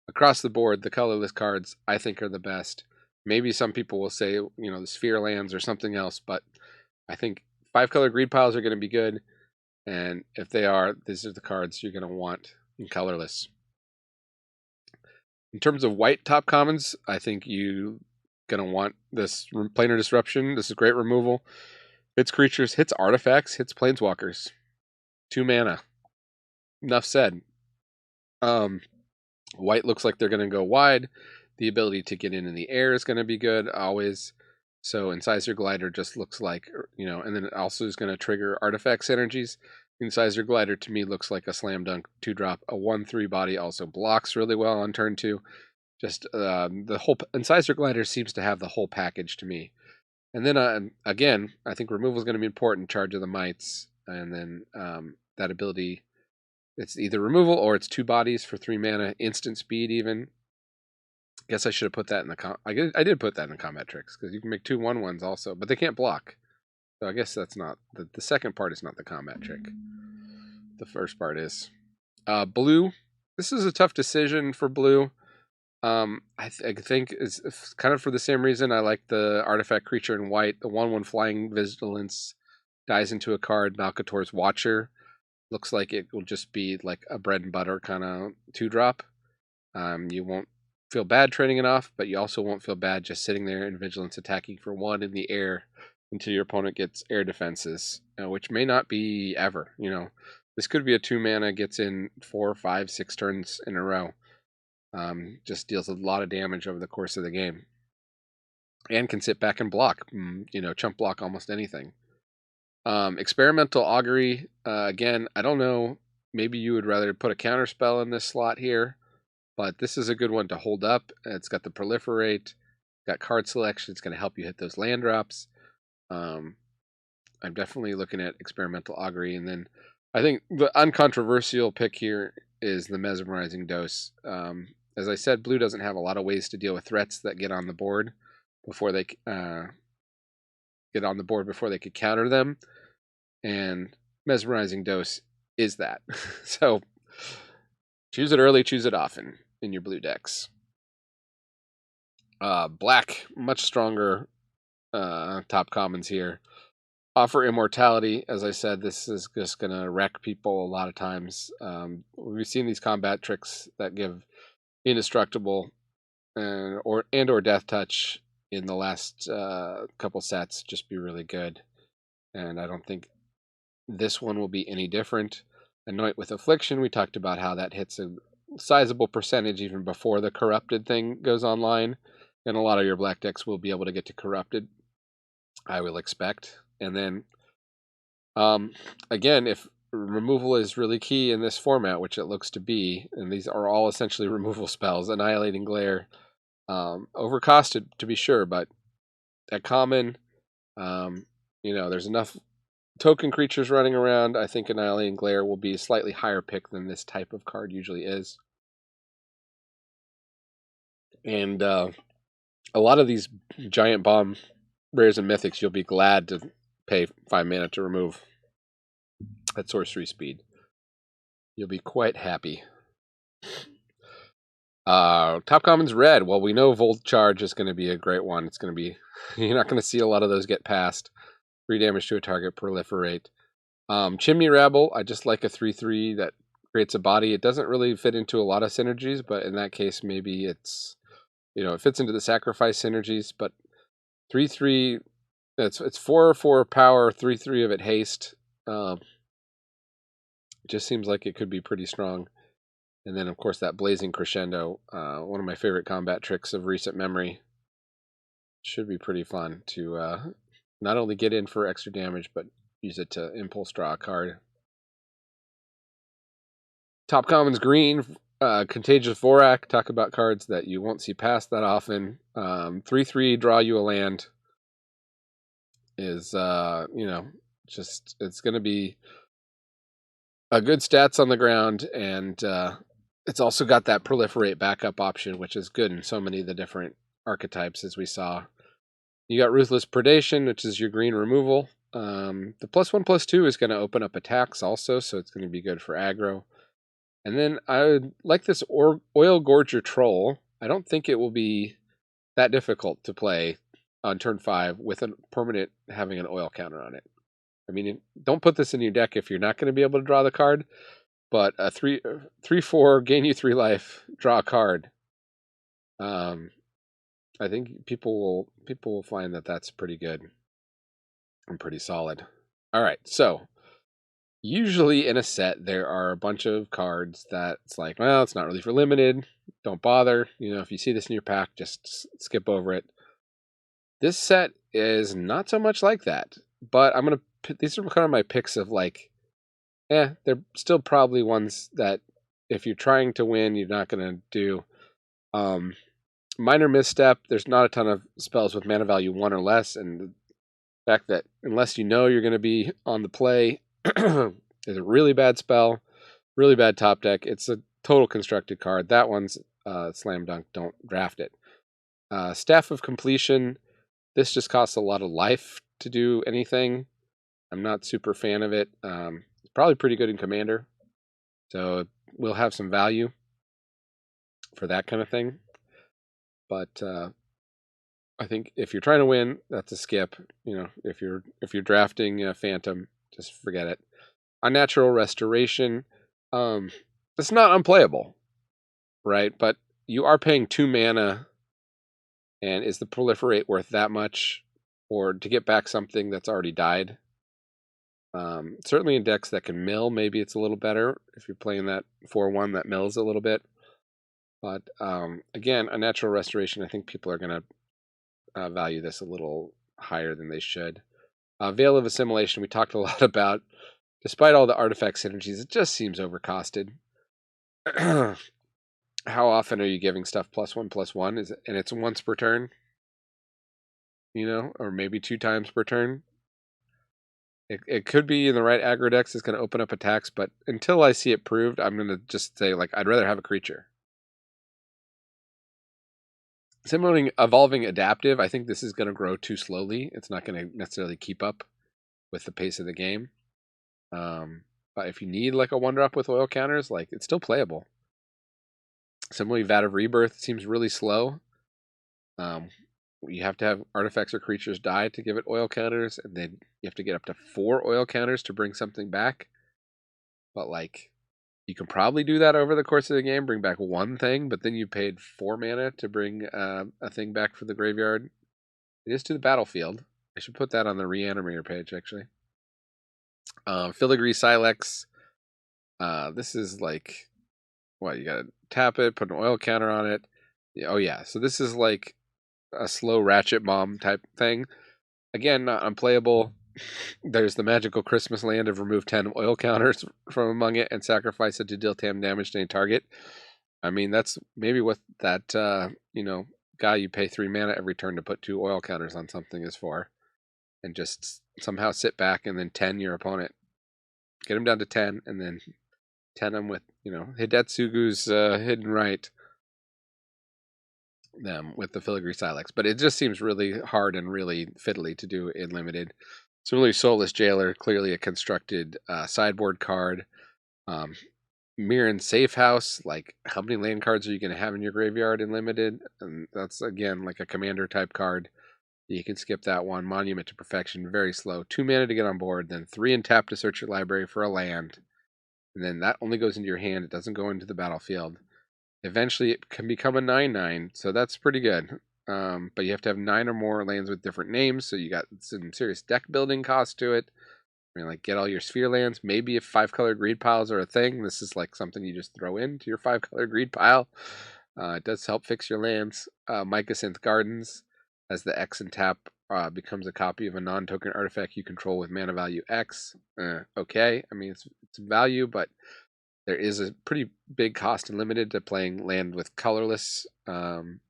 across the board, the colorless cards I think are the best. Maybe some people will say, the Sphere lands or something else, but I think 5-colored greed piles are going to be good. And if they are, these are the cards you're going to want in colorless. In terms of white top commons, I think you're going to want this Planar Disruption. This is great removal. Hits creatures, hits artifacts, hits planeswalkers. 2 mana. Enough said. White looks like they're going to go wide. The ability to get in the air is going to be good, always. So Incisor Glider just looks like, and then it also is going to trigger artifact synergies. Incisor Glider to me looks like a slam dunk 2-drop. A 1/3 body also blocks really well on turn 2. Just the whole Incisor Glider seems to have the whole package to me. And then again, I think removal is going to be important. Charge of the Mites, and then that ability. It's either removal or it's 2 bodies for 3 mana, instant speed even. Guess I should have put that in the I did put that in the combat tricks because you can make 2 1/1s also, but they can't block. So I guess that's not the second part is not the combat trick. The first part is blue. This is a tough decision for blue. I think it's kind of for the same reason I like the artifact creature in white. The 1/1 flying vigilance dies into a card. Malkator's Watcher looks like it will just be like a bread and butter kind of 2-drop. You won't feel bad trading it off, but you also won't feel bad just sitting there in vigilance attacking for 1 in the air until your opponent gets air defenses, which may not be ever. This could be a 2 mana, gets in 4, 5, 6 turns in a row. Just deals a lot of damage over the course of the game, and can sit back and block. Chump block almost anything. Experimental Augury. Again, I don't know. Maybe you would rather put a counter spell in this slot here. But this is a good one to hold up. It's got the proliferate, got card selection. It's going to help you hit those land drops. I'm definitely looking at Experimental Augury. And then I think the uncontroversial pick here is the Mesmerizing Dose. As I said, blue doesn't have a lot of ways to deal with threats that get on the board before they could counter them. And Mesmerizing Dose is that. So choose it early, choose it often in your blue decks. Black, much stronger top commons here. Offer Immortality. As I said, this is just going to wreck people a lot of times. We've seen these combat tricks that give Indestructible or Death Touch in the last couple sets just be really good. And I don't think this one will be any different. Anoint with Affliction, we talked about how that hits a sizable percentage even before the Corrupted thing goes online, and a lot of your black decks will be able to get to Corrupted, I will expect. And then again, if removal is really key in this format, which it looks to be, and these are all essentially removal spells, Annihilating Glare, overcosted to be sure, but at common, there's enough token creatures running around. I think Annihilating Glare will be a slightly higher pick than this type of card usually is. And a lot of these giant bomb rares and mythics, you'll be glad to pay 5 mana to remove at sorcery speed. You'll be quite happy. Top commons red. Well, we know Volt Charge is going to be a great one. It's going to be, you're not going to see a lot of those get past. 3 damage to a target, proliferate. Chimney Rabble, I just like a 3/3 that creates a body. It doesn't really fit into a lot of synergies, but in that case, maybe it's, it fits into the sacrifice synergies, but 3/3, it's 4/4 power, 3/3 of it haste. It just seems like it could be pretty strong. And then, of course, that Blazing Crescendo, one of my favorite combat tricks of recent memory. Should be pretty fun to not only get in for extra damage, but use it to impulse draw a card. Top commons green, Contagious Vorak. Talk about cards that you won't see past that often. 3/3, draw you a land. Is just it's going to be a good stats on the ground, and it's also got that proliferate backup option, which is good in so many of the different archetypes, as we saw. You got Ruthless Predation, which is your green removal. The +1/+2 is going to open up attacks also, so it's going to be good for aggro. And then I would like this Oil Gorger Troll. I don't think it will be that difficult to play on turn 5 with a permanent having an oil counter on it. I mean, don't put this in your deck if you're not going to be able to draw the card, but a 3/4, gain you 3 life, draw a card. I think people will find that that's pretty good and pretty solid. All right, so usually in a set there are a bunch of cards that it's like, well, it's not really for limited. Don't bother. If you see this in your pack, just skip over it. This set is not so much like that, but these are kind of my picks of like, they're still probably ones that if you're trying to win, you're not going to do. Minor Misstep, there's not a ton of spells with mana value 1 or less, and the fact that unless you know you're going to be on the play is a really bad spell, really bad top deck. It's a total constructed card. That one's slam dunk. Don't draft it. Staff of Completion, this just costs a lot of life to do anything. I'm not super fan of it. It's probably pretty good in Commander, so we'll have some value for that kind of thing. But I think if you're trying to win, that's a skip. If you're drafting Phantom, just forget it. Unnatural Restoration, it's not unplayable, right? But you are paying 2 mana, and is the Proliferate worth that much, or to get back something that's already died? Certainly in decks that can mill, maybe it's a little better if you're playing that 4/1 that mills a little bit. But again, Unnatural Restoration, I think people are going to value this a little higher than they should. Veil of Assimilation, we talked a lot about. Despite all the artifact synergies, it just seems overcosted. How often are you giving stuff +1/+1? And it's once per turn? Or maybe 2 times per turn? It could be in the right aggro decks, it's going to open up attacks, but until I see it proved, I'm going to just say, like, I'd rather have a creature. Similarly, Evolving Adaptive, I think this is going to grow too slowly. It's not going to necessarily keep up with the pace of the game. But if you need like a 1-drop with oil counters, like, it's still playable. Similarly, Vat of Rebirth seems really slow. You have to have artifacts or creatures die to give it oil counters, and then you have to get up to 4 oil counters to bring something back. But like, you can probably do that over the course of the game, bring back 1 thing, but then you paid 4 mana to bring a thing back from the graveyard. It is to the battlefield. I should put that on the Reanimator page, actually. Filigree Silex. This is like, what, you gotta tap it, put an oil counter on it. Oh yeah, so this is like a slow ratchet bomb type thing. Again, not unplayable. There's the magical Christmas land of remove 10 oil counters from among it and sacrifice it to deal 10 damage to any target. I mean, that's maybe what that guy you pay 3 mana every turn to put 2 oil counters on something is for. And just somehow sit back and then 10 your opponent. Get him down to 10 and then 10 him with, Hidetsugu's Hidden Right. Them with the Filigree Silex. But it just seems really hard and really fiddly to do in limited. Similarly, Soulless Jailer, clearly a constructed sideboard card. Mirren Safe House, like, how many land cards are you going to have in your graveyard in limited? And that's, again, like a commander type card. You can skip that one. Monument to Perfection, very slow. 2 mana to get on board, then 3 and tap to search your library for a land. And then that only goes into your hand. It doesn't go into the battlefield. Eventually, it can become a 9/9, so that's pretty good. But you have to have 9 or more lands with different names, so you got some serious deck building cost to it. I mean, like, get all your sphere lands. Maybe if 5-color greed piles are a thing, this is like something you just throw into your 5-color greed pile. It does help fix your lands. Mycosynth Gardens, as the X and tap becomes a copy of a non-token artifact you control with mana value X. Okay, I mean, it's value, but there is a pretty big cost and limited to playing land with colorless. And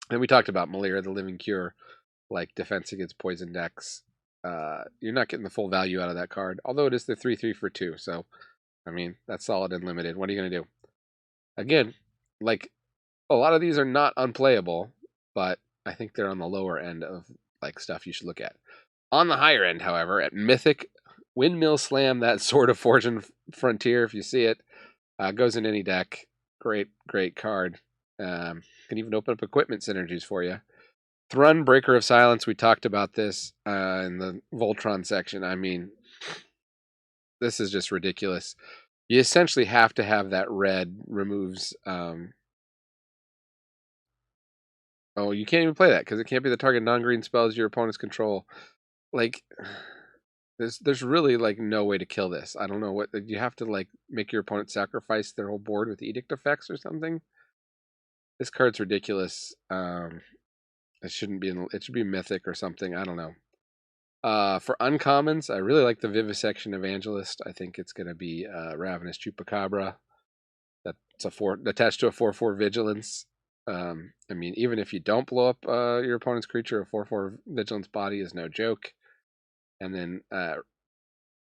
we talked about Malira, the Living Cure, like defense against poison decks. You're not getting the full value out of that card, although it is the 3/3 for 2. So, I mean, that's solid and limited. What are you going to do? Again, like, a lot of these are not unplayable, but I think they're on the lower end of like stuff you should look at. On the higher end, however, at Mythic, Windmill Slam, that Sword of Fortune Frontier, if you see it, goes in any deck. Great card. Can even open up equipment synergies for you. Thrun, Breaker of Silence, we talked about this in the Voltron section. I mean, this is just ridiculous. You essentially have to have that red removes... Oh, you can't even play that because it can't be the target non-green spells your opponents control. Like, there's really like no way to kill this. I don't know what you have to like make your opponent sacrifice their whole board with edict effects or something. This card's ridiculous. It shouldn't be it should be mythic or something. I don't know. For uncommons, I really like the Vivisection Evangelist. I think it's gonna be Ravenous Chupacabra. That's attached to a 4/4 vigilance. I mean, even if you don't blow up your opponent's creature, a 4/4 vigilance body is no joke. And then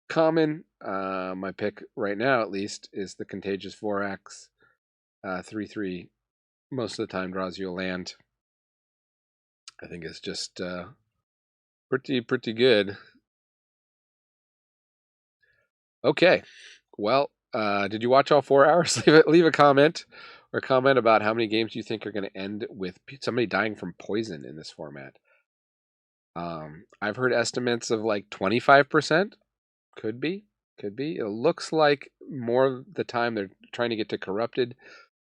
common, my pick right now at least, is the Contagious Vorax. 3/3 most of the time draws you a land. I think it's just pretty good. Okay, well, did you watch all 4 hours? Leave a comment or comment about how many games you think are going to end with somebody dying from poison in this format. I've heard estimates of like 25%. Could be. It looks like more of the time they're trying to get to corrupted.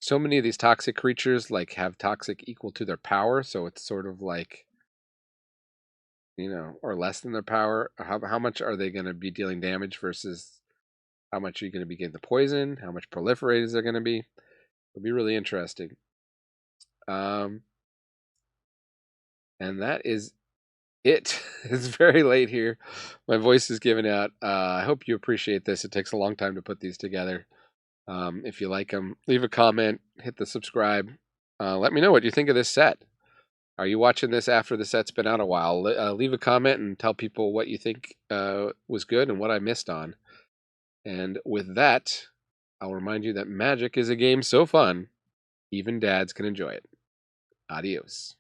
So many of these toxic creatures like have toxic equal to their power, so it's sort of like, or less than their power. How much are they going to be dealing damage versus how much are you going to be getting the poison? How much proliferators are going to be? It'll be really interesting. And that is it. It's very late here. My voice is giving out. I hope you appreciate this. It takes a long time to put these together. If you like them, leave a comment, hit the subscribe. Let me know what you think of this set. Are you watching this after the set's been out a while? Leave a comment and tell people what you think was good and what I missed on. And with that, I'll remind you that Magic is a game so fun, even dads can enjoy it. Adios.